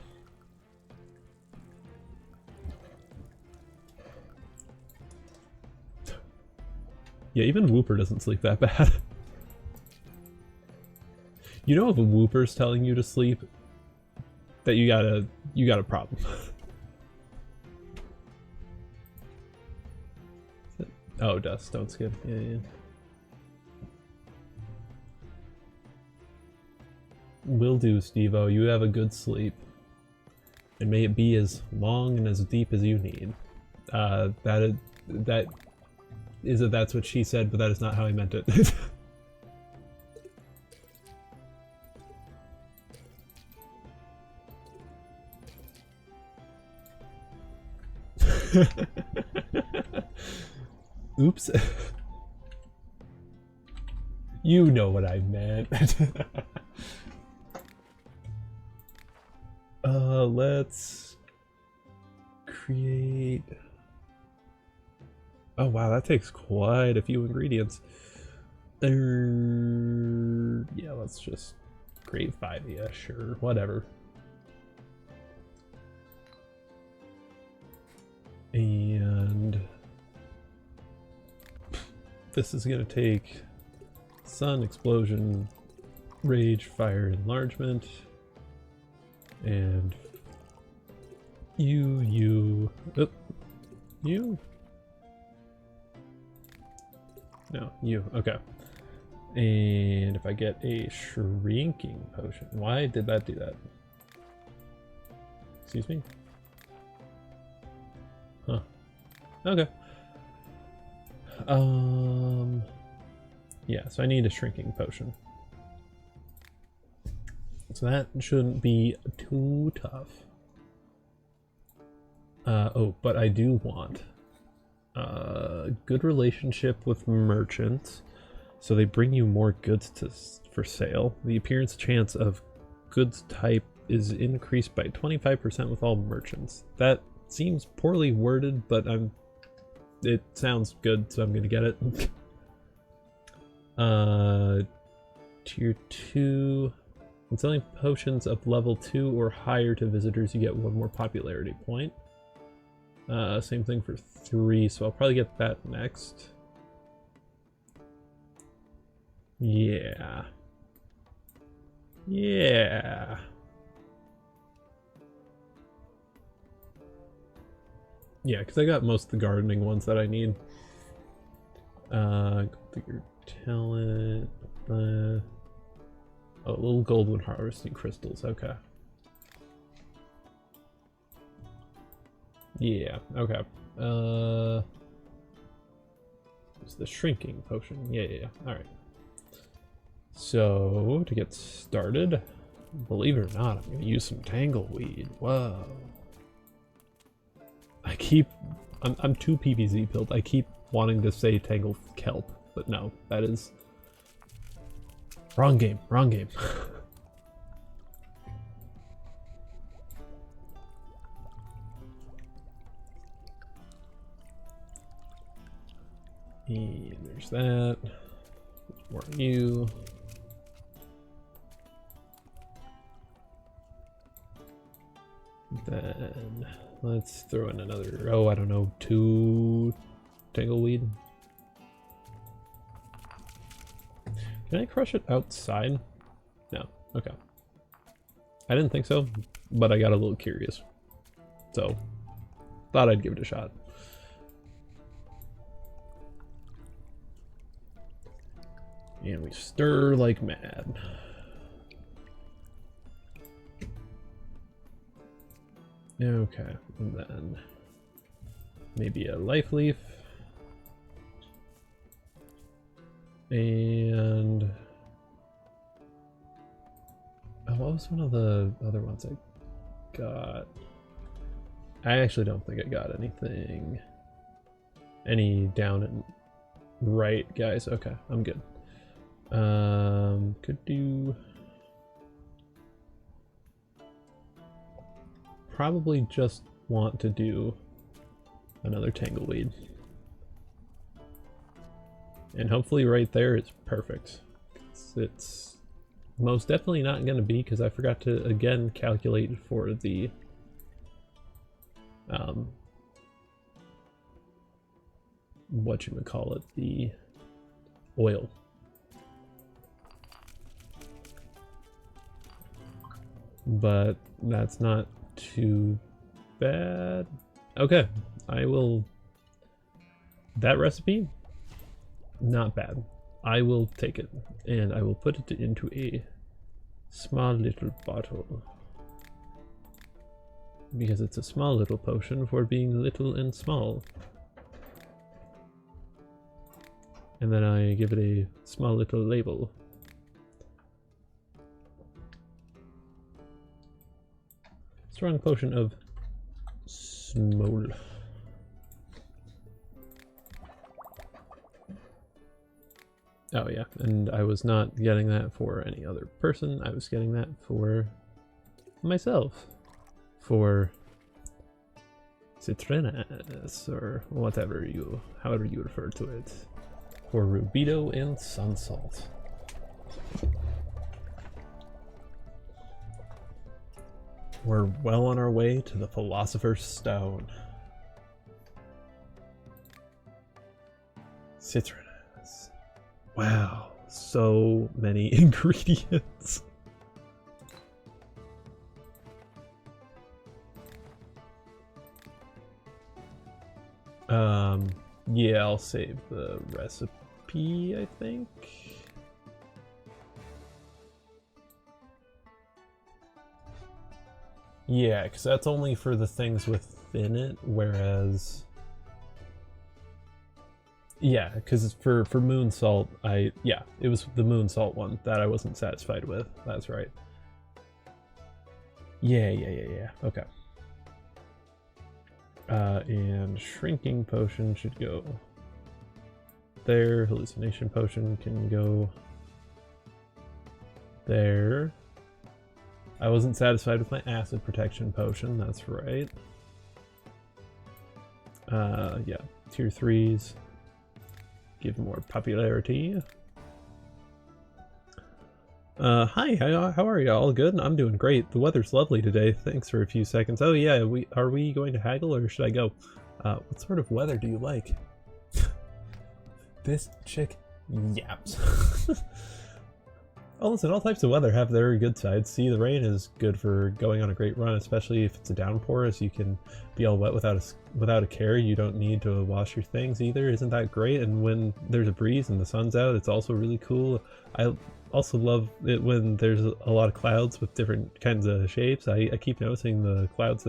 S1: Yeah, even Whooper doesn't sleep that bad. You know if a Whooper's telling you to sleep, that you got a problem. Oh, dust, don't skip. Yeah. Will do, Steve-O. You have a good sleep. And may it be as long and as deep as you need. That's what she said, but that is not how I meant it. Oops. You know what I meant. Let's create... Oh wow, that takes quite a few ingredients. Yeah, let's just create 5. Yeah, sure, whatever. And this is gonna take sun, explosion, rage, fire, enlargement, and you. No, you. Okay. And if I get a shrinking potion, why did that do that? Excuse me? Huh. Okay. Yeah, so I need a shrinking potion. So that shouldn't be too tough. Oh, but I do want a good relationship with merchants, so they bring you more goods for sale. The appearance chance of goods type is increased by 25% with all merchants. That seems poorly worded, but it sounds good, so I'm gonna get it. Tier 2. When selling potions of level 2 or higher to visitors, you get 1 more popularity point. Same thing for 3, so I'll probably get that next. Yeah. Yeah. Yeah, because I got most of the gardening ones that I need. Configure talent. Oh, little gold when harvesting crystals. Okay. Yeah, okay. It's the shrinking potion. Yeah. Alright. So, to get started, believe it or not, I'm going to use some tangleweed. Whoa. I'm too PVZ pilled. I keep wanting to say tangle kelp, but no, that is wrong game. And there's that. There's more of you. Then let's throw in another, I don't know, 2 tangleweed. Can I crush it outside? No. Okay. I didn't think so, but I got a little curious. So, thought I'd give it a shot. And we stir like mad. Okay, and then maybe a life leaf. And what was one of the other ones I got? I actually don't think I got anything. Any down and right, guys. Okay, I'm good. Could do probably just want to do another tangleweed. And hopefully right there is perfect. It's most definitely not going to be, because I forgot to again calculate for the whatchamacallit, the oil. But that's not too bad. Okay, I will... That recipe, not bad. I will take it, and I will put it into a small little bottle. Because it's a small little potion for being little and small. And then I give it a small little label. Strong potion of smol. Oh yeah, and I was not getting that for any other person. I was getting that for myself. For Citrinas, or whatever however you refer to it. For Rubido and Sun Salt. We're well on our way to the Philosopher's Stone. Citrinas. Wow, so many ingredients. Yeah, I'll save the recipe, I think. Yeah, because that's only for the things within it, whereas... Yeah, because for moon salt, yeah, it was the moon salt one that I wasn't satisfied with. That's right. Yeah, okay. And shrinking potion should go there. Hallucination potion can go there. I wasn't satisfied with my acid protection potion, that's right. Yeah, tier 3s give more popularity. Hi, how are you? All good? I'm doing great. The weather's lovely today. Thanks for a few seconds. Oh yeah, are we going to haggle, or should I go? What sort of weather do you like? This chick yaps. Oh, listen, all types of weather have their good sides. See, the rain is good for going on a great run, especially if it's a downpour, as you can be all wet without a care. You don't need to wash your things either. Isn't that great? And when there's a breeze and the sun's out, it's also really cool. I also love it when there's a lot of clouds with different kinds of shapes. I keep noticing clouds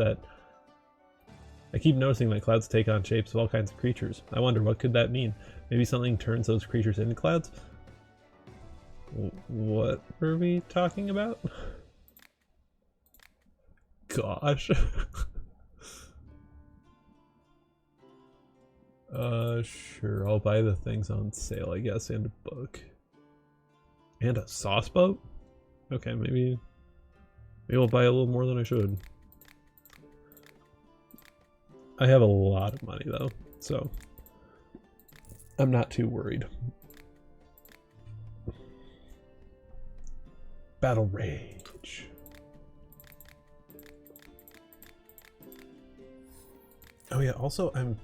S1: take on shapes of all kinds of creatures. I wonder, what could that mean? Maybe something turns those creatures into clouds? What were we talking about? Gosh. Sure, I'll buy the things on sale, I guess, and a book. And a sauce boat? Okay, maybe I'll buy a little more than I should. I have a lot of money though, so I'm not too worried. Battle Rage. Oh yeah, also I'm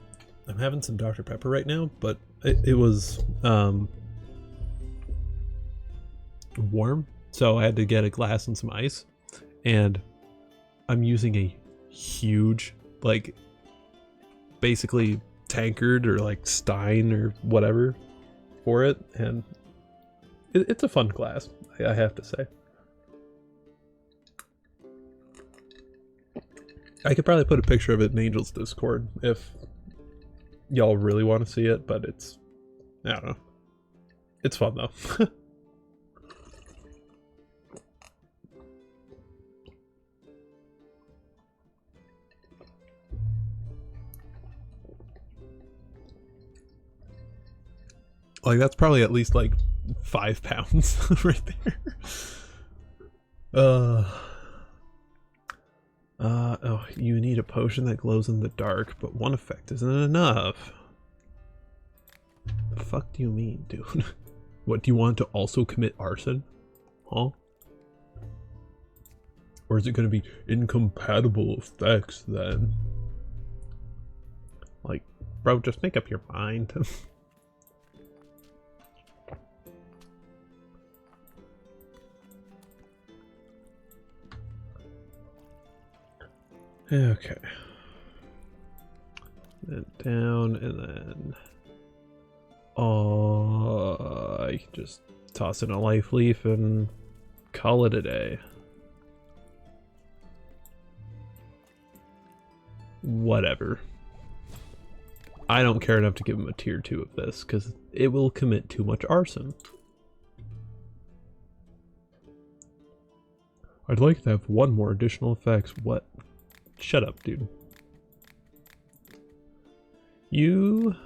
S1: having some Dr. Pepper right now, but it was warm, so I had to get a glass and some ice, and I'm using a huge, like, basically tankard or like stein or whatever for it, and it's a fun glass, I have to say. I could probably put a picture of it in Angel's Discord if y'all really want to see it, but it's, I don't know. It's fun though. Like, that's probably at least like 5 pounds right there. Oh, you need a potion that glows in the dark, but one effect isn't enough. The fuck do you mean, dude? What, do you want to also commit arson? Huh? Or is it going to be incompatible effects then? Like, bro, just make up your mind. Okay. Then down, and then I can just toss in a life leaf and call it a day. Whatever. I don't care enough to give him a tier 2 of this, because it will commit too much arson. I'd like to have one more additional effects. What? Shut up, dude. You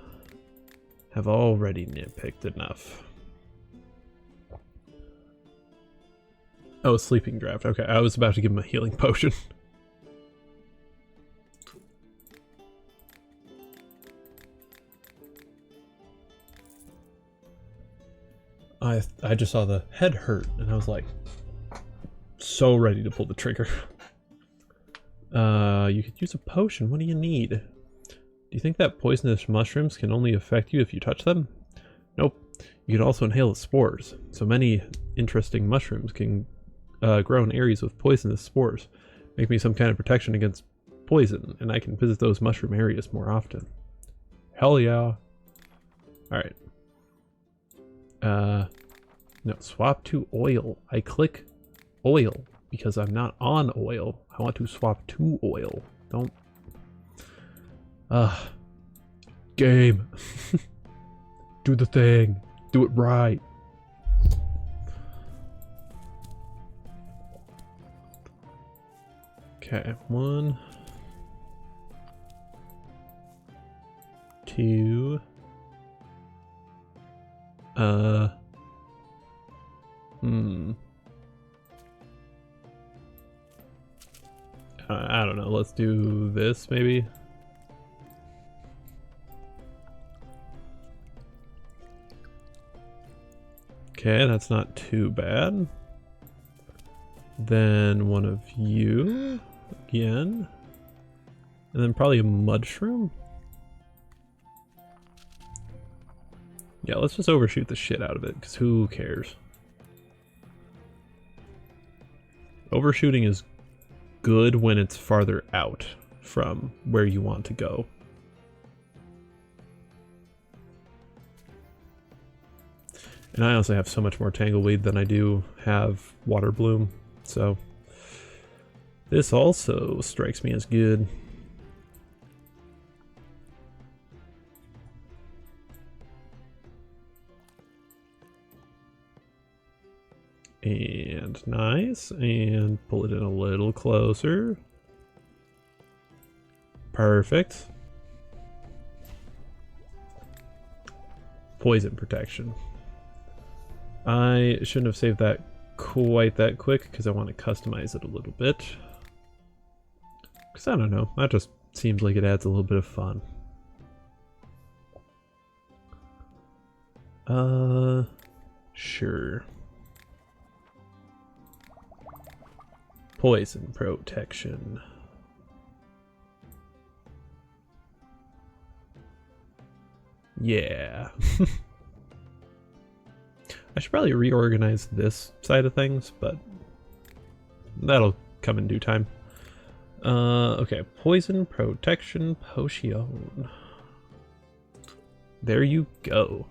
S1: have already nitpicked enough. Oh, a sleeping draft. Okay, I was about to give him a healing potion. I just saw the head hurt, and I was like, so ready to pull the trigger. You could use a potion. What do you need? Do you think that poisonous mushrooms can only affect you if you touch them? Nope. You could also inhale the spores. So many interesting mushrooms can grow in areas with poisonous spores. Make me some kind of protection against poison, and I can visit those mushroom areas more often. Hell yeah. Alright. No, swap to oil. I click oil because I'm not on oil. I want to swap to oil. Don't. Game. Do the thing. Do it right. Okay, 1, 2. I don't know. Let's do this maybe. Okay, that's not too bad. Then one of you again, and then probably a mushroom. Yeah, let's just overshoot the shit out of it, because who cares? Overshooting is good when it's farther out from where you want to go. And I also have so much more Tangleweed than I do have Water Bloom, so this also strikes me as good. And nice, and pull it in a little closer. Perfect. Poison protection. I shouldn't have saved that quite that quick because I want to customize it a little bit. Because I don't know, that just seems like it adds a little bit of fun. Sure. Poison protection. Yeah. I should probably reorganize this side of things, but that'll come in due time. Okay, poison protection potion. There you go.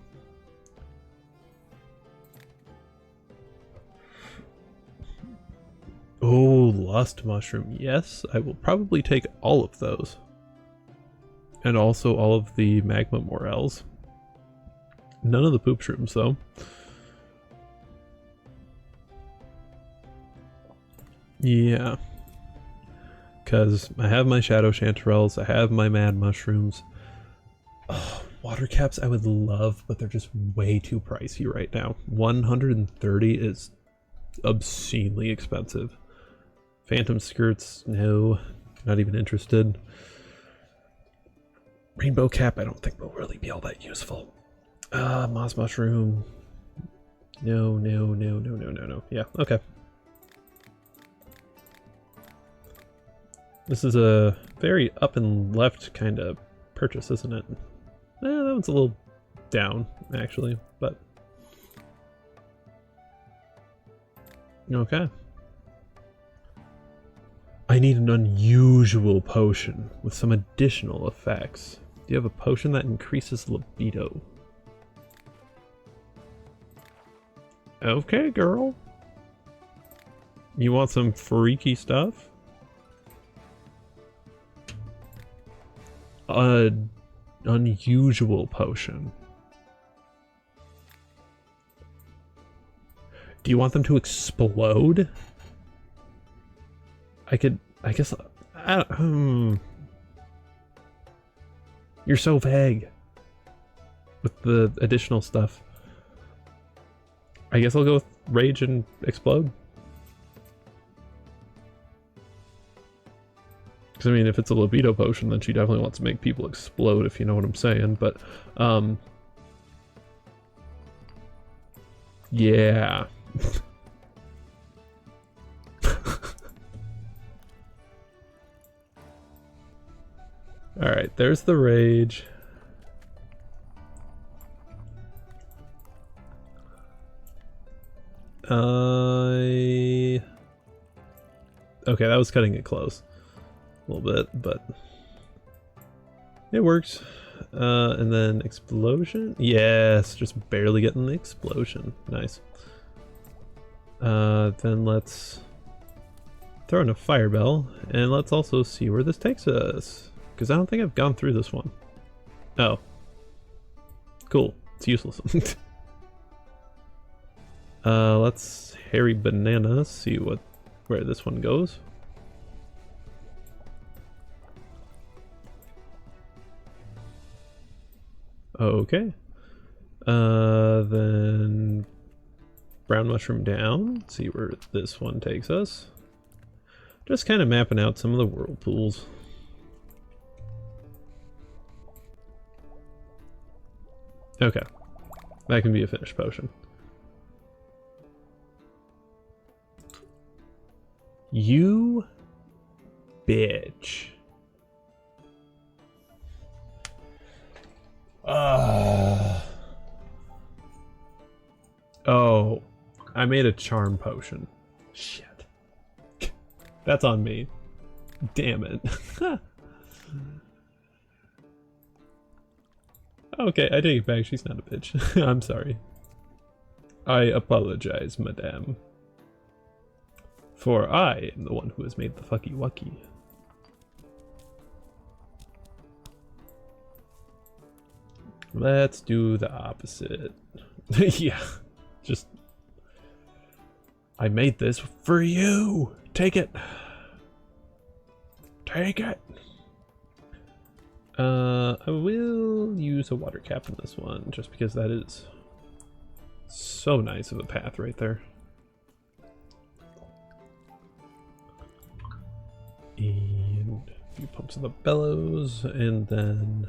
S1: Oh, lust mushroom. Yes, I will probably take all of those. And also all of the magma morels. None of the poop shrooms, though. Yeah. Because I have my shadow chanterelles, I have my mad mushrooms. Oh, water caps I would love, but they're just way too pricey right now. 130 is obscenely expensive. Phantom skirts, no, not even interested. Rainbow cap, I don't think will really be all that useful. Moss mushroom. No, no, no, no, no, no, no. Yeah, okay. This is a very up and left kind of purchase, isn't it? That one's a little down, actually, but... Okay. I need an unusual potion with some additional effects. Do you have a potion that increases libido? Okay, girl. You want some freaky stuff? Unusual potion. Do you want them to explode? I guess, You're so vague with the additional stuff. I guess I'll go with rage and explode. Because, I mean, if it's a libido potion, then she definitely wants to make people explode, if you know what I'm saying, but, yeah. Alright, there's the rage. Okay, that was cutting it close. A little bit, but it works. And then explosion. Yes, just barely getting the explosion. Nice. Then let's throw in a fire bell, and let's also see where this takes us. Because I don't think I've gone through this one. Oh. Cool. It's useless. Let's hairy banana, see where this one goes. Okay. Then brown mushroom down, see where this one takes us. Just kind of mapping out some of the whirlpools. Okay. That can be a finished potion. You bitch. Oh, I made a charm potion. Shit. That's on me. Damn it. Okay, I take it back. She's not a bitch. I'm sorry. I apologize, madame. For I am the one who has made the fucky wucky. Let's do the opposite. Yeah, just... I made this for you! Take it! Take it! I will use a water cap in this one, just because that is so nice of a path right there. And a few pumps of the bellows, and then...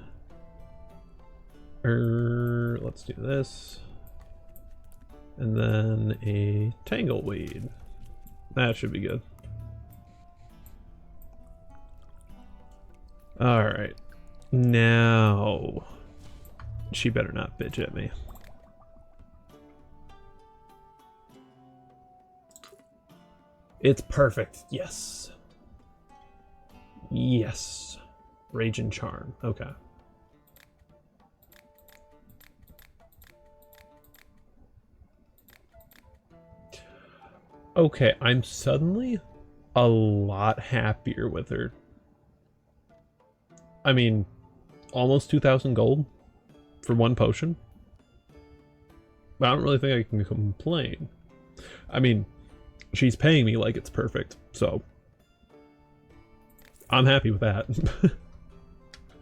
S1: let's do this. And then a tangleweed. That should be good. Alright. Now... she better not bitch at me. It's perfect. Yes. Yes. Rage and Charm. Okay. Okay, I'm suddenly a lot happier with her. I mean, almost 2,000 gold for one potion. I don't really think I can complain. I mean, she's paying me like it's perfect, so I'm happy with that.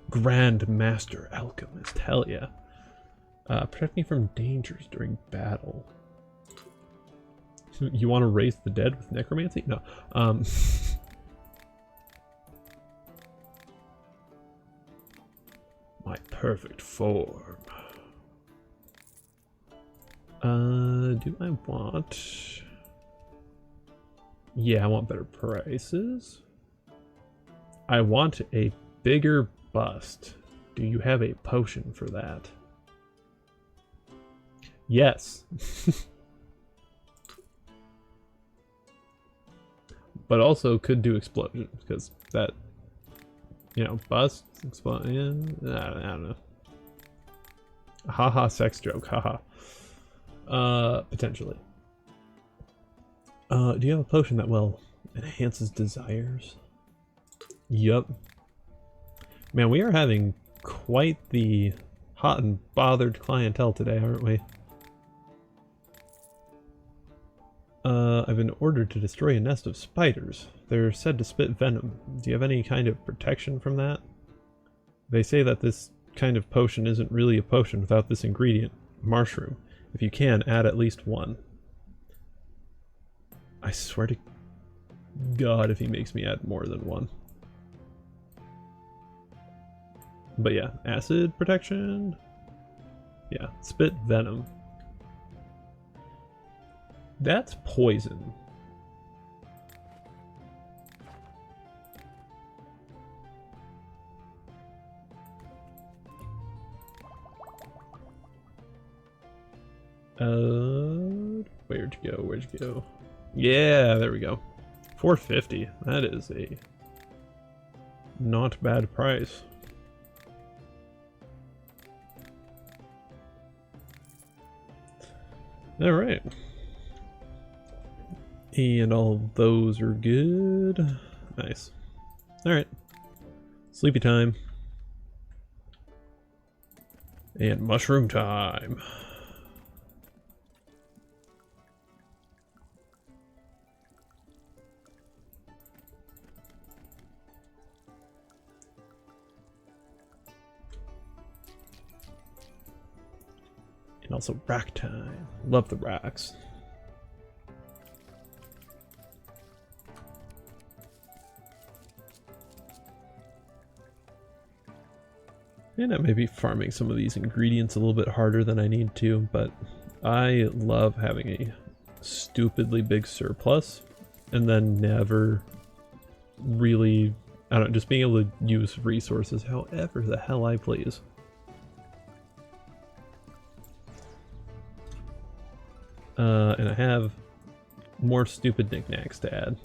S1: Grand Master Alchemist, hell yeah. Protect me from dangers during battle. You want to raise the dead with necromancy? No. My perfect form. Do I want... yeah, I want better prices. I want a bigger bust. Do you have a potion for that? Yes. But also could do explosion, because that, you know, bust, explode, yeah, I don't know. Haha, sex joke, haha. Potentially. Do you have a potion that, well, enhances desires? Yup. Man, we are having quite the hot and bothered clientele today, aren't we? I've been ordered to destroy a nest of spiders. They're said to spit venom. Do you have any kind of protection from that? They say that this kind of potion isn't really a potion without this ingredient, mushroom. If you can, add at least one. I swear to God if he makes me add more than one. But yeah, acid protection. Yeah, spit venom. That's poison. Where'd you go? Where'd you go? Yeah, there we go. 450. That is a not bad price. All right. And all those are good. Nice. Alright. Sleepy time. And mushroom time. And also rack time. Love the racks. And I may be farming some of these ingredients a little bit harder than I need to, but I love having a stupidly big surplus and then never really, I don't know, just being able to use resources however the hell I please. And I have more stupid knickknacks to add.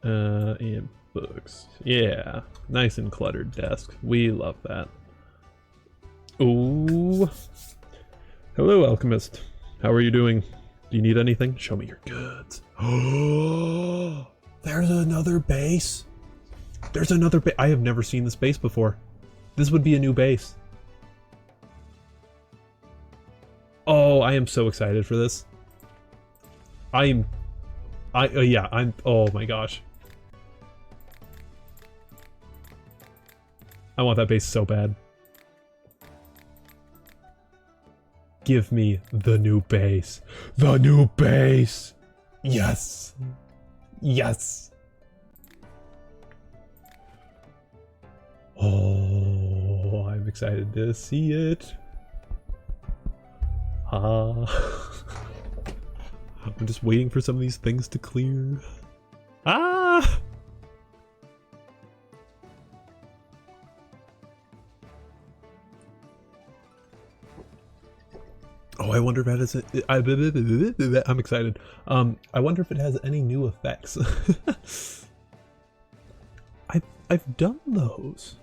S1: And books. Yeah, nice and cluttered desk. We love that. Ooh. Hello, alchemist. How are you doing? Do you need anything? Show me your goods. Oh, there's another base. There's another base. I have never seen this base before. This would be a new base. Oh, I am so excited for this. I'm, oh my gosh. I want that base so bad. Give me the new base. The new base! Yes! Yes! Oh, I'm excited to see it. I'm just waiting for some of these things to clear. Ah! Oh, I wonder if it has. I'm excited. I wonder if it has any new effects. I've done those.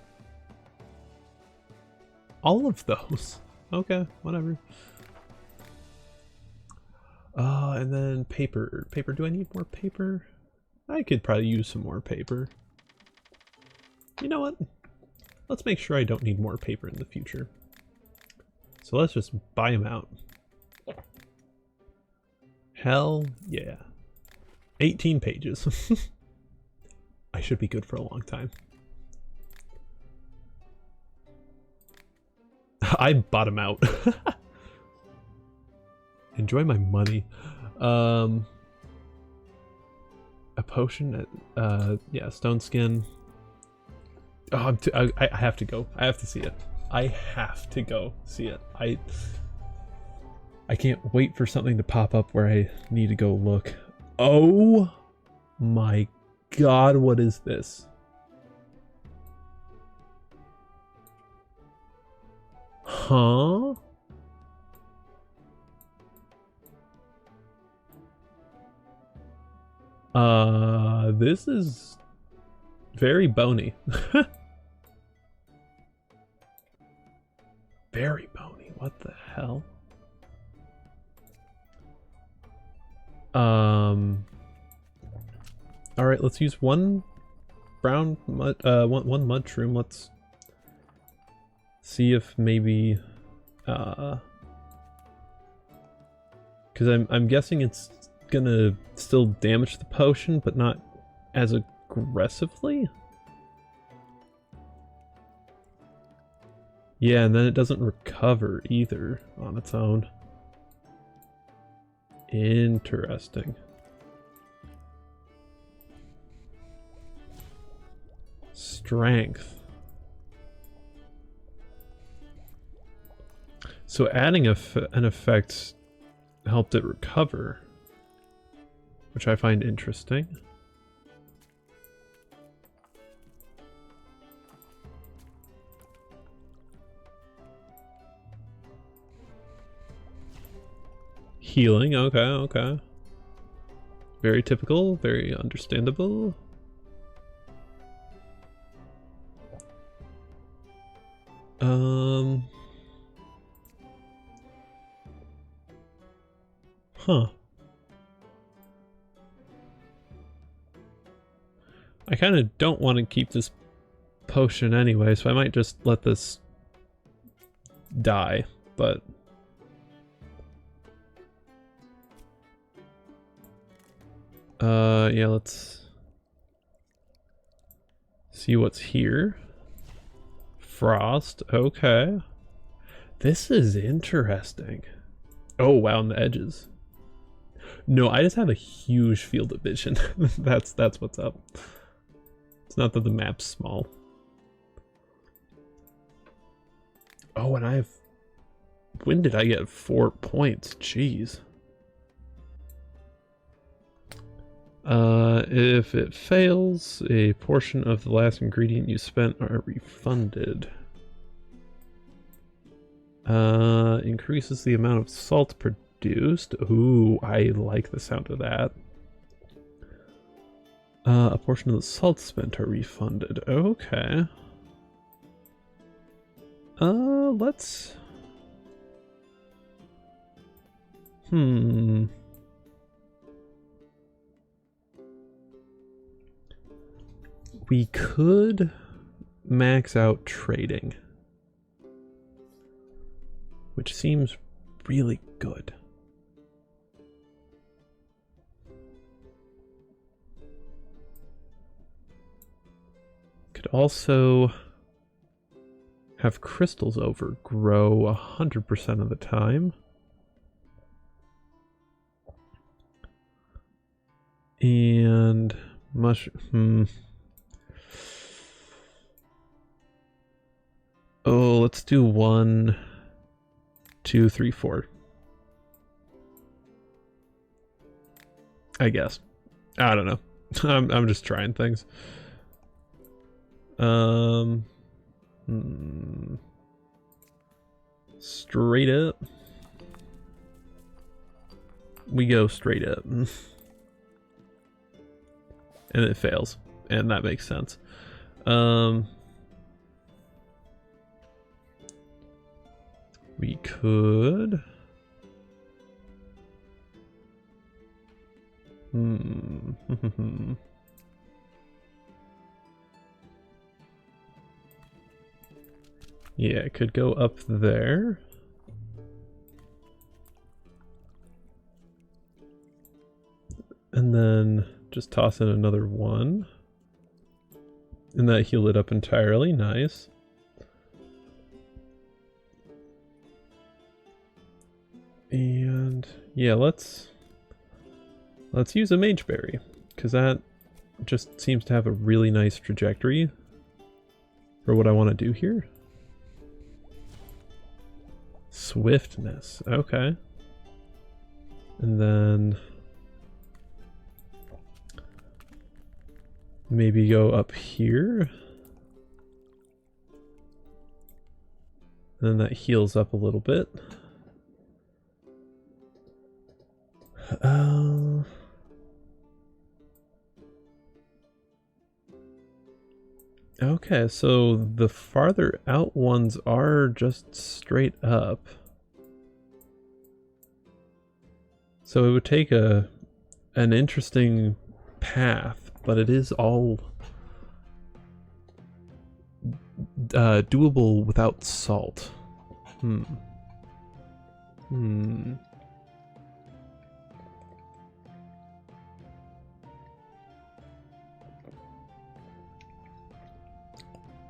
S1: All of those. Okay, whatever. And then paper. Paper. Do I need more paper? I could probably use some more paper. You know what? Let's make sure I don't need more paper in the future. So let's just buy them out. Hell yeah. 18 pages. I should be good for a long time. I bought them out. Enjoy my money. A potion. Yeah, stone skin. Oh, I have to go. I have to see it. I have to go see it. I can't wait for something to pop up where I need to go look. Oh my god, what is this? Huh? This is very bony. Very bony. What the hell? All right, let's use one brown mud, one mud shroom. Let's see if maybe, because I'm guessing it's gonna still damage the potion, but not as aggressively. Yeah, and then it doesn't recover either on its own. Interesting. Strength. So adding an effect helped it recover, which I find interesting. Healing, okay, okay. Very typical, very understandable. Huh. I kind of don't want to keep this potion anyway, so I might just let this die, but... yeah, let's see what's here. Frost, okay. This is interesting. Oh, wow, on the edges. No, I just have a huge field of vision. That's what's up. It's not that the map's small. Oh, and I have... When did I get 4 points? Jeez. If it fails, a portion of the last ingredient you spent are refunded. Increases the amount of salt produced. Ooh, I like the sound of that. A portion of the salt spent are refunded. Okay. Let's... We could max out trading, which seems really good. Could also have crystals over grow 100% of the time. And Oh, let's do 1, 2, 3, 4. I guess. I don't know. I'm just trying things. Straight up. We go straight up. And it fails. And that makes sense. We could... Yeah, it could go up there. And then just toss in another 1. And that healed it up entirely. Nice. And yeah, let's use a mage berry, because that just seems to have a really nice trajectory for what I want to do here. Swiftness, okay. And then maybe go up here. And then that heals up a little bit. Okay, so the farther out ones are just straight up. So it would take an interesting path, but it is all doable without salt.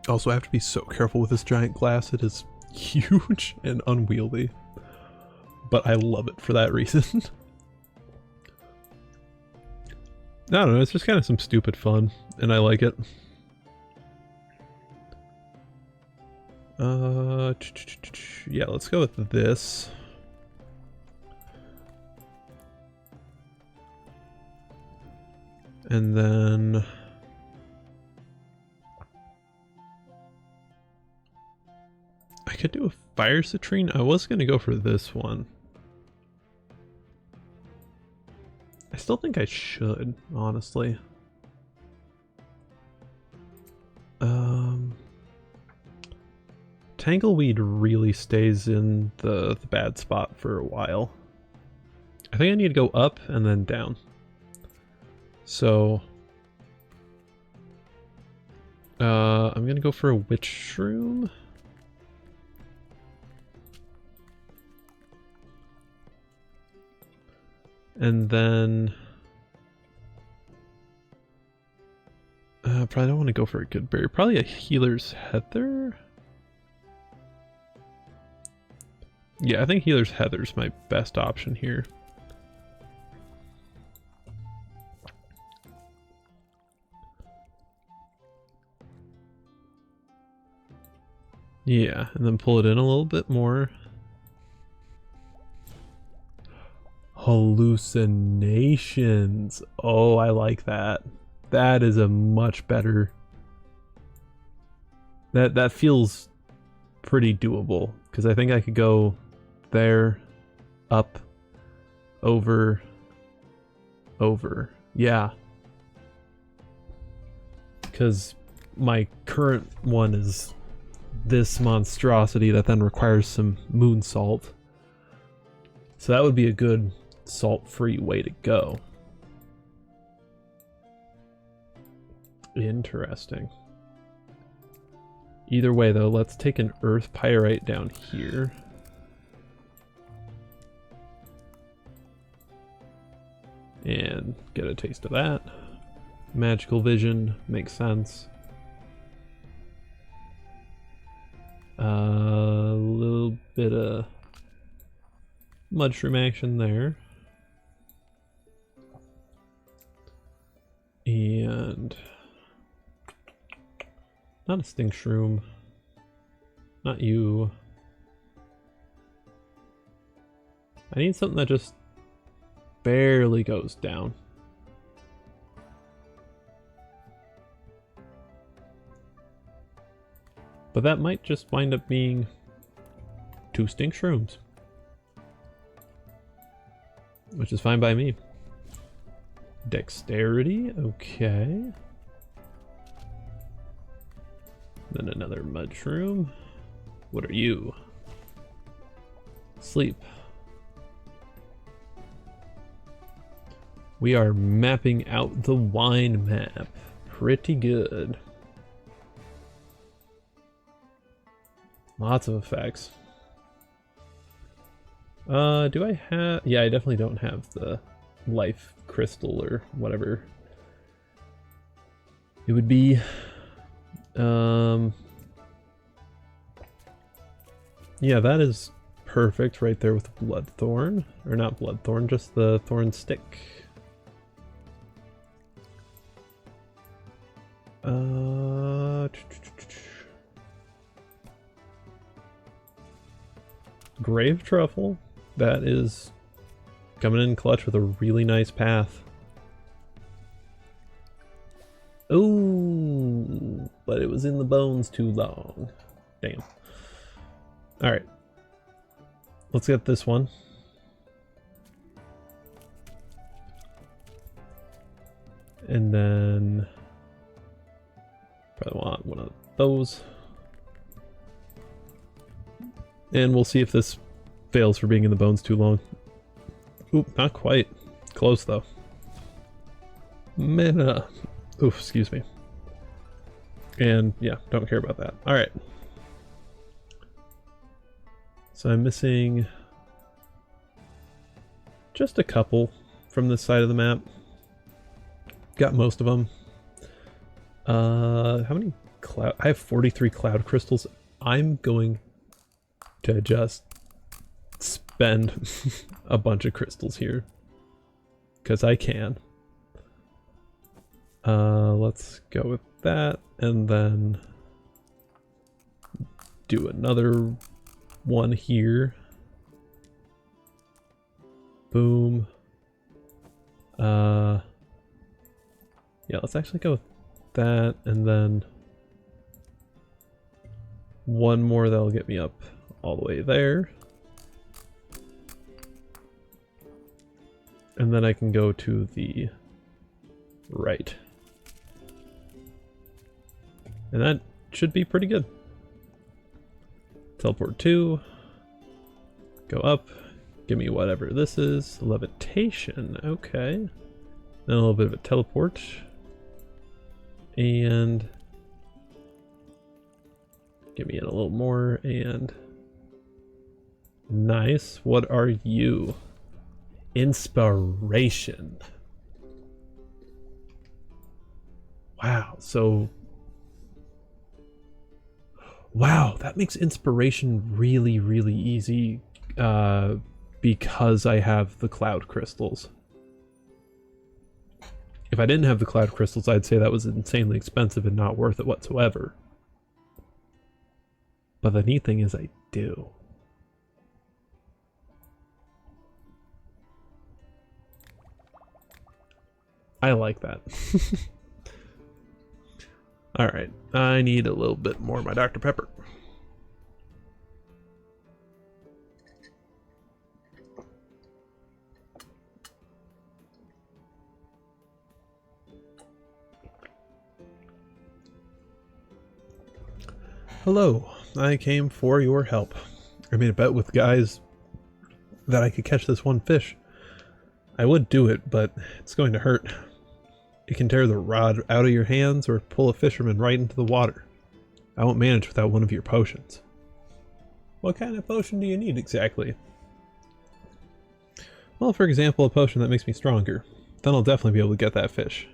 S1: Also, I have to be so careful with this giant glass. It is huge and unwieldy, but I love it for that reason. I don't know, it's just kind of some stupid fun, and I like it. Yeah, let's go with this. And then... I could do a fire citrine. I was going to go for this one. I still think I should, honestly. Tangleweed really stays in the bad spot for a while. I think I need to go up and then down. So I'm gonna go for a witch shroom. And then probably don't want to go for a good berry. Probably a healer's heather. Yeah, I think healer's heather's my best option here. Yeah, and then pull it in a little bit more. Hallucinations. Oh, I like that. That is a much better... That feels pretty doable, because I think I could go there, up, over. Yeah. because my current one is this monstrosity that then requires some moon salt. So that would be a good salt-free way to go. Interesting. Either way though, let's take an earth pyrite down here. And get a taste of that. Magical vision makes sense. A little bit of mushroom action there. And not a stink shroom. Not you. I need something that just barely goes down. But that might just wind up being 2 stink shrooms. Which is fine by me. Dexterity, okay. Then another mud shroom. What are you? Sleep. We are mapping out the wine map. Pretty good. Lots of effects. Do I have... Yeah, I definitely don't have the life crystal or whatever it would be. Yeah, that is perfect right there with Bloodthorn. Or not Bloodthorn, just the Thorn Stick. Grave Truffle. That is coming in clutch with a really nice path. Ooh, but it was in the bones too long. Damn. Alright. Let's get this one. And then probably want one of those. And we'll see if this fails for being in the bones too long. Oop, not quite. Close though. Mana. Oof, excuse me. And yeah, don't care about that. Alright. So I'm missing just a couple from this side of the map. Got most of them. How many cloud? I have 43 cloud crystals. I'm going to just spend a bunch of crystals here because I can. Let's go with that and then do another one here. Boom. Yeah, let's actually go with that and then one more that'll get me up all the way there. And then I can go to the right. And that should be pretty good. Teleport 2. Go up. Give me whatever this is. Levitation. Okay. Then a little bit of a teleport. And give me in a little more. And nice. What are you? Inspiration. Wow. So wow, that makes inspiration really, really easy because I have the cloud crystals. If I didn't have the cloud crystals, I'd say that was insanely expensive and not worth it whatsoever. But the neat thing is I do. I like that. Alright, I need a little bit more of my Dr. Pepper. Hello, I came for your help. I made a bet with guys that I could catch this one fish. I would do it, but it's going to hurt. It can tear the rod out of your hands or pull a fisherman right into the water. I won't manage without one of your potions. What kind of potion do you need exactly? Well, for example, a potion that makes me stronger. Then I'll definitely be able to get that fish.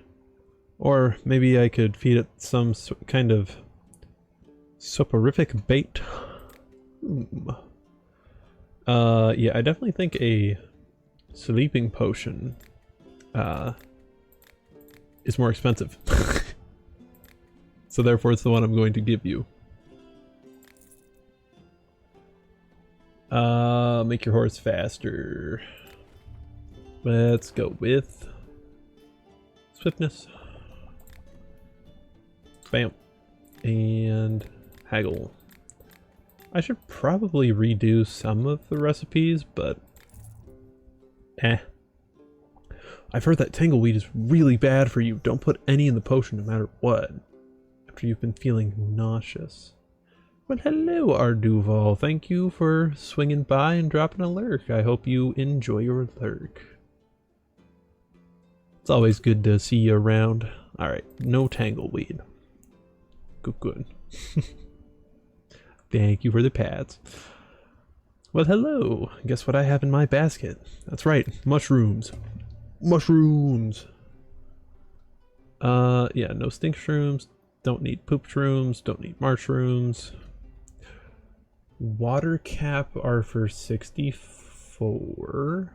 S1: Or maybe I could feed it some kind of soporific bait. Yeah, I definitely think a sleeping potion is more expensive. So therefore it's the one I'm going to give you. Make your horse faster. Let's go with swiftness. Bam. And haggle. I should probably redo some of the recipes, but I've heard that tangleweed is really bad for you. Don't put any in the potion no matter what. After you've been feeling nauseous. Well, hello, Arduval. Thank you for swinging by and dropping a lurk. I hope you enjoy your lurk. It's always good to see you around. Alright, no tangleweed. Good. Thank you for the pads. Well, hello. Guess what I have in my basket? That's right, mushrooms. Mushrooms! Yeah, no stink shrooms. Don't need poop shrooms. Don't need mushrooms. Water cap are for 64.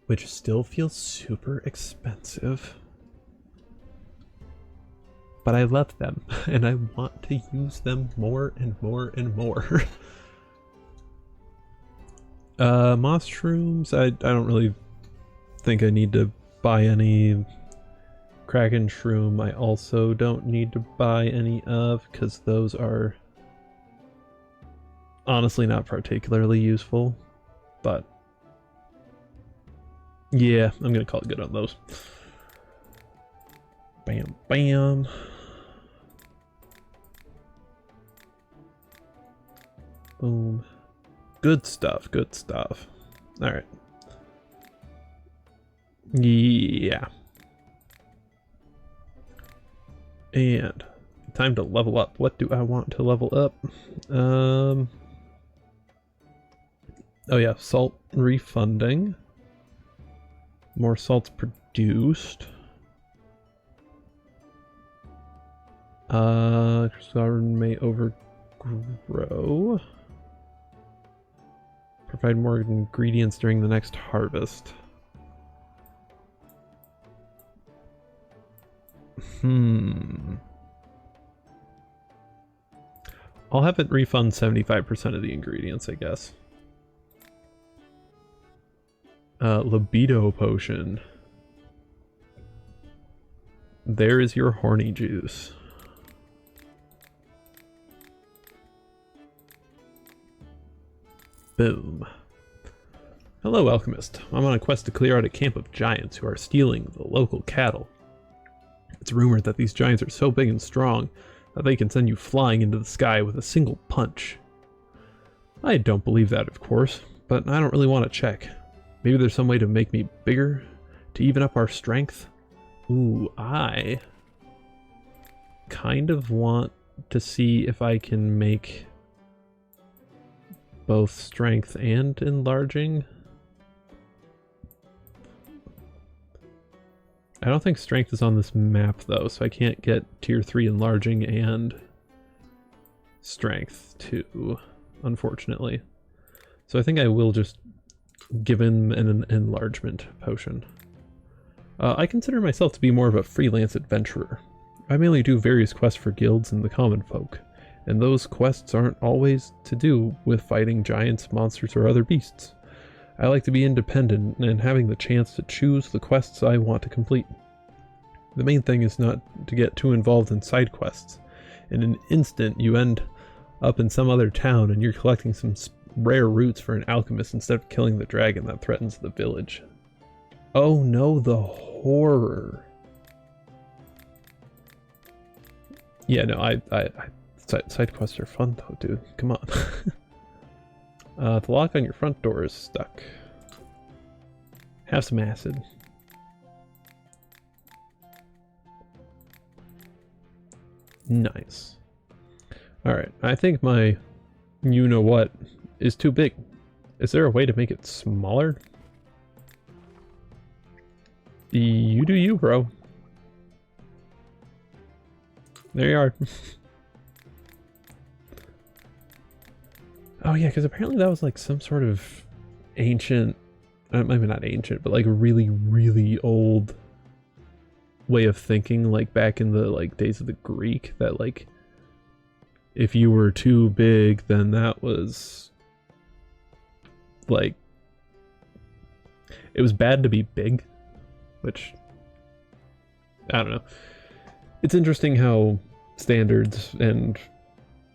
S1: Which still feels super expensive. But I love them, and I want to use them more and more and more. Mushrooms, I don't really think I need to buy any. Kraken shroom I also don't need to buy any of, because those are honestly not particularly useful. But yeah, I'm gonna call it good on those. Bam, bam. Boom. Good stuff, good stuff. Alright. Yeah. And time to level up. What do I want to level up? Oh yeah, salt refunding. More salts produced. Garden may overgrow. Provide more ingredients during the next harvest. I'll have it refund 75% of the ingredients, I guess. Libido potion. There is your horny juice. Boom. Hello, alchemist. I'm on a quest to clear out a camp of giants who are stealing the local cattle. It's rumored that these giants are so big and strong that they can send you flying into the sky with a single punch. I don't believe that, of course, but I don't really want to check. Maybe there's some way to make me bigger, to even up our strength. Ooh, I kind of want to see if I can make both strength and enlarging. I don't think strength is on this map though, so I can't get tier 3 enlarging and strength 2, unfortunately. So I think I will just give him an enlargement potion. I consider myself to be more of a freelance adventurer. I mainly do various quests for guilds and the common folk, and those quests aren't always to do with fighting giants, monsters, or other beasts. I like to be independent and having the chance to choose the quests I want to complete. The main thing is not to get too involved in side quests. In an instant, you end up in some other town and you're collecting some rare roots for an alchemist instead of killing the dragon that threatens the village. Oh no, the horror. Yeah, no, I Side quests are fun though, dude. Come on. The lock on your front door is stuck. Have some acid. Nice. Alright, I think my you-know-what is too big. Is there a way to make it smaller? You do you, bro. There you are. Oh yeah, because apparently that was like some sort of ancient, maybe not ancient, but like really, really old way of thinking, like back in the like days of the Greek, that like if you were too big, then that was like, it was bad to be big, which I don't know. It's interesting how standards and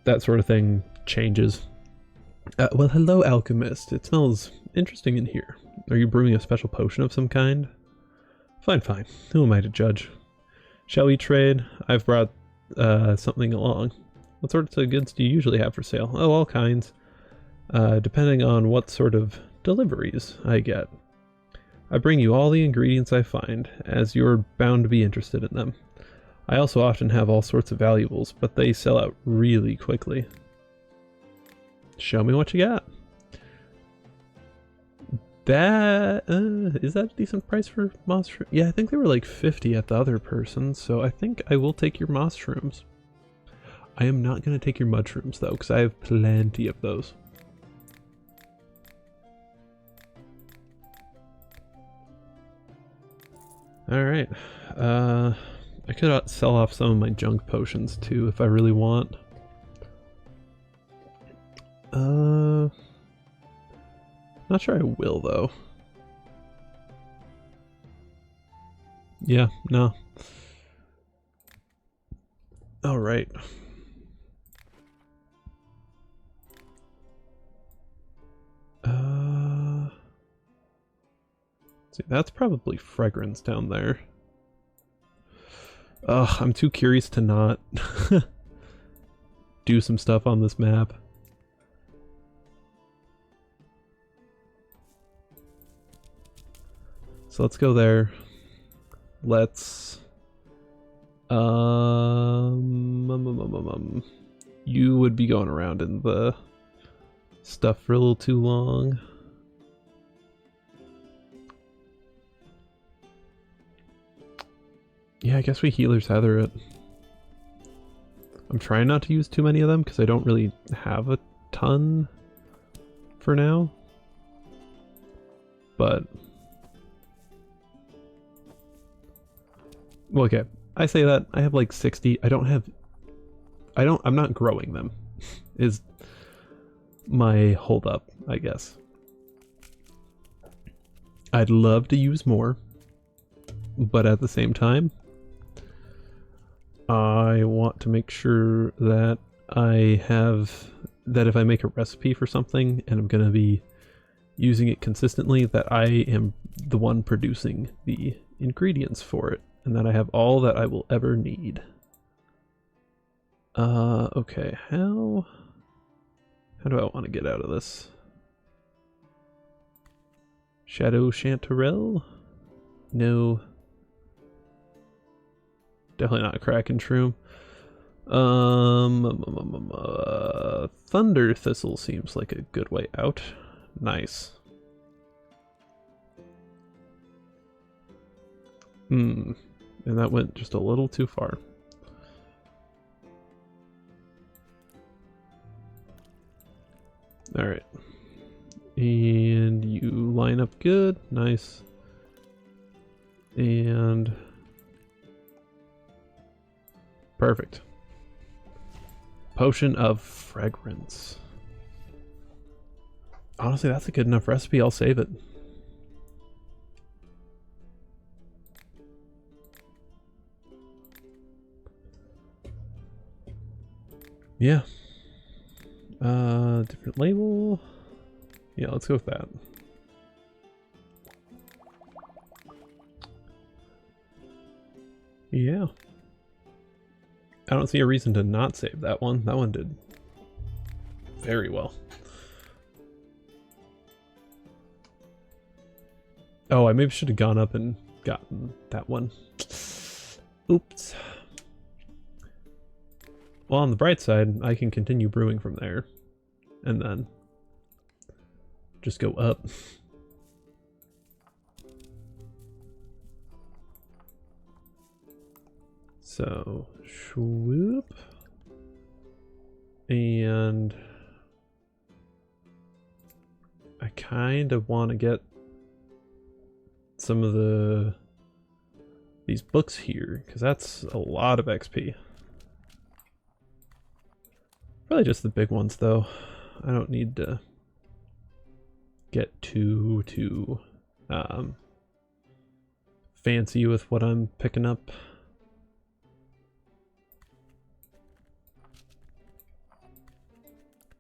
S1: that sort of thing changes. Well, hello, alchemist. It smells interesting in here. Are you brewing a special potion of some kind? Fine, fine. Who am I to judge? Shall we trade? I've brought something along. What sorts of goods do you usually have for sale? Oh, all kinds. Depending on what sort of deliveries I get. I bring you all the ingredients I find, as you're bound to be interested in them. I also often have all sorts of valuables, but they sell out really quickly. Show me what you got. That is that a decent price for moss shrooms? Yeah, I think they were like 50 at the other person, so I think I will take your moss shrooms. I am not going to take your mushrooms though, because I have plenty of those. Alright, I could sell off some of my junk potions too if I really want. Not sure I will though. Yeah, no. Alright. See, that's probably fragrance down there. Ugh, I'm too curious to not do some stuff on this map. So let's go there. Let's you would be going around in the stuff for a little too long. Yeah, I guess we healers heather it. I'm trying not to use too many of them because I don't really have a ton for now. But well, okay, I say that I have like 60. I'm not growing them is my hold up, I guess. I'd love to use more, but at the same time, I want to make sure that that if I make a recipe for something and I'm going to be using it consistently, that I am the one producing the ingredients for it, and that I have all that I will ever need. Okay, how do I want to get out of this? Shadow Chanterelle? No. Definitely not a Kraken Shroom. Thunder Thistle seems like a good way out. Nice. And that went just a little too far. Alright. And you line up good. Nice. And perfect. Potion of Fragrance. Honestly, that's a good enough recipe. I'll save it. Yeah. Different label. Yeah, let's go with that. Yeah. I don't see a reason to not save that one. That one did very well. Oh, I maybe should have gone up and gotten that one. Oops. Well, on the bright side, I can continue brewing from there. And then just go up. So, swoop. And I kind of want to get some of these books here, because that's a lot of XP. Probably just the big ones, though. I don't need to get too fancy with what I'm picking up.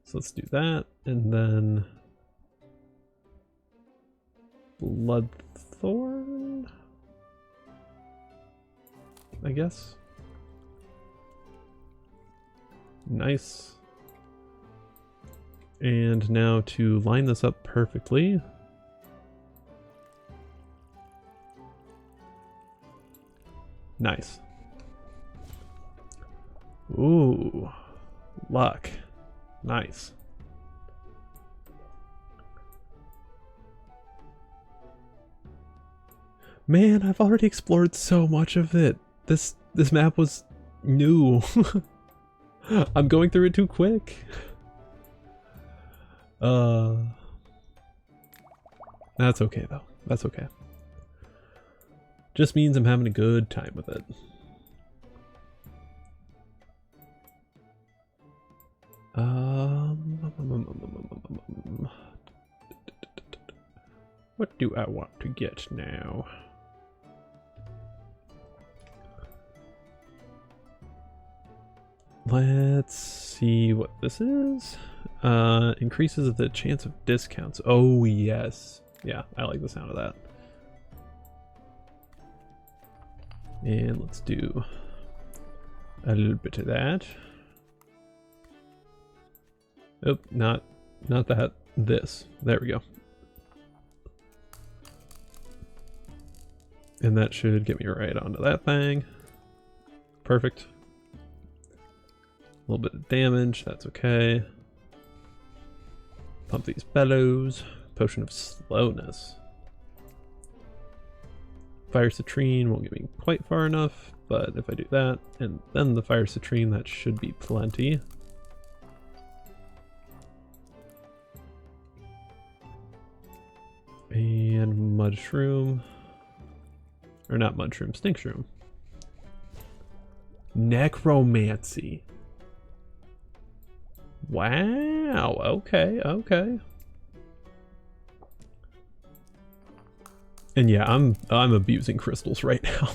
S1: So let's do that, and then Bloodthorn, I guess. Nice. And now to line this up perfectly, nice. Ooh, luck. Nice. Man, I've already explored so much of it. This map was new. I'm going through it too quick. That's okay though. That's okay. Just means I'm having a good time with it. What do I want to get now? Let's see what this is. Increases the chance of discounts. Oh yes. Yeah, I like the sound of that. And let's do a little bit of that. Oh, not that. This. There we go. And that should get me right onto that thing. Perfect. A little bit of damage, that's okay. Pump these bellows. Potion of slowness. Fire citrine won't get me quite far enough, but if I do that, and then the fire citrine, that should be plenty. And mudshroom. Or not mudshroom, stinkshroom. Necromancy. Wow, okay, okay. And yeah, I'm abusing crystals right now.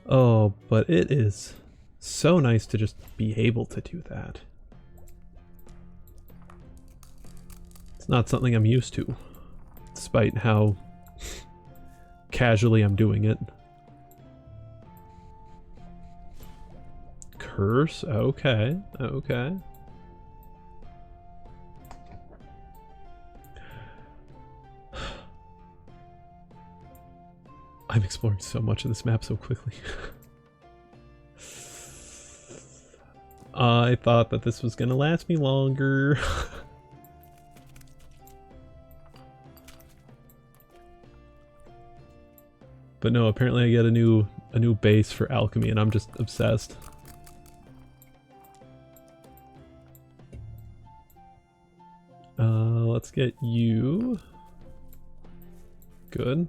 S1: Oh, but it is so nice to just be able to do that. It's not something I'm used to, despite how casually I'm doing it. Curse? Okay, okay. I'm exploring so much of this map so quickly. I thought that this was gonna last me longer. But no, apparently I get a new base for alchemy and I'm just obsessed. Let's get you. Good.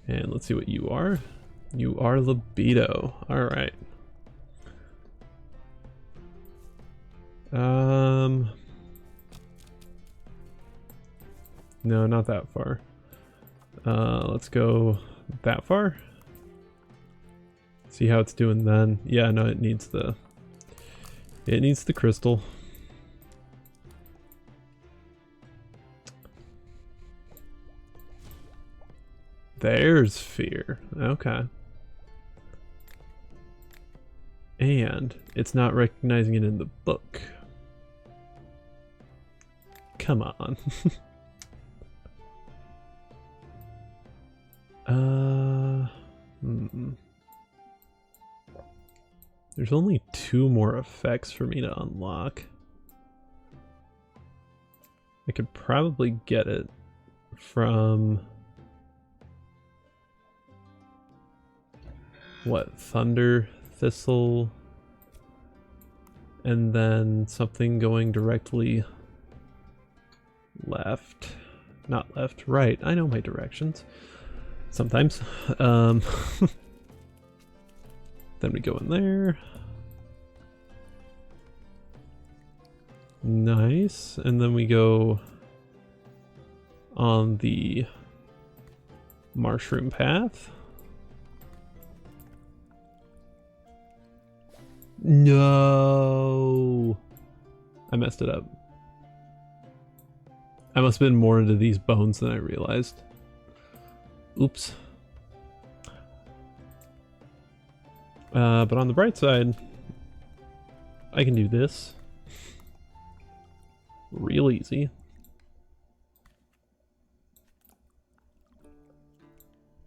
S1: And let's see what you are. You are libido. Alright. No, not that far. Let's go that far. See how it's doing then. Yeah, no, it needs the crystal. There's fear. Okay. And it's not recognizing it in the book. Come on. There's only 2 more effects for me to unlock. I could probably get it from... what? Thunder, Thistle, and then something going directly left. Not left, right. I know my directions. Sometimes. Then we go in there. Nice. And then we go on the mushroom path. No! I messed it up. I must have been more into these bones than I realized. Oops. But on the bright side, I can do this. Real easy.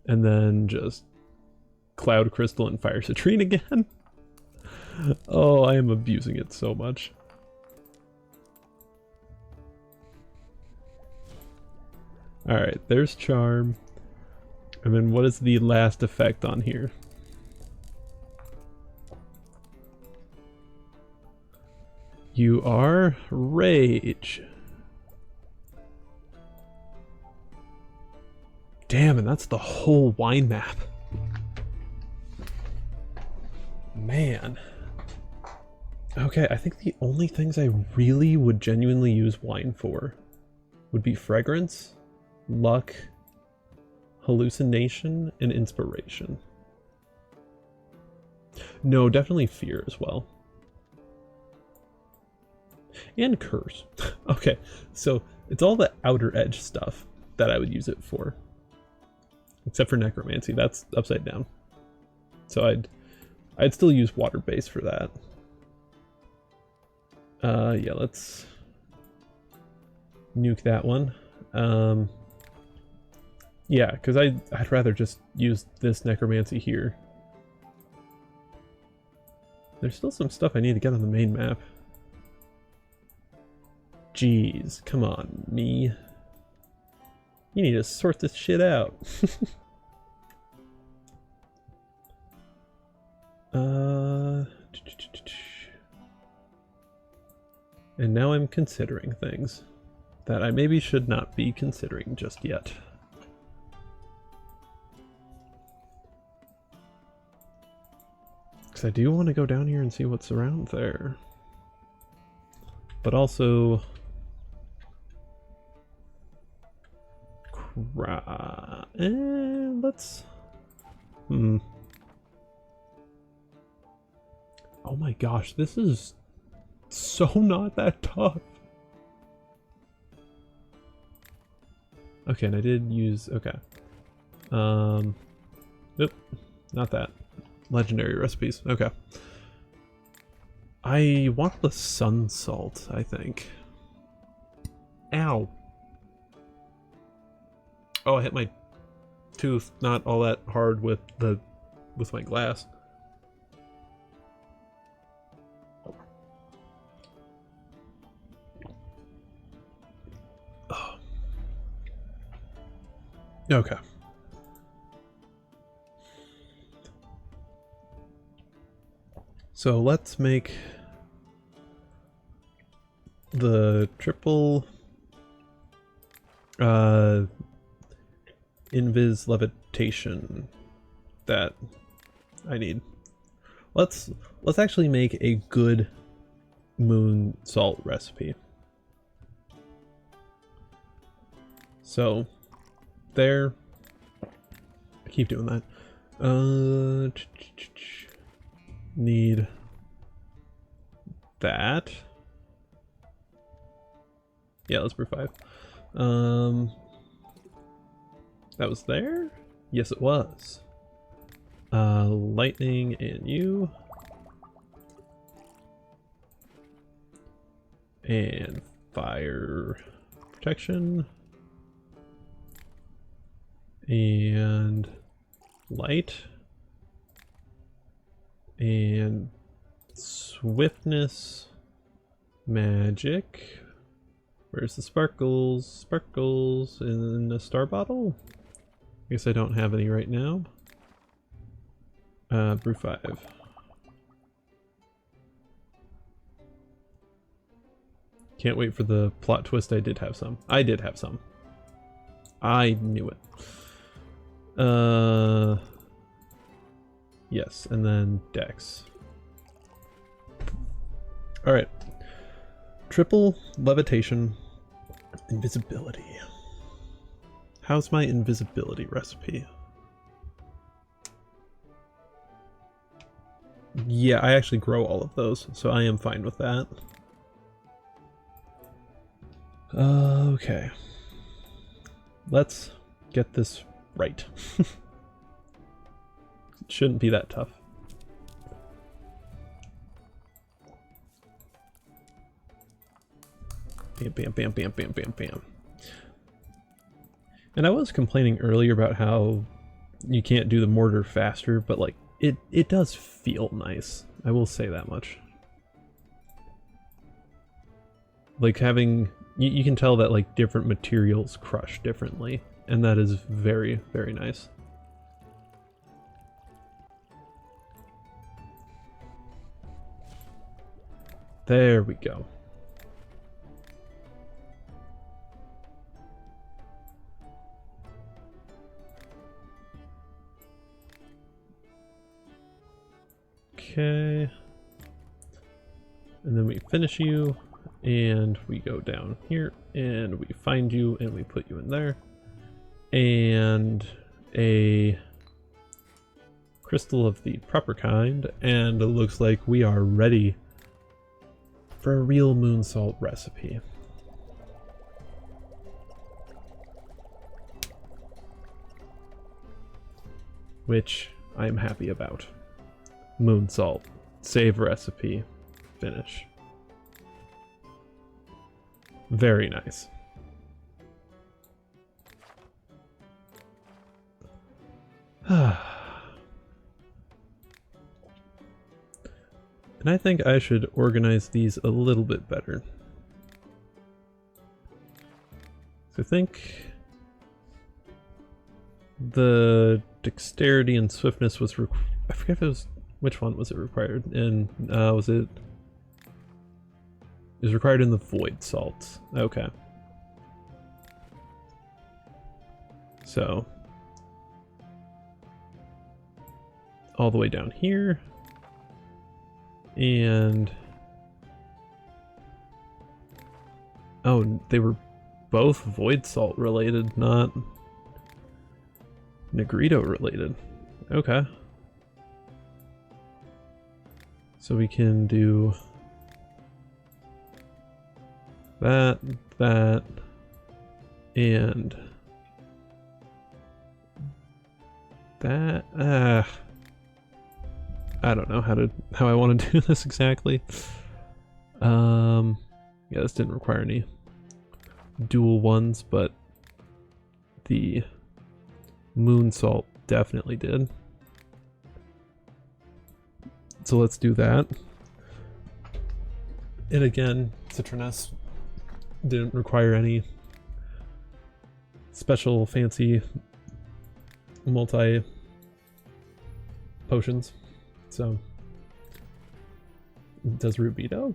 S1: And then just Cloud Crystal and Fire Citrine again. Oh, I am abusing it so much. Alright, there's Charm. And then what is the last effect on here? You are Rage. Damn, and that's the whole wine map. Man. Okay, I think the only things I really would genuinely use wine for would be fragrance, luck, hallucination, and inspiration. No, definitely fear as well. And curse. Okay, so it's all the outer edge stuff that I would use it for. Except for necromancy, that's upside down. So I'd still use water base for that. Yeah, let's nuke that one. Yeah, because I'd rather just use this necromancy here. There's still some stuff I need to get on the main map. Jeez, come on, me. You need to sort this shit out. And now I'm considering things that I maybe should not be considering just yet. Because I do want to go down here and see what's around there. But also... let's... Oh my gosh, this is so not that tough. Okay, and I did use... okay. Nope, not that. Legendary recipes, okay. I want the sun salt, I think. Ow. Oh, I hit my tooth not all that hard with my glass. Oh. Okay. So let's make the triple invis levitation that I need. Let's actually make a good moon salt recipe. So there, I keep doing that. Need that. Yeah, let's brew 5. That was there? Yes, it was. Lightning and you. and fire protection and light and swiftness magic. Where's the sparkles? Sparkles in a star bottle? I guess I don't have any right now. Brew 5. Can't wait for the plot twist. I did have some. I did have some. I knew it. Yes, and then Dex. Alright. Triple levitation, invisibility. How's my invisibility recipe? Yeah, I actually grow all of those, so I am fine with that. Okay. Let's get this right. It shouldn't be that tough. Bam, bam, bam, bam, bam, bam, bam. And I was complaining earlier about how you can't do the mortar faster, but like it does feel nice. I will say that much. Like having, you can tell that like different materials crush differently, and that is very, very nice. There we go. Okay, and then we finish you, and we go down here, and we find you, and we put you in there, and a crystal of the proper kind, and it looks like we are ready for a real moon salt recipe. Which I'm happy about. Moon salt, save recipe, finish. Very nice. And I think I should organize these a little bit better. So I think the dexterity and swiftness was I forget if it was, which one was it required? And was it? It was required in the void salts. Okay. So all the way down here, and oh, they were both void salt related, not Negrito related. Okay. So we can do that, and that. I don't know how I want to do this exactly. Yeah, this didn't require any dual ones, but the moon salt definitely did. So let's do that. And again, Citroness didn't require any special fancy multi potions. So does Rubido?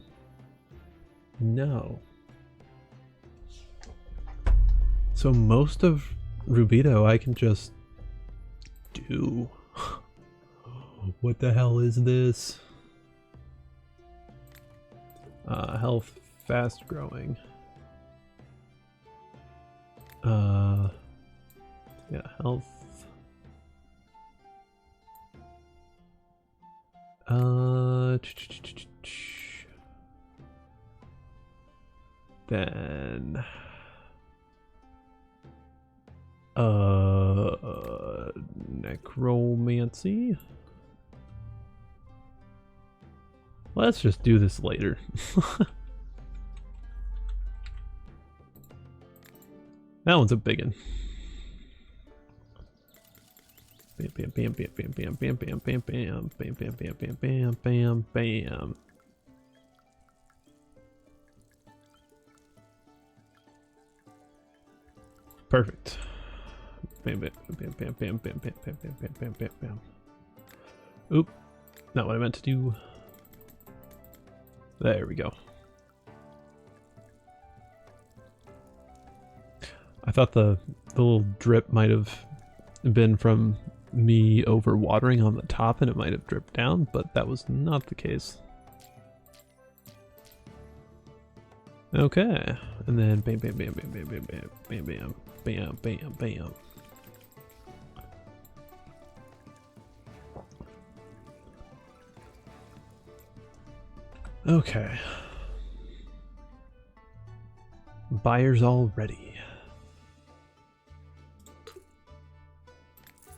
S1: No. So most of Rubido I can just do. What the hell is this? Health, fast growing. Yeah, health. Then necromancy. Let's just do this later. That one's a big one. Bam, bam, bam, bam, bam, bam, bam, bam, bam, bam, bam, bam, bam, bam, bam, bam, bam. Perfect. Bam, bam, bam, bam, bam, bam, bam, bam, bam, bam, bam, bam, bam. Oop, not what I meant to do. There we go. I thought the little drip might have been from me over watering on the top and it might have dripped down, but that was not the case. Okay, and then bam, bam, bam, bam, bam, bam, bam, bam, bam, bam, bam, bam. Okay. Buyers all ready.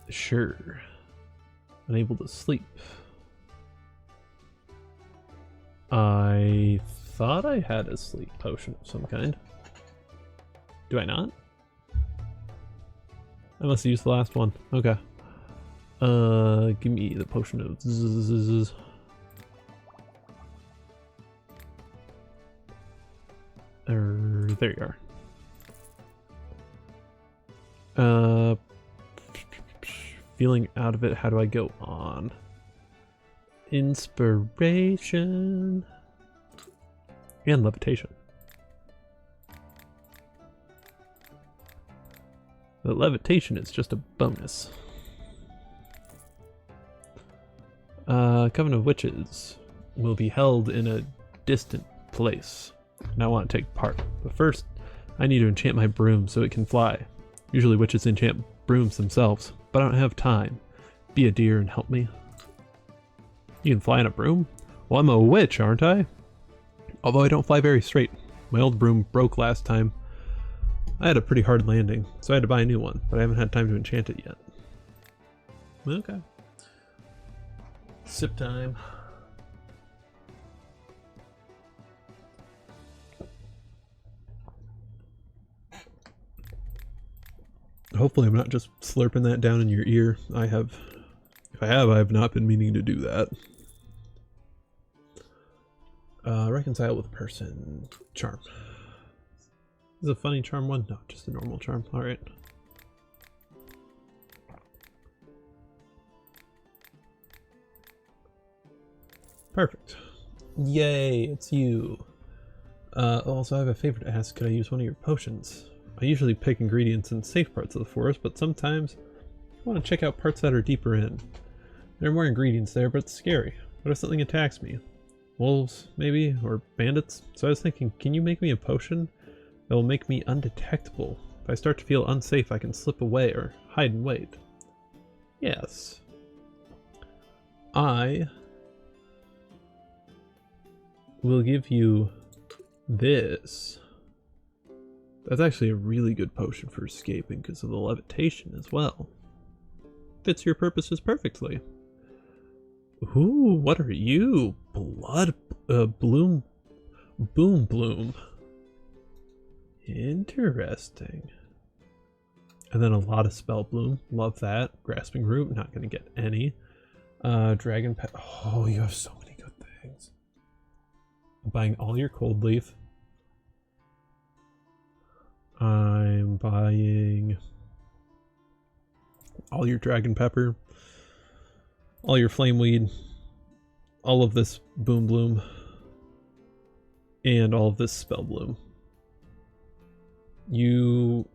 S1: Sure. Unable to sleep. I thought I had a sleep potion of some kind. Do I not? I must have used the last one. Okay. Give me the potion of zzz. There you are. Feeling out of it, how do I go on? Inspiration. And levitation. The levitation is just a bonus. Coven of Witches will be held in a distant place. And I want to take part. But first, I need to enchant my broom so it can fly. Usually witches enchant brooms themselves, but I don't have time. Be a dear and help me. You can fly on a broom? Well, I'm a witch, aren't I? Although I don't fly very straight. My old broom broke last time. I had a pretty hard landing, so I had to buy a new one, but I haven't had time to enchant it yet. Okay. Sip time. Hopefully I'm not just slurping that down in your ear. If I have not been meaning to do that. Reconcile with person. Charm. Is it a funny charm one? No, just a normal charm. Alright. Perfect. Yay, it's you. Also, I have a favor to ask. Could I use one of your potions? I usually pick ingredients in safe parts of the forest, but sometimes I want to check out parts that are deeper in. There are more ingredients there, but it's scary. What if something attacks me? Wolves, maybe? Or bandits? So I was thinking, can you make me a potion that will make me undetectable? If I start to feel unsafe, I can slip away or hide and wait. Yes. I will give you this. That's actually a really good potion for escaping because of the levitation as well. Fits your purposes perfectly. Ooh, what are you? Blood bloom. Boom bloom. Interesting. And then a lot of spell bloom. Love that. Grasping root, not gonna get any. Dragon pet. Oh, you have so many good things. I'm buying all your cold leaf. I'm buying all your dragon pepper, all your flame weed, all of this boom bloom, and all of this spell bloom. You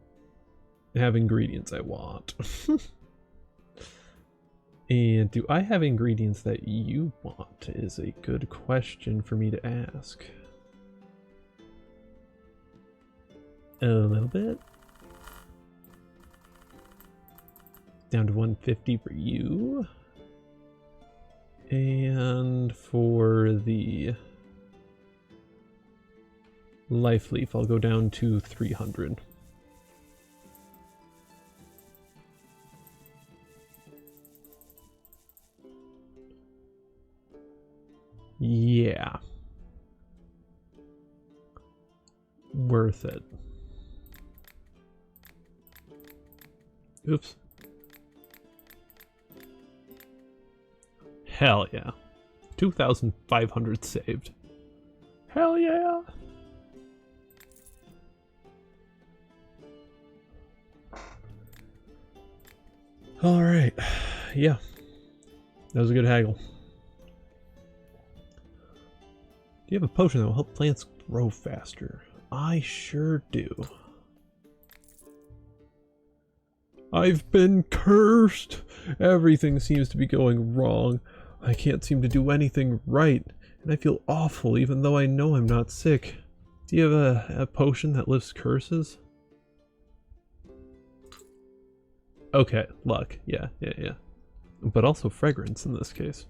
S1: have ingredients I want. And do I have ingredients that you want is a good question for me to ask. A little bit. Down to 150 for you. And for the life leaf, I'll go down to 300. Yeah. Worth it. Oops. Hell yeah. 2,500 saved. Hell yeah. All right. Yeah. That was a good haggle. Do you have a potion that will help plants grow faster? I sure do. I've been cursed! Everything seems to be going wrong. I can't seem to do anything right, and I feel awful even though I know I'm not sick. Do you have a potion that lifts curses? Okay, luck. Yeah. But also fragrance in this case.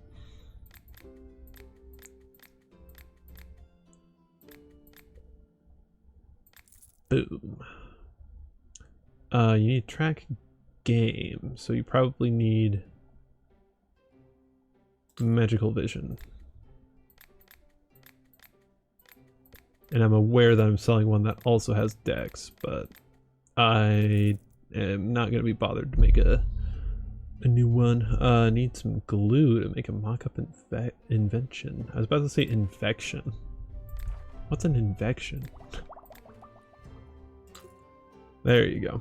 S1: Boom. You need track game, so you probably need magical vision. And I'm aware that I'm selling one that also has dex, but I am not going to be bothered to make a new one. Need some glue to make a mock-up invention. I was about to say infection. What's an infection? There you go.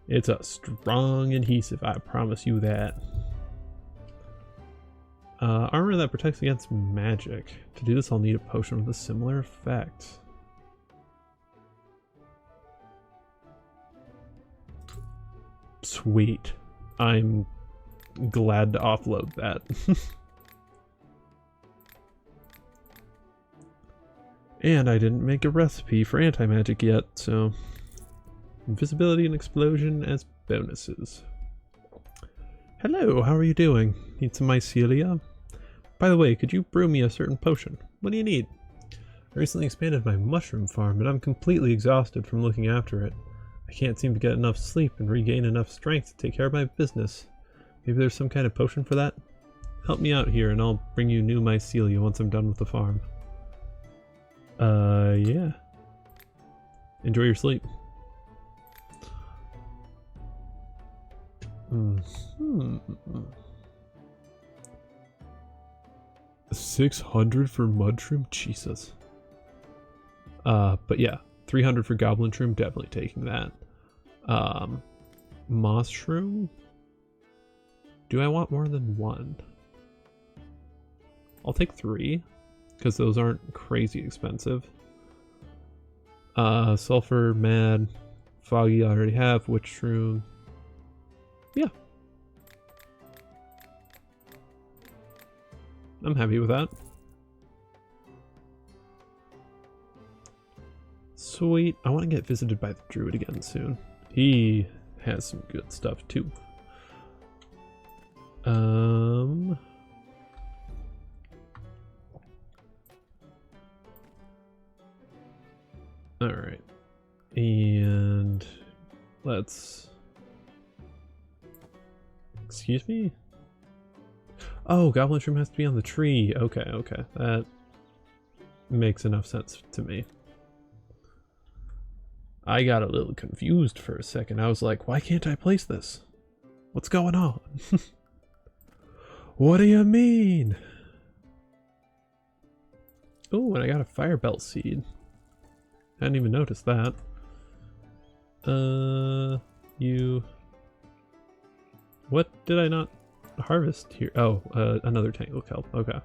S1: It's a strong adhesive, I promise you that. Armor that protects against magic. To do this, I'll need a potion with a similar effect. Sweet. I'm glad to offload that. And I didn't make a recipe for anti-magic yet, so invisibility and explosion as bonuses. Hello, how are you doing? Need some mycelia? By the way, could you brew me a certain potion? What do you need? I recently expanded my mushroom farm, but I'm completely exhausted from looking after it. I can't seem to get enough sleep and regain enough strength to take care of my business. Maybe there's some kind of potion for that? Help me out here and I'll bring you new mycelia once I'm done with the farm. Yeah. Enjoy your sleep. 600 for mudshroom? Jesus. But yeah, 300 for goblin shroom, definitely taking that. Moss shroom? Do I want more than one? I'll take 3, because those aren't crazy expensive. Sulfur, mad, foggy I already have, witch shroom. Yeah. I'm happy with that. Sweet. I want to get visited by the druid again soon. He has some good stuff too. Alright. And let's... Excuse me? Oh, goblin shroom has to be on the tree. Okay. That makes enough sense to me. I got a little confused for a second. I was like, why can't I place this? What's going on? What do you mean? Oh, and I got a fire belt seed. I hadn't even noticed that. What did I not harvest here? Oh, another tangle kelp. Okay.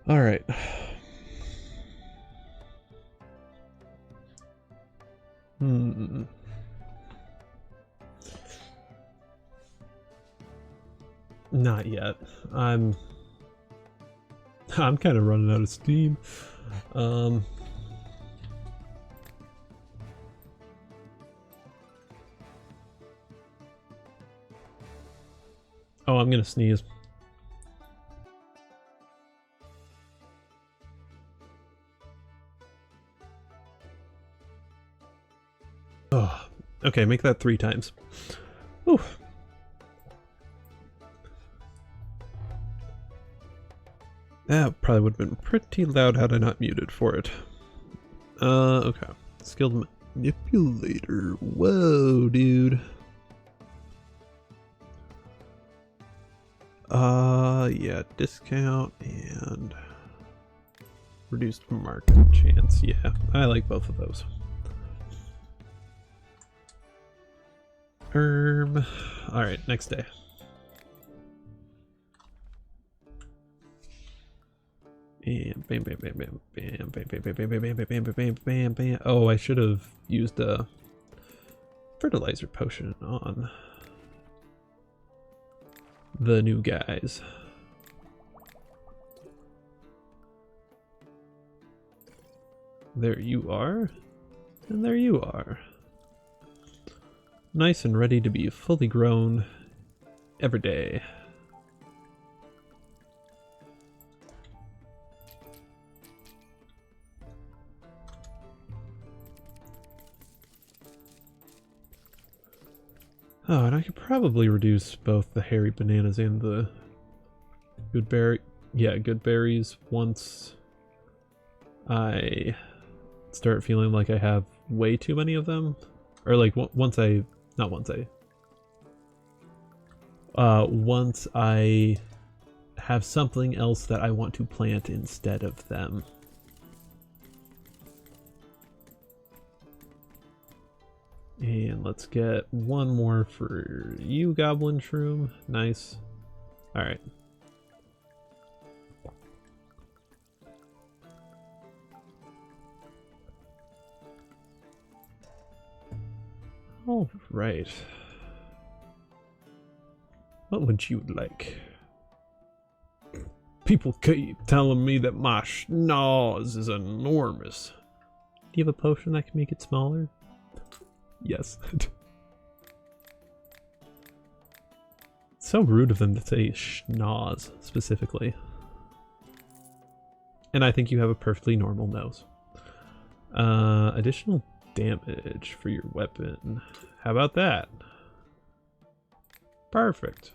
S1: All right. Not yet. I'm kind of running out of steam. Oh, I'm gonna sneeze. Oh, okay, make that 3 times. Oof. That probably would have been pretty loud had I not muted for it. Okay. Skilled manipulator. Whoa, dude. Yeah, discount and reduced market chance. Yeah, I like both of those. Alright, next day. And bam, bam, bam, bam, bam, bam, bam, bam, bam, bam, bam, bam, bam, bam, bam, bam. Oh, I should have used a fertilizer potion on the new guys. There you are, and there you are. Nice and ready to be fully grown every day. Oh, and I could probably reduce both the hairy bananas and the good berries once I start feeling like I have way too many of them. Or like once I have something else that I want to plant instead of them. And let's get one more for you, Goblin Shroom. Nice. Alright. Alright. What would you like? People keep telling me that my schnoz is enormous. Do you have a potion that can make it smaller? Yes. So rude of them to say schnoz specifically. And I think you have a perfectly normal nose. Additional damage for your weapon. How about that? Perfect.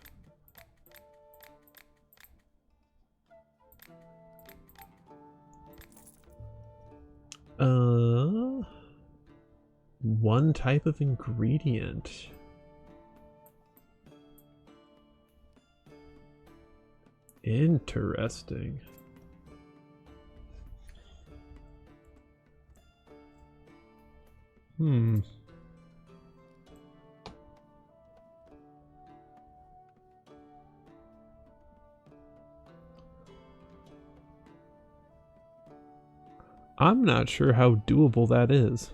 S1: One type of ingredient. Interesting. I'm not sure how doable that is.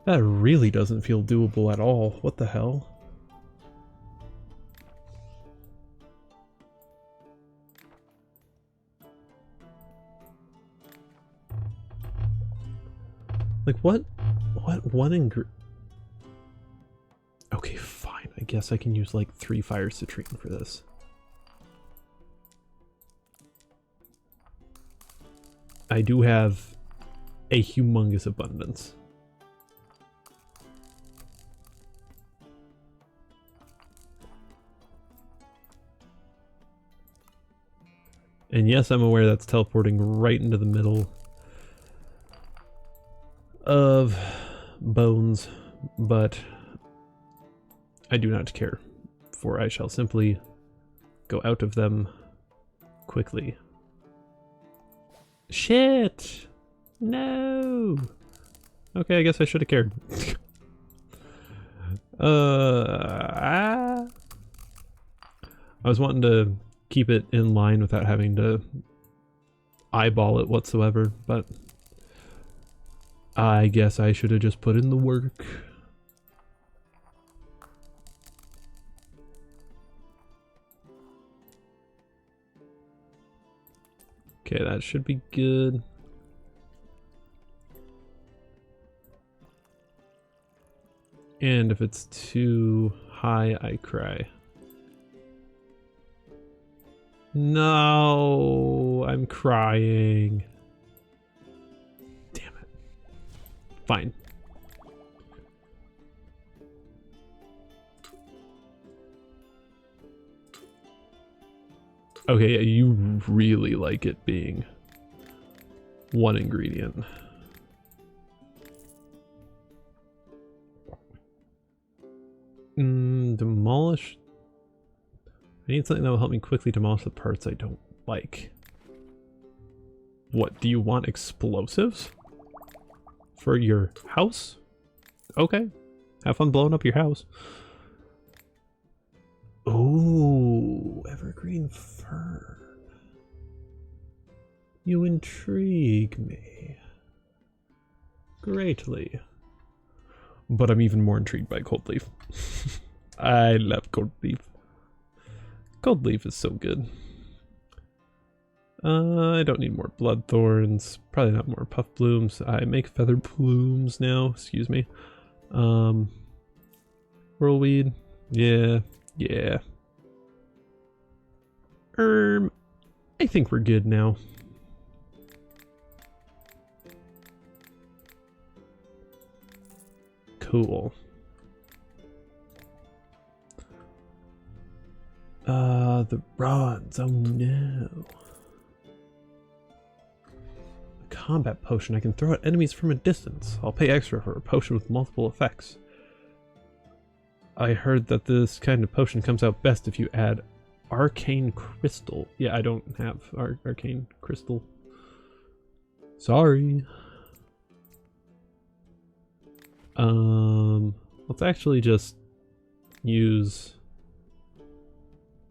S1: That really doesn't feel doable at all. What the hell? Like what one ingredient? Okay, fine. I guess I can use like 3 fire citrine for this. I do have a humongous abundance. And yes, I'm aware that's teleporting right into the middle of bones, but I do not care, for I shall simply go out of them quickly. Shit! No! Okay, I guess I should have cared. I was wanting to keep it in line without having to eyeball it whatsoever, but I guess I should have just put in the work. Okay, that should be good. And if it's too high, I cry. No, I'm crying. Damn it. Fine. Okay, yeah, you really like it being one ingredient. Demolish. I need something that will help me quickly demolish the parts I don't like. What, do you want explosives? For your house? Okay. Have fun blowing up your house. Oh, evergreen fern. You intrigue me greatly. But I'm even more intrigued by gold leaf. I love gold leaf. Gold leaf is so good. I don't need more blood thorns. Probably not more puff blooms. I make feather plumes now. Excuse me. Whirlweed. Yeah. Yeah. I think we're good now. Cool. The rods. Oh no. A combat potion. I can throw at enemies from a distance. I'll pay extra for a potion with multiple effects. I heard that this kind of potion comes out best if you add arcane crystal. Yeah, I don't have arcane crystal. Sorry. Let's actually just use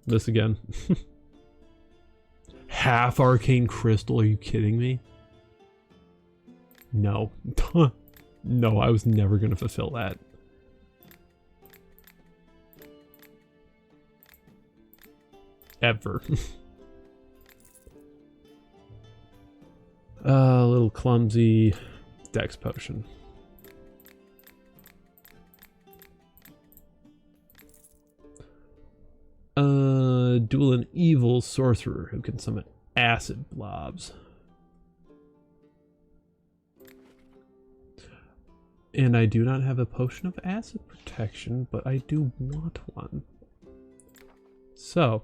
S1: this again. Half arcane crystal, are you kidding me? No. No, I was never gonna fulfill that. Ever. A little clumsy dex potion. Duel an evil sorcerer who can summon acid blobs. And I do not have a potion of acid protection, but I do want one. So,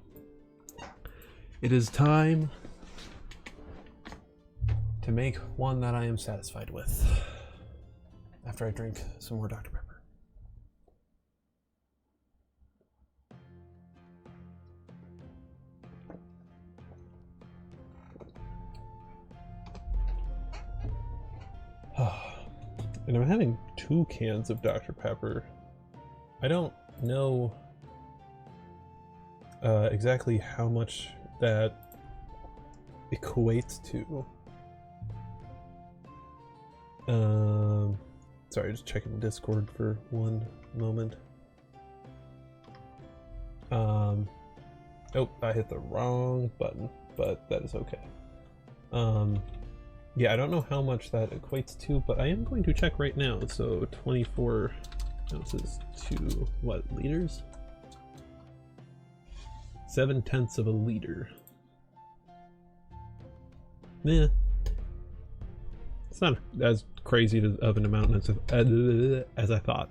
S1: it is time to make one that I am satisfied with. After I drink some more Dr. Pepper. And I'm having 2 cans of Dr. Pepper. I don't know exactly how much that equates to. Sorry, just checking Discord for one moment. Oh, I hit the wrong button, but that is okay. Yeah, I don't know how much that equates to, but I am going to check right now. So 24 ounces to what, liters? 7/10 of a liter. Yeah. It's not as crazy of an amount as I thought.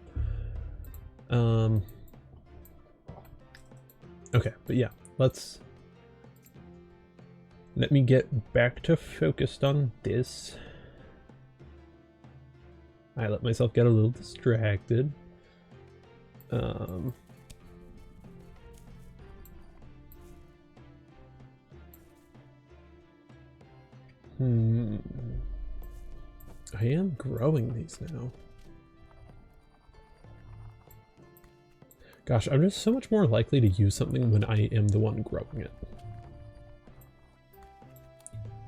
S1: Okay, but yeah, let me get back to focused on this. I let myself get a little distracted. I am growing these now. Gosh, I'm just so much more likely to use something when I am the one growing it.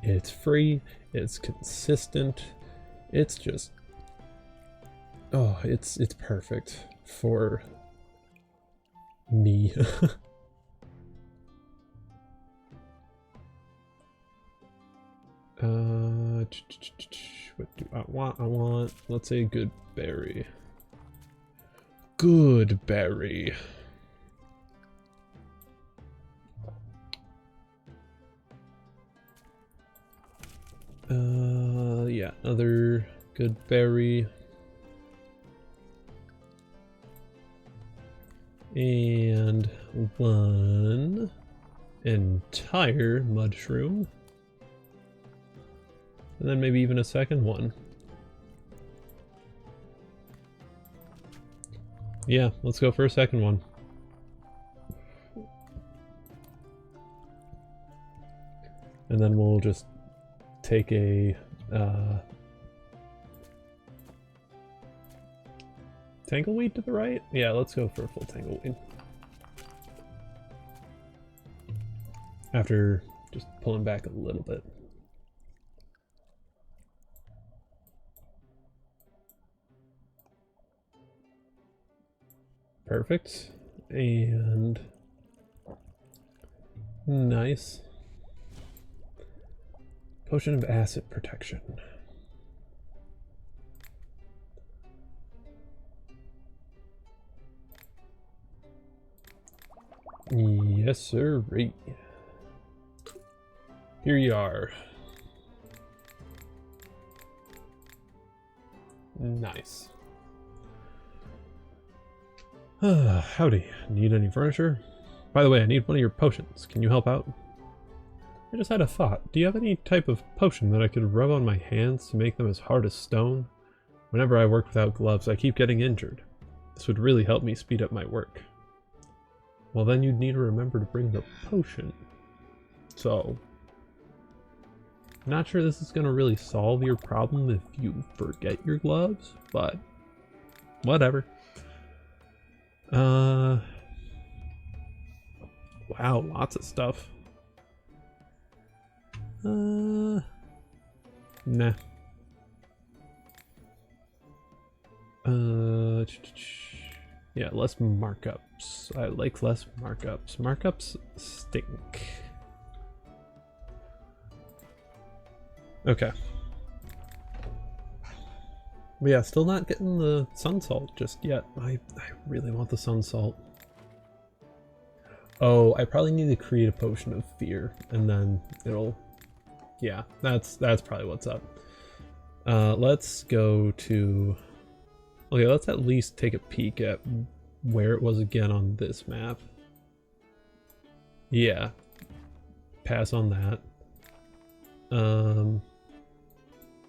S1: It's free, it's consistent, it's just, oh, it's perfect for me. What do I want? I want, let's say, good berry. Good berry. Yeah, another good berry. And 1 entire mushroom. And then maybe even a second one. Yeah, let's go for a second one. And then we'll just take a tangleweed to the right? Yeah, let's go for a full tangleweed. After just pulling back a little bit. Perfect. And nice. Potion of acid protection. Yes, sir. Here you are. Nice. Howdy. Need any furniture? By the way, I need one of your potions. Can you help out? I just had a thought. Do you have any type of potion that I could rub on my hands to make them as hard as stone? Whenever I work without gloves, I keep getting injured. This would really help me speed up my work. Well, then you'd need to remember to bring the potion. So, not sure this is going to really solve your problem if you forget your gloves, but whatever. Wow, lots of stuff. Nah. Yeah, less markups. I like less markups. Markups stink. Okay. But yeah, still not getting the sun salt just yet. I really want the sun salt. Oh, I probably need to create a potion of fear, and then it'll... Yeah, that's probably what's up. Let's go to... Okay, let's at least take a peek at where it was again on this map. Yeah. Pass on that.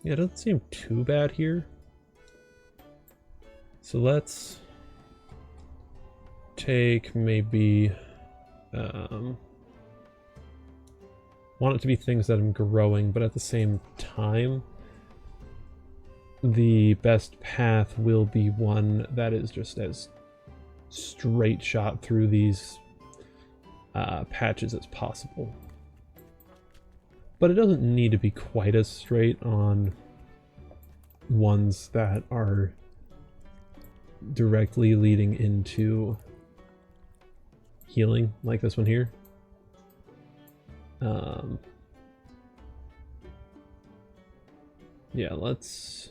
S1: Yeah, it doesn't seem too bad here. So let's take maybe... want it to be things that I'm growing, but at the same time, the best path will be one that is just as straight shot through these patches as possible. But it doesn't need to be quite as straight on ones that are directly leading into healing, like this one here. Yeah, let's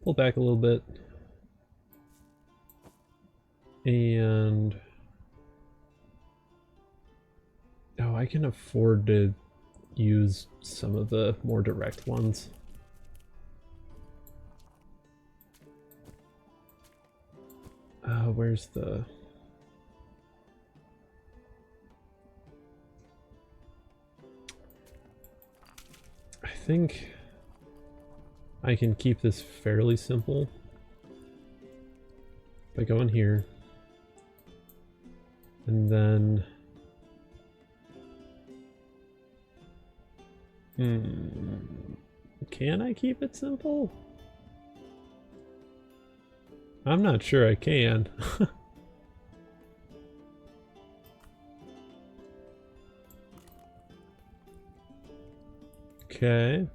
S1: pull back a little bit. And oh, I can afford to use some of the more direct ones. Where's the... I think I can keep this fairly simple by going here, and then can I keep it simple? I'm not sure I can. Okay.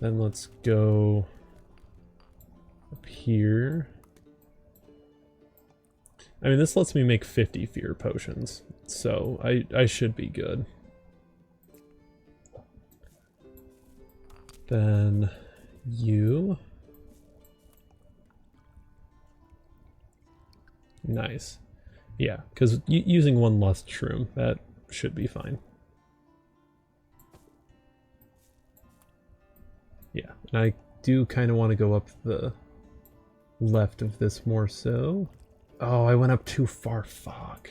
S1: Then let's go up here. I mean, this lets me make 50 fear potions, so I should be good. Then you. Nice. Yeah, because using one lust shroom, that should be fine. Yeah, and I do kind of want to go up the left of this more so. Oh, I went up too far. Fuck.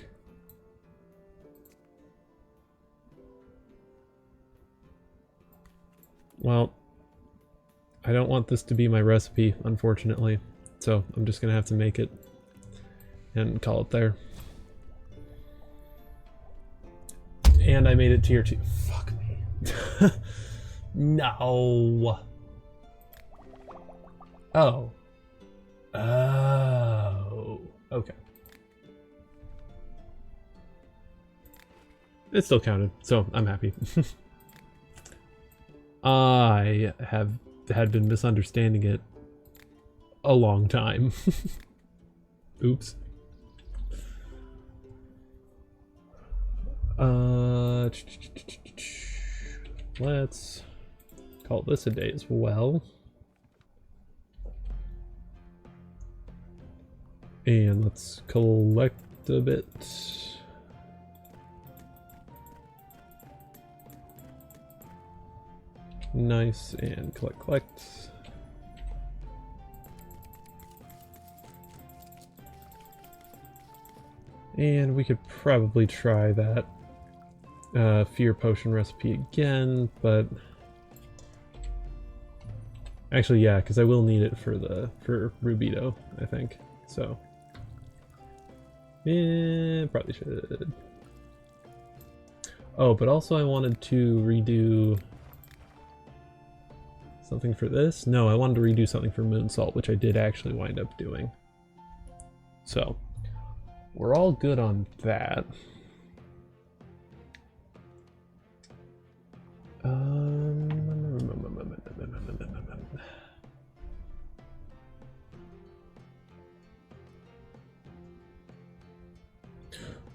S1: Well, I don't want this to be my recipe, unfortunately. So I'm just going to have to make it and call it there. And I made it tier 2. Fuck me. No. Oh. Oh. Okay. It still counted, so I'm happy. I had been misunderstanding it a long time. Oops. Let's call this a day as well. And let's collect a bit. Nice, and collect. And we could probably try that fear potion recipe again, but actually, yeah, because I will need it for Rubito, I think. So, yeah, probably should. Oh, but also I wanted to redo something for this. No, I wanted to redo something for Moonsalt, which I did actually wind up doing. So, we're all good on that.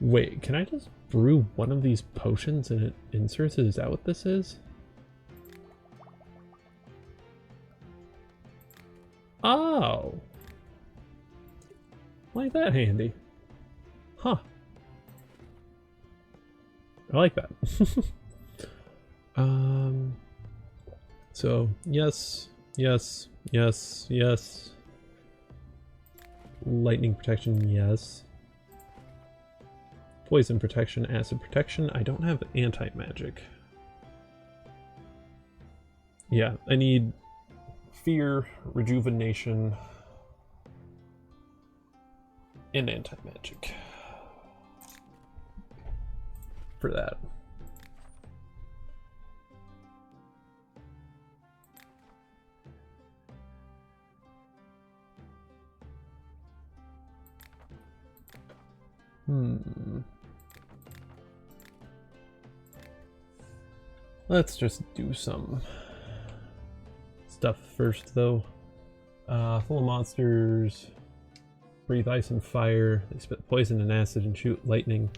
S1: Wait, can I just brew one of these potions and it inserts it? Is that what this is? Oh! Like that handy. Huh. I like that. So, yes, yes, yes, yes. Lightning protection, yes. Poison protection, acid protection. I don't have anti-magic. Yeah, I need fear, rejuvenation, and anti-magic for that. Let's just do some stuff first, though. Full of monsters. Breathe ice and fire. They spit poison and acid and shoot lightning.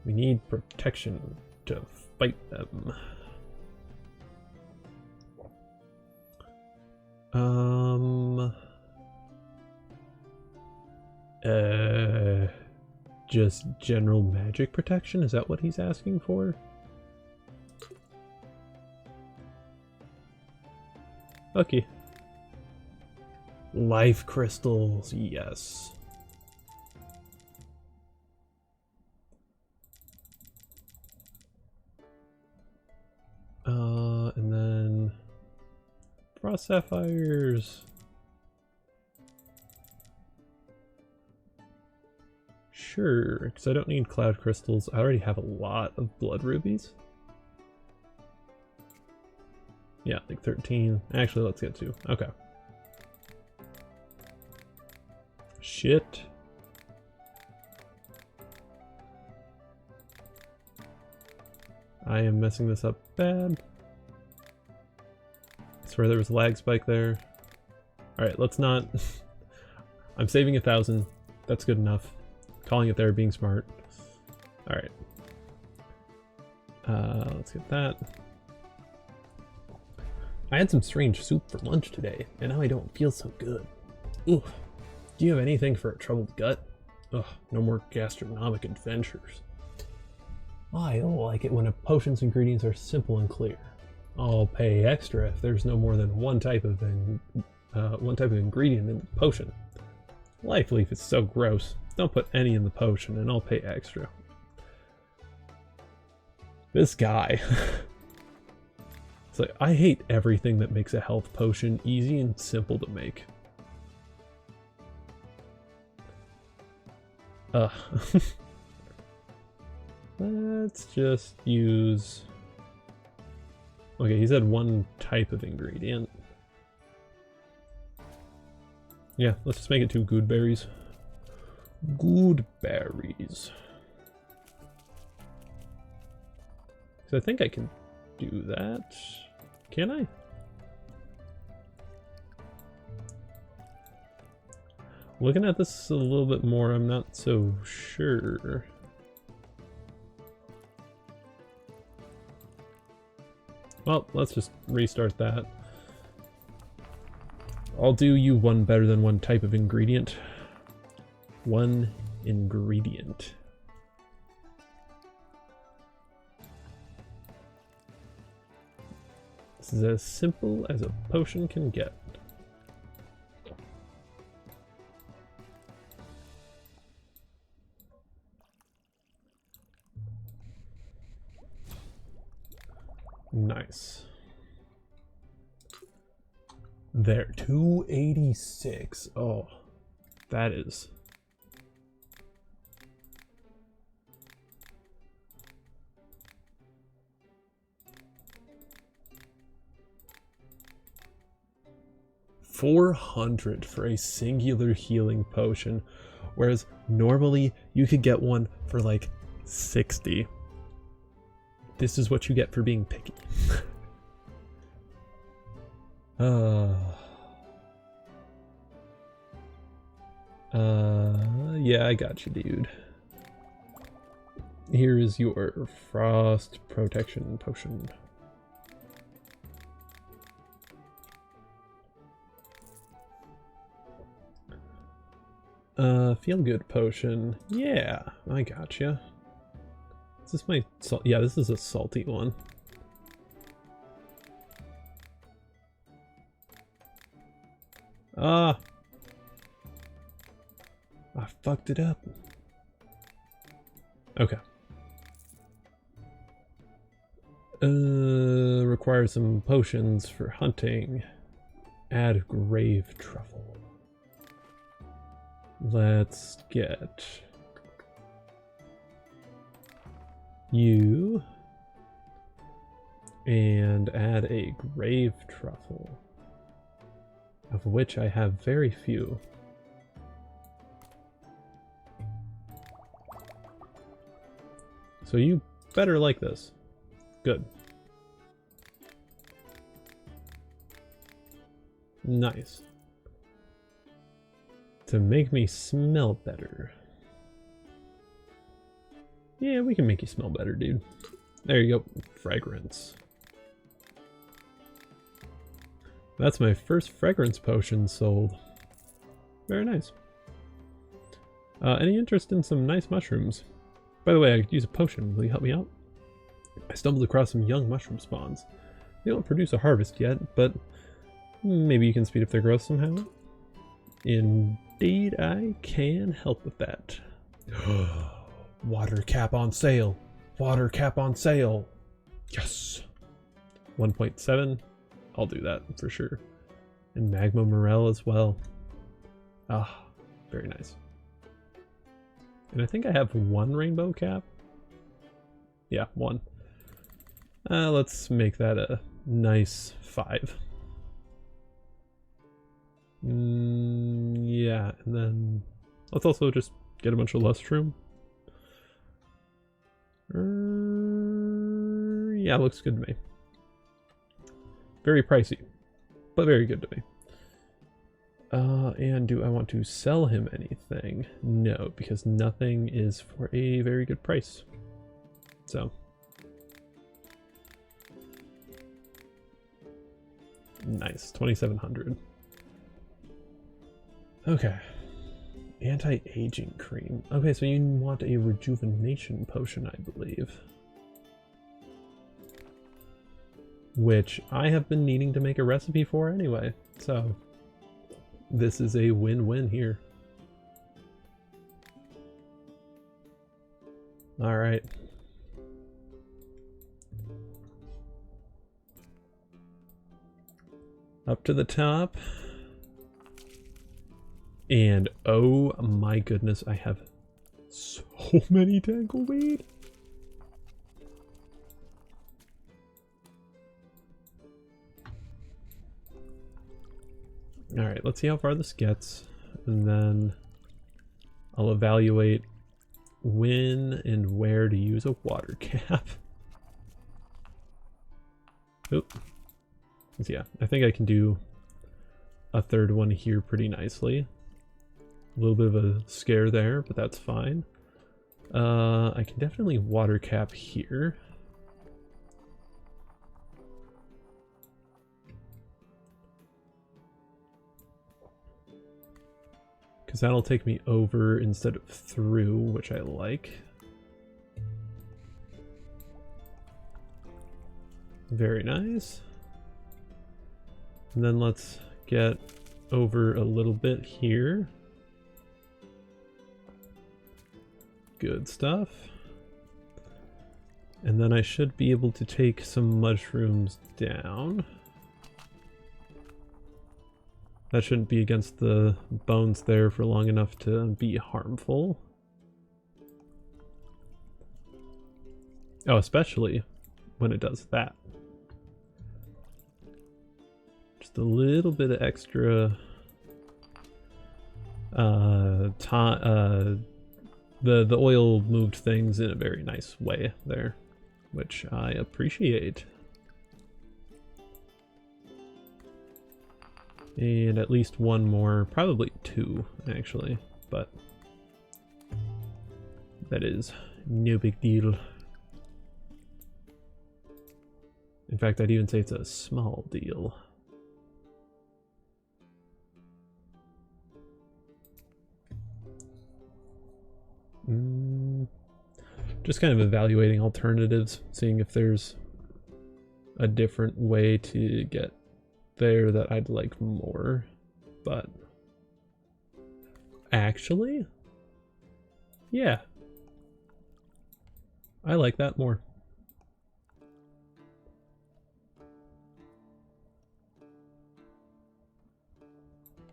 S1: We need protection to fight them. Just general magic protection? Is that what he's asking for? Okay. Life crystals, yes. And then frost sapphires. Sure, because I don't need cloud crystals. I already have a lot of blood rubies. Yeah, like 13. Actually, let's get 2. Okay. Shit. I am messing this up bad. I swear there was a lag spike there. Alright, let's not... I'm saving 1,000. That's good enough. Calling it there, being smart. Alright. Let's get that. I had some strange soup for lunch today, and now I don't feel so good. Ugh. Do you have anything for a troubled gut? Ugh, no more gastronomic adventures. I like it when a potion's ingredients are simple and clear. I'll pay extra if there's no more than one type of ingredient in the potion. Life leaf is so gross. Don't put any in the potion and I'll pay extra. This guy. It's like, I hate everything that makes a health potion easy and simple to make. Let's just use... Okay, he said one type of ingredient. Yeah, let's just make it 2 good berries. Good berries. So I think I can do that. Can I? Looking at this a little bit more, I'm not so sure. Well, let's just restart that. I'll do you one better than one type of ingredient. One ingredient. This is as simple as a potion can get. Nice. There, 286. Oh, that is. $400 for a singular healing potion, whereas normally you could get one for like 60. This is what you get for being picky. Yeah, I got you, dude. Here is your frost protection potion. Feel good potion. Yeah, I gotcha. Is this my salt? Yeah, this is a salty one. Ah! I fucked it up. Okay. Require some potions for hunting. Add grave truffle. Let's get you and add a grave truffle, of which I have very few. So you better like this. Good. Nice. To make me smell better. Yeah, we can make you smell better, dude. There you go. Fragrance. That's my first fragrance potion sold. Very nice. Any interest in some nice mushrooms? By the way, I could use a potion. Will you help me out? I stumbled across some young mushroom spawns. They don't produce a harvest yet, but maybe you can speed up their growth somehow. Indeed, I can help with that. Water cap on sale. Water cap on sale. Yes. 1.7. I'll do that for sure. And magma morel as well. Ah, very nice. And I think I have 1 rainbow cap. Yeah, 1. Let's make that a nice 5. Yeah, and then let's also just get a bunch of lustrum. Yeah, looks good to me. Very pricey, but very good to me. And do I want to sell him anything? No, because nothing is for a very good price. So. Nice, 2,700. Okay. Anti-aging cream. Okay, so you want a rejuvenation potion, I believe. which I have been needing to make a recipe for anyway. So this is a win-win here. All right. Up to the top. And oh my goodness, I have so many tangleweed. All right, let's see how far this gets, and then I'll evaluate when and where to use a water cap. Oop. So yeah, I think I can do a third one here pretty nicely. A little bit of a scare there, but that's fine. I can definitely water cap here. Because that'll take me over instead of through, which I like. Very nice. And then let's get over a little bit here. Good stuff. And then I should be able to take some mushrooms down. That shouldn't be against the bones there for long enough to be harmful. Oh, especially when it does that. Just a little bit of extra the oil moved things in a very nice way there, which I appreciate. And at least one more, probably two actually, but that is no big deal. In fact, I'd even say it's a small deal. Just kind of evaluating alternatives, seeing if there's a different way to get there that I'd like more, but actually, yeah, I like that more.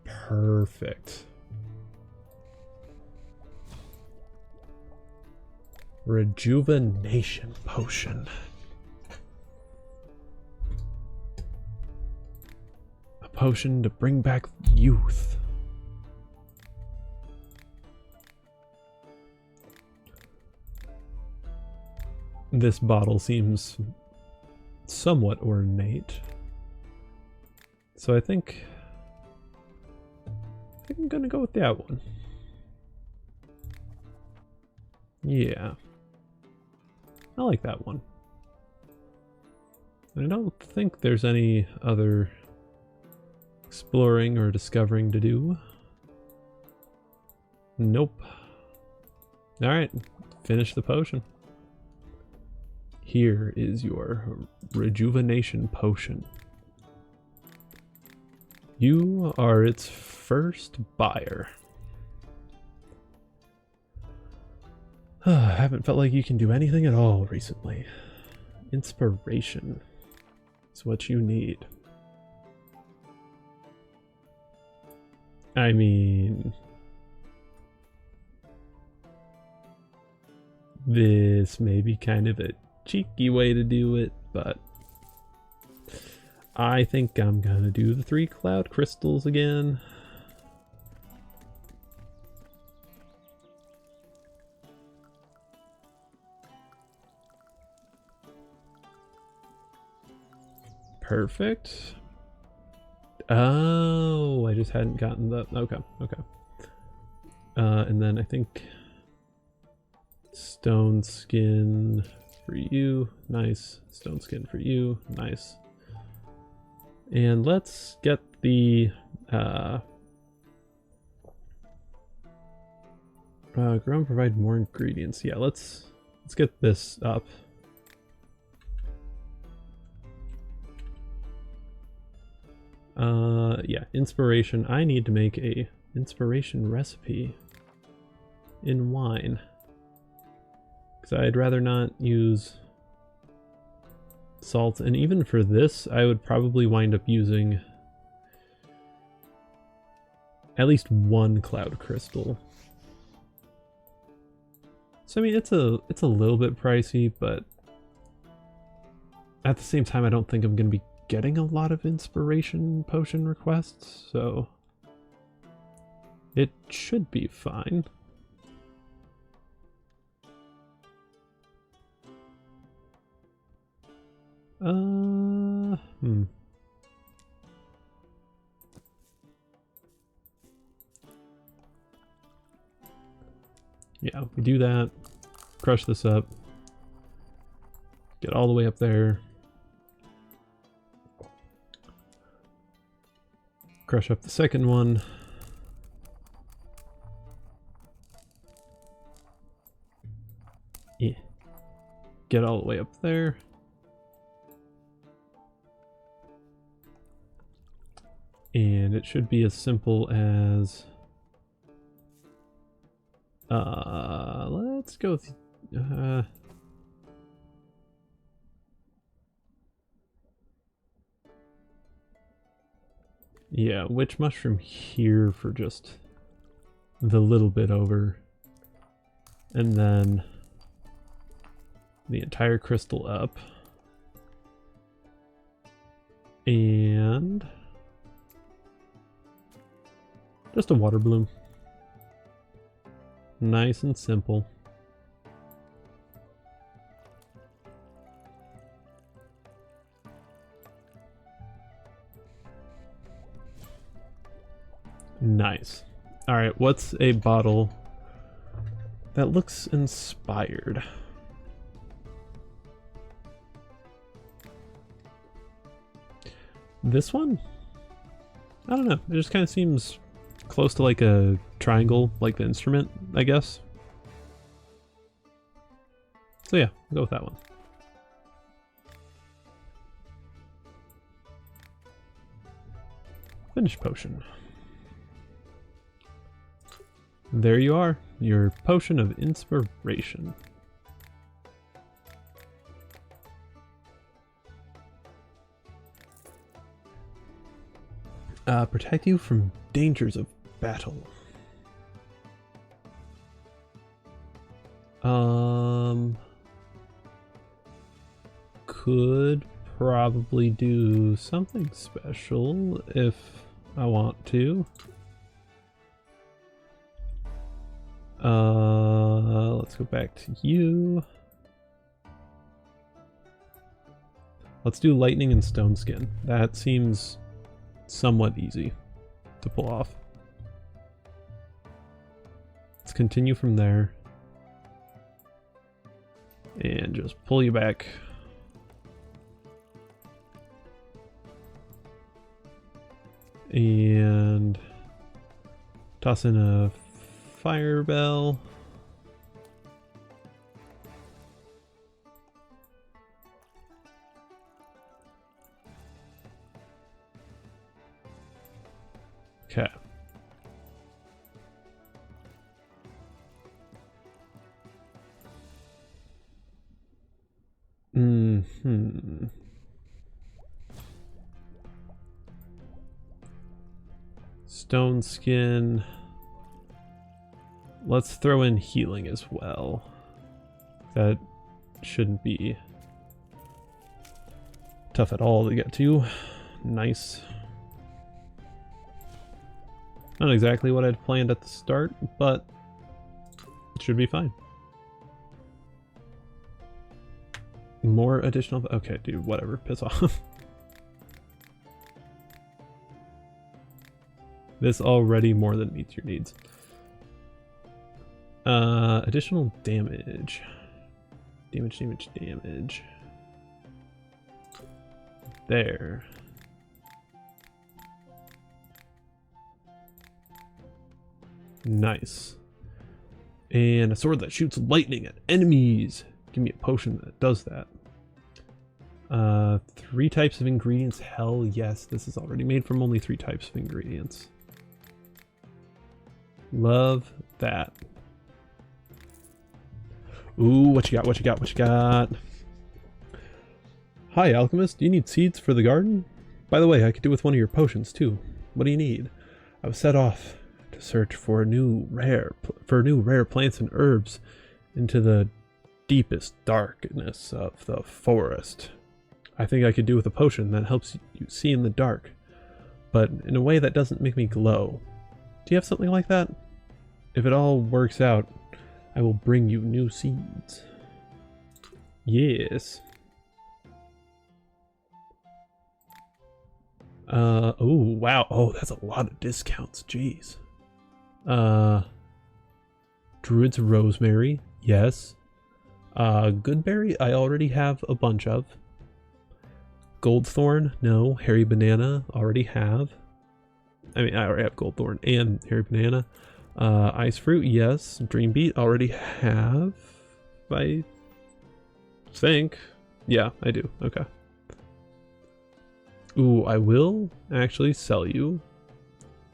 S1: Perfect. Rejuvenation potion. A potion to bring back youth. This bottle seems somewhat ornate. So I think I'm gonna go with that one. Yeah. I like that one. I don't think there's any other exploring or discovering to do. Nope. Alright, finish the potion. Here is your rejuvenation potion. You are its first buyer. I haven't felt like you can do anything at all recently. Inspiration is what you need. I mean, this may be kind of a cheeky way to do it, but I think I'm gonna do the 3 cloud crystals again. Perfect. Oh, I just hadn't gotten the... Okay. And then I think stone skin for you. Nice. Stone skin for you. Nice. And let's get the grow and provide more ingredients. Yeah, let's get this up. Yeah, inspiration. I need to make a inspiration recipe in wine. Because I'd rather not use salt. And even for this, I would probably wind up using at least one cloud crystal. So I mean, it's a little bit pricey, but at the same time, I don't think I'm going to be getting a lot of inspiration potion requests, so it should be fine. Yeah, we do that, crush this up, get all the way up there, crush up the second one, yeah, get all the way up there, and it should be as simple as let's go with yeah, witch mushroom here for just the little bit over, and then the entire crystal up, and just a water bloom. Nice and simple. Nice. All right, what's a bottle that looks inspired? This one? I don't know. It just kind of seems close to like a triangle, like the instrument, I guess. So yeah, we'll go with that one. Finish potion. There you are, your potion of inspiration. Protect you from dangers of battle. Could probably do something special if I want to. Let's go back to you. Let's do lightning and stone skin. That seems somewhat easy to pull off. Let's continue from there and just pull you back. And toss in a fire bell. Okay. Stone skin. Let's throw in healing as well. That shouldn't be tough at all to get to. Nice. Not exactly what I'd planned at the start, but it should be fine. More additional... Okay, dude, whatever. Piss off. This already more than meets your needs. Additional damage. Damage. There. Nice. And a sword that shoots lightning at enemies. Give me a potion that does that. 3 types of ingredients. Hell yes, this is already made from only 3 types of ingredients. Love that. Ooh, what you got, what you got, what you got? Hi, alchemist. Do you need seeds for the garden? By the way, I could do with one of your potions too. What do you need? I was set off to search for new rare plants and herbs into the deepest darkness of the forest. I think I could do with a potion that helps you see in the dark, but in a way that doesn't make me glow. Do you have something like that? If it all works out, I will bring you new seeds. Yes. Oh wow. Oh, that's a lot of discounts. Jeez. Druid's Rosemary. Yes. Goodberry, I already have a bunch of. Goldthorn, no. Hairy Banana, already have. I mean, I already have Goldthorn and Hairy Banana. Ice Fruit, yes. Dream Beet, already have. I think. Yeah, I do. Okay. Ooh, I will actually sell you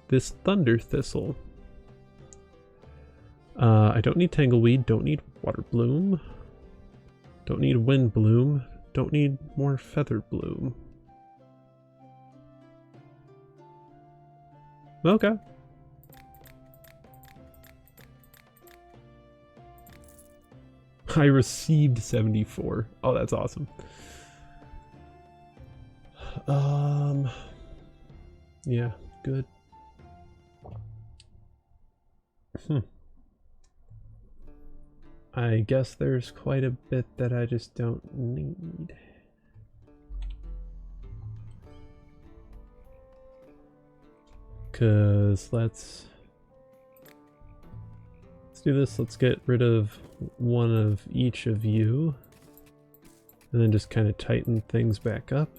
S1: this Thunder Thistle. I don't need Tangleweed, don't need Water Bloom. Don't need Wind Bloom. Don't need more Feather Bloom. Okay. I received 74. Oh, that's awesome. Yeah, good. I guess there's quite a bit that I just don't need. Cause let's do this. Let's get rid of one of each of you. And then just kind of tighten things back up.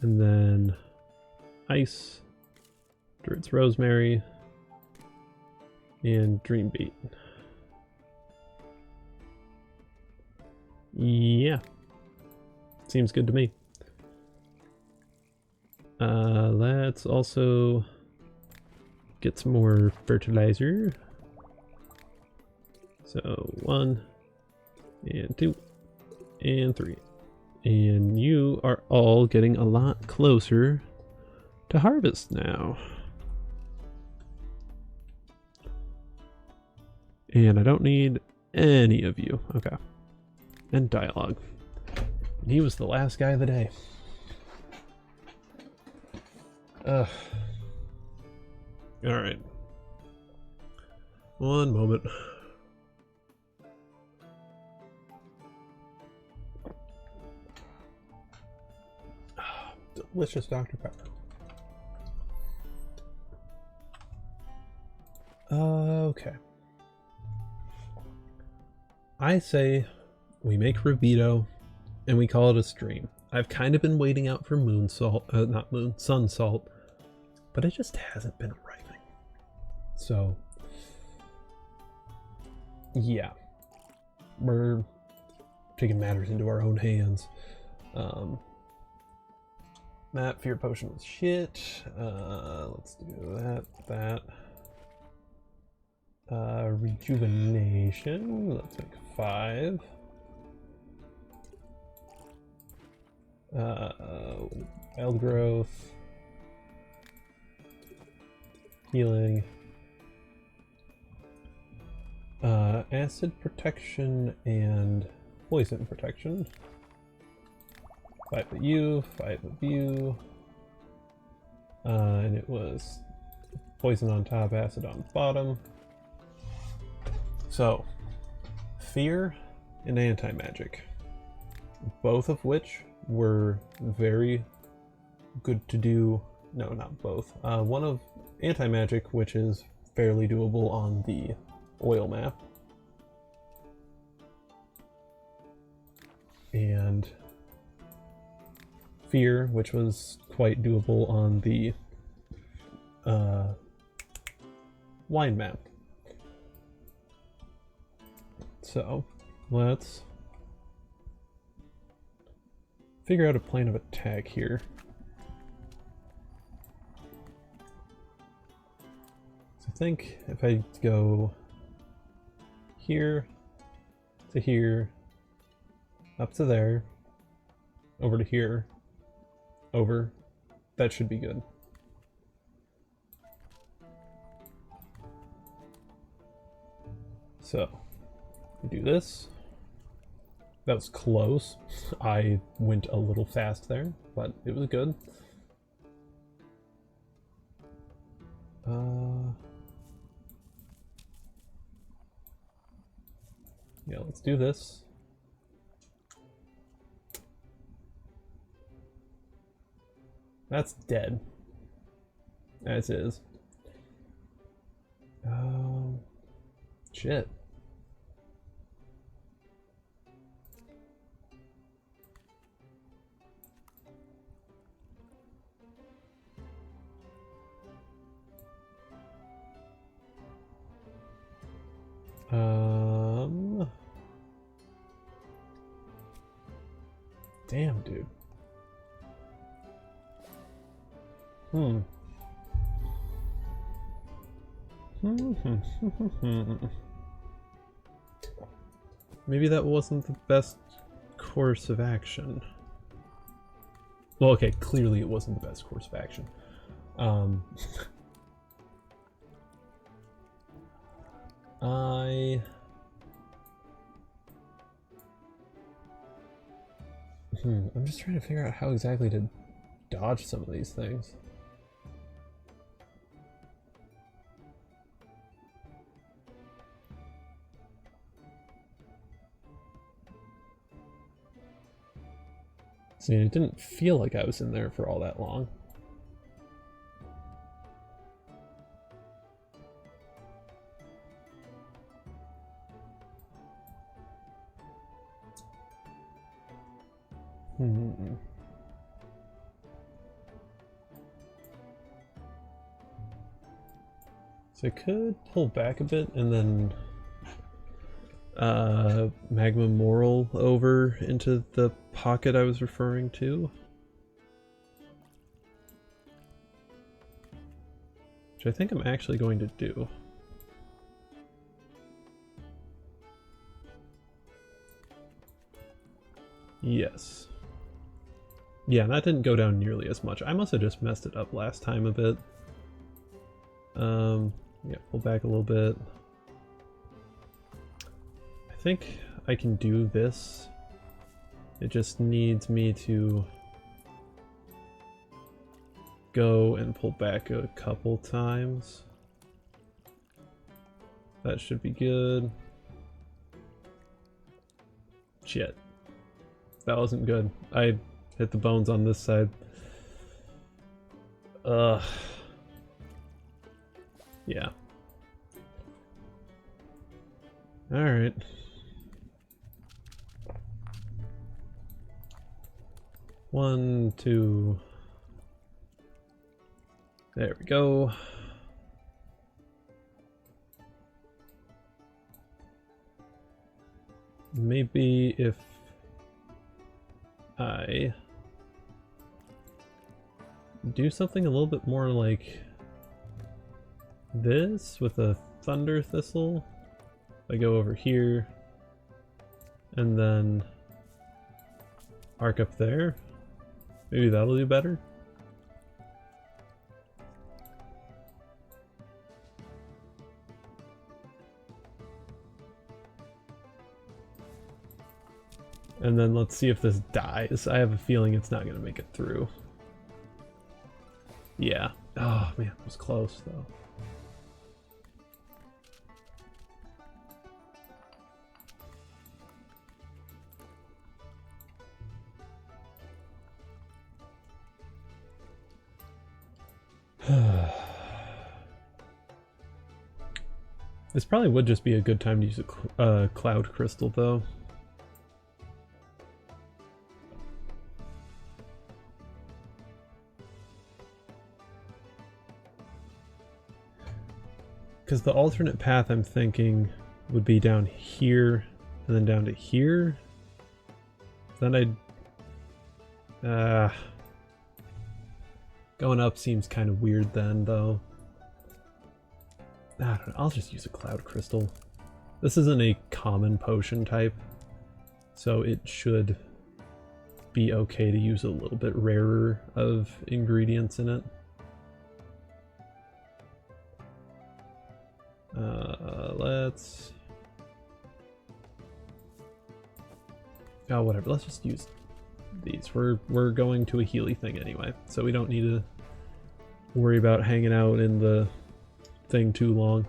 S1: And then Ice, Druid's Rosemary, and Dream Beet. Yeah. Seems good to me. Let's also get some more fertilizer. So 1 and 2 and 3. And you are all getting a lot closer to harvest now. And I don't need any of you. Okay. And dialogue. And he was the last guy of the day. Alright. One moment. Delicious Dr. Pepper. Okay. I say we make Rubito and we call it a stream. I've kind of been waiting out for sun salt, but it just hasn't been arriving. So, yeah, we're taking matters into our own hands. That fear potion was shit. Let's do that. Rejuvenation. Let's make 5. Wild growth. Healing. Acid protection and poison protection. 5 of you, 5 of you. And it was poison on top, acid on bottom. So, fear and anti-magic. Both of which were very good to do. No, not both. One of anti-magic, which is fairly doable on the oil map. And fear, which was quite doable on the wine map. So let's figure out a plan of attack here. So I think if I go here to here, up to there, over to here, over, that should be good. So, we do this. That was close. I went a little fast there, but it was good. Yeah, let's do this. That's dead. As is. Shit. Damn, dude. Maybe that wasn't the best course of action. Well, okay, clearly it wasn't the best course of action. I'm just trying to figure out how exactly to dodge some of these things. See, it didn't feel like I was in there for all that long. So I could pull back a bit and then magma moral over into the pocket I was referring to. Which I think I'm actually going to do. Yes. Yeah, that didn't go down nearly as much. I must have just messed it up last time a bit. Yeah, pull back a little bit. I think I can do this. It just needs me to go and pull back a couple times. That should be good. Shit. That wasn't good. I hit the bones on this side. Yeah. Alright. One, two. There we go. Maybe if I do something a little bit more like this with a thunder thistle. I go over here and then arc up there. Maybe that'll do better. And then let's see if this dies. I have a feeling it's not going to make it through. Yeah. Oh man, it was close though. This probably would just be a good time to use a cloud crystal though. Because the alternate path I'm thinking would be down here and then down to here. Then I'd Going up seems kind of weird then, though. I don't know, I'll just use a cloud crystal. This isn't a common potion type, so it should be okay to use a little bit rarer of ingredients in it. Let's... Oh, whatever, let's just use these. We're going to a Healy thing anyway, so we don't need to worry about hanging out in the thing too long.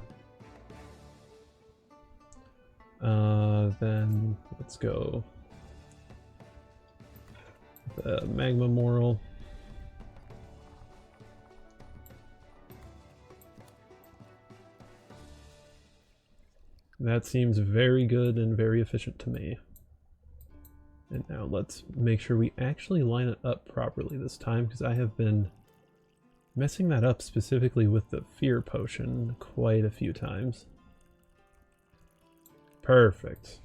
S1: Then let's go the magma moral. That seems very good and very efficient to me. And now let's make sure we actually line it up properly this time, because I have been messing that up specifically with the fear potion quite a few times. Perfect.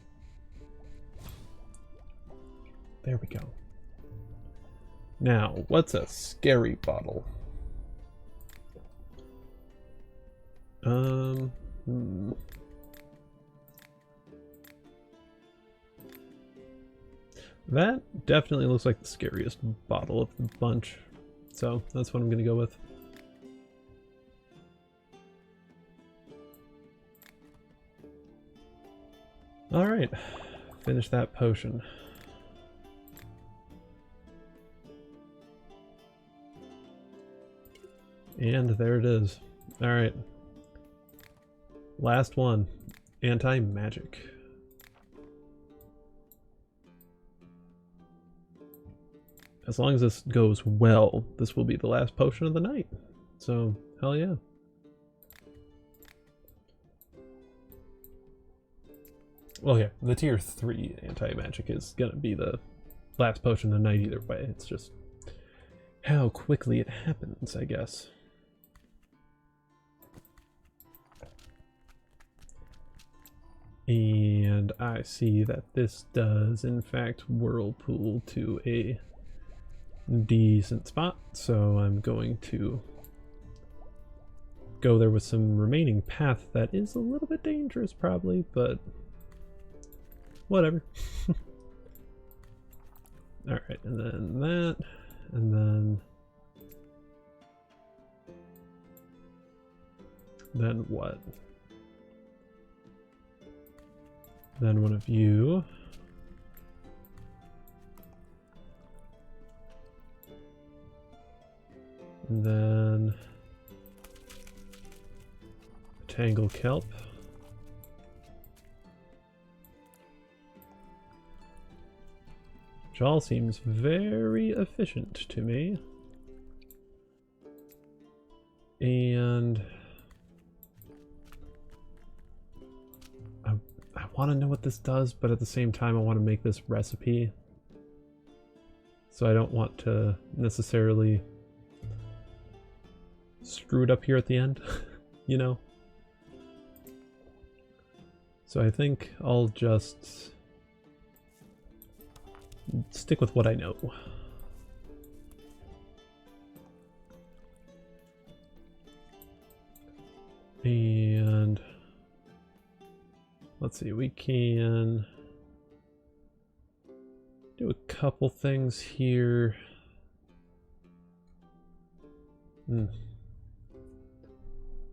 S1: There we go. Now, what's a scary bottle? That definitely looks like the scariest bottle of the bunch, so that's what I'm gonna go with. Alright, finish that potion. And there it is. Alright. Last one. Anti-magic. As long as this goes well, this will be the last potion of the night. So, hell yeah. Well, yeah, the tier 3 anti-magic is gonna be the last potion of the night either way. It's just how quickly it happens, I guess. And I see that this does, in fact, whirlpool to a decent spot, so I'm going to go there with some remaining path that is a little bit dangerous probably, but whatever. Alright, and then that, and then what? Then one of you. And then Tangle Kelp. Which all seems very efficient to me. And I want to know what this does, but at the same time I want to make this recipe. So I don't want to necessarily screw it up here at the end, you know? So I think I'll just stick with what I know. And let's see, we can do a couple things here.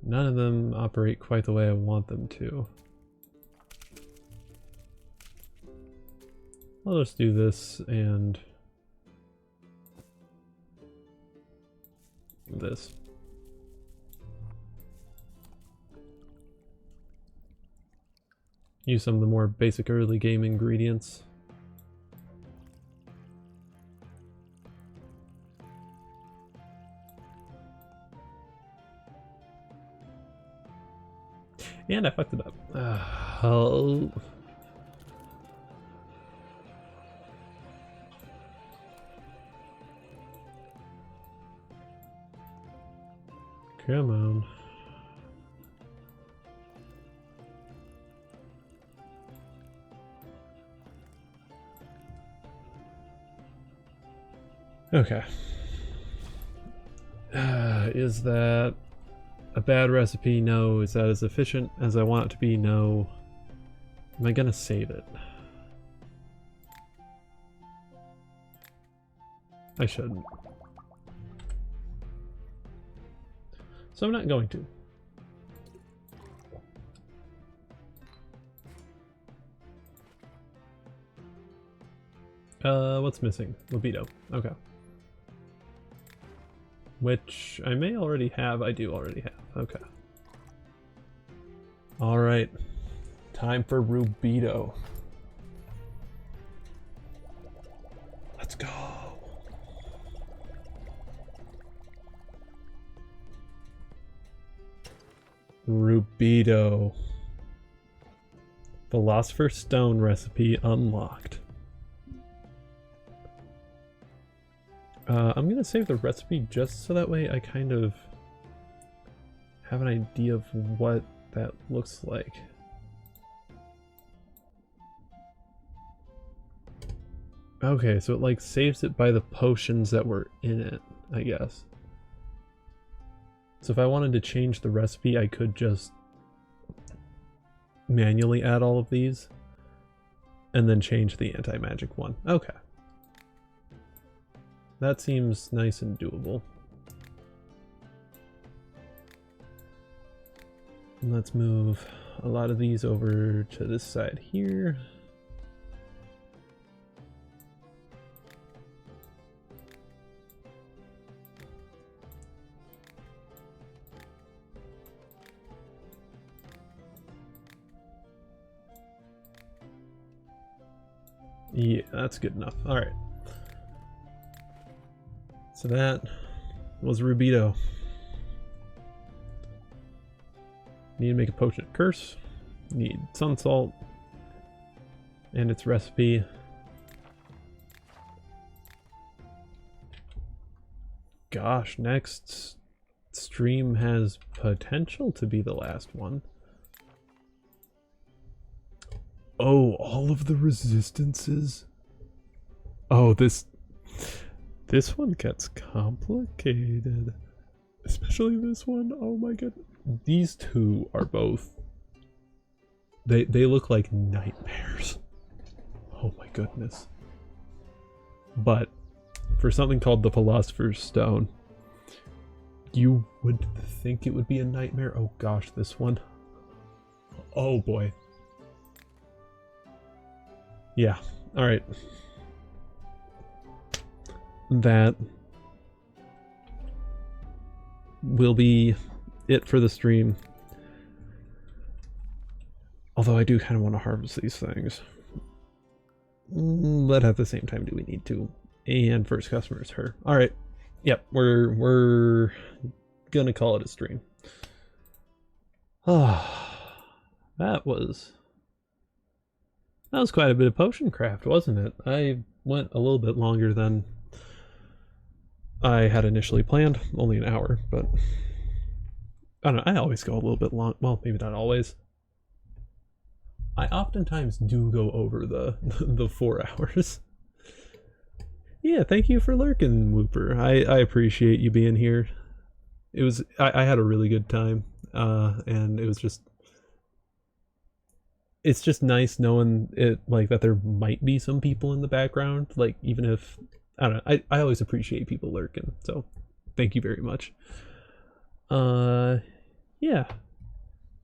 S1: None of them operate quite the way I want them to. I'll just do this and this. Use some of the more basic early game ingredients. And I fucked it up. Oh. Come on. Okay. Is that a bad recipe? No. Is that as efficient as I want it to be? No. Am I gonna save it? I shouldn't. So I'm not going to. What's missing? Libido. Okay. Which I may already have. I do already have. Okay. Alright. Time for Rubido. Let's go. Rubido. Philosopher's Stone recipe unlocked. I'm gonna save the recipe just so that way I kind of have an idea of what that looks like. Okay, so it like saves it by the potions that were in it, I guess. So if I wanted to change the recipe, I could just manually add all of these and then change the anti-magic one. Okay. That seems nice and doable. And let's move a lot of these over to this side here. Yeah, that's good enough. All right. So that was Rubido. Need to make a potion of curse. Need sun salt and its recipe. Gosh, next stream has potential to be the last one. Oh, all of the resistances. Oh, this one gets complicated. Especially this one. Oh my god. These two are both... They look like nightmares. Oh my goodness. But for something called the Philosopher's Stone, you would think it would be a nightmare. Oh gosh, this one. Oh boy. Yeah, alright. That will be it for the stream. Although I do kind of want to harvest these things. But at the same time, do we need to? And first customer is her. Alright. Yep, we're gonna call it a stream. Ah, that was quite a bit of Potioncraft, wasn't it? I went a little bit longer than I had initially planned, only an hour, but I don't know, I always go a little bit long, well, maybe not always. I oftentimes do go over the 4 hours. Yeah, thank you for lurking, Whooper. I appreciate you being here. It was, I had a really good time, and it was just, it's just nice knowing it, like, that there might be some people in the background, like, even if, I don't know, I always appreciate people lurking, so thank you very much. Yeah.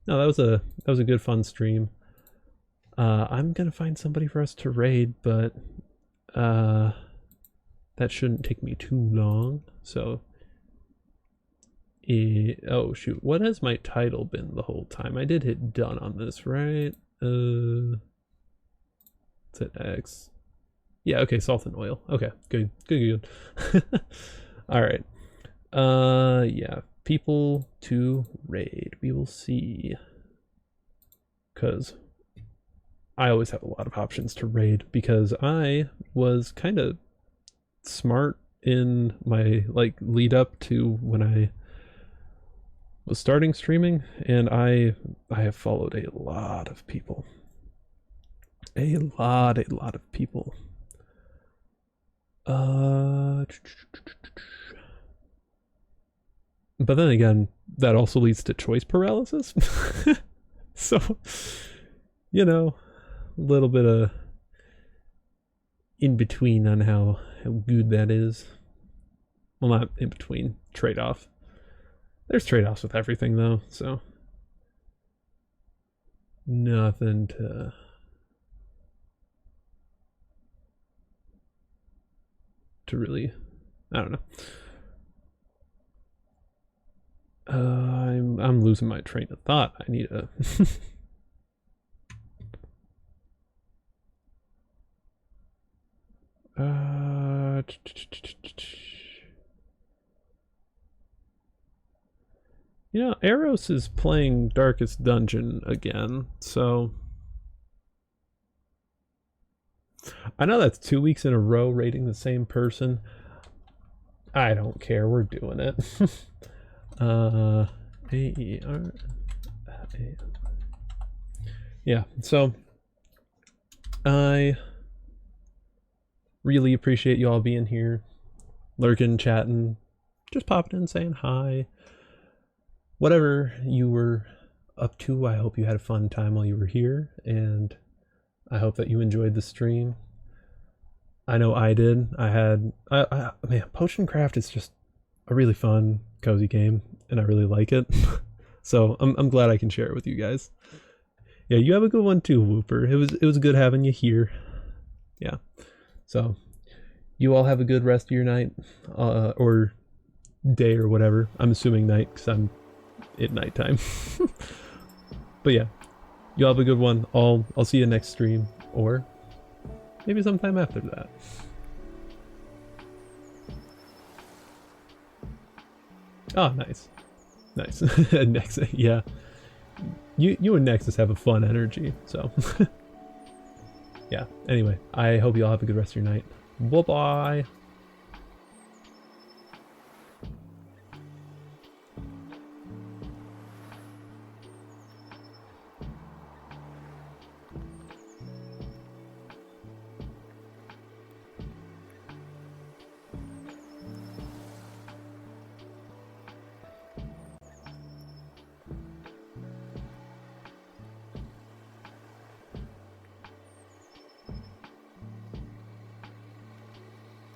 S1: No, that was a good fun stream. I'm gonna find somebody for us to raid, but that shouldn't take me too long, so oh shoot, what has my title been the whole time? I did hit done on this, right? It's at X. Yeah, okay, salt and oil. Okay, good. All right. Yeah, people to raid. We will see. Because I always have a lot of options to raid because I was kind of smart in my like lead up to when I was starting streaming, and I have followed a lot of people. A lot of people. But then again, that also leads to choice paralysis. So, you know, a little bit of in between on how good that is. Well, not in between, trade-off. There's trade-offs with everything though, so nothing to really, I don't know. I'm losing my train of thought. I need a you know, Eros is playing Darkest Dungeon again, so I know that's 2 weeks in a row rating the same person. I don't care, we're doing it. A-E-R. Yeah, so I really appreciate you all being here, lurking, chatting, just popping in, saying hi. Whatever you were up to, I hope you had a fun time while you were here, and I hope that you enjoyed the stream. I know I did. Man, Potioncraft is just a really fun, cozy game, and I really like it. So I'm glad I can share it with you guys. Yeah, you have a good one too, Whooper. It was good having you here. Yeah. So you all have a good rest of your night, or day or whatever. I'm assuming night because I'm at nighttime. But yeah, you all have a good one. I'll see you next stream, or maybe sometime after that. Oh, nice. Next, yeah. You and Nexus have a fun energy, so yeah. Anyway, I hope you all have a good rest of your night. Bye bye.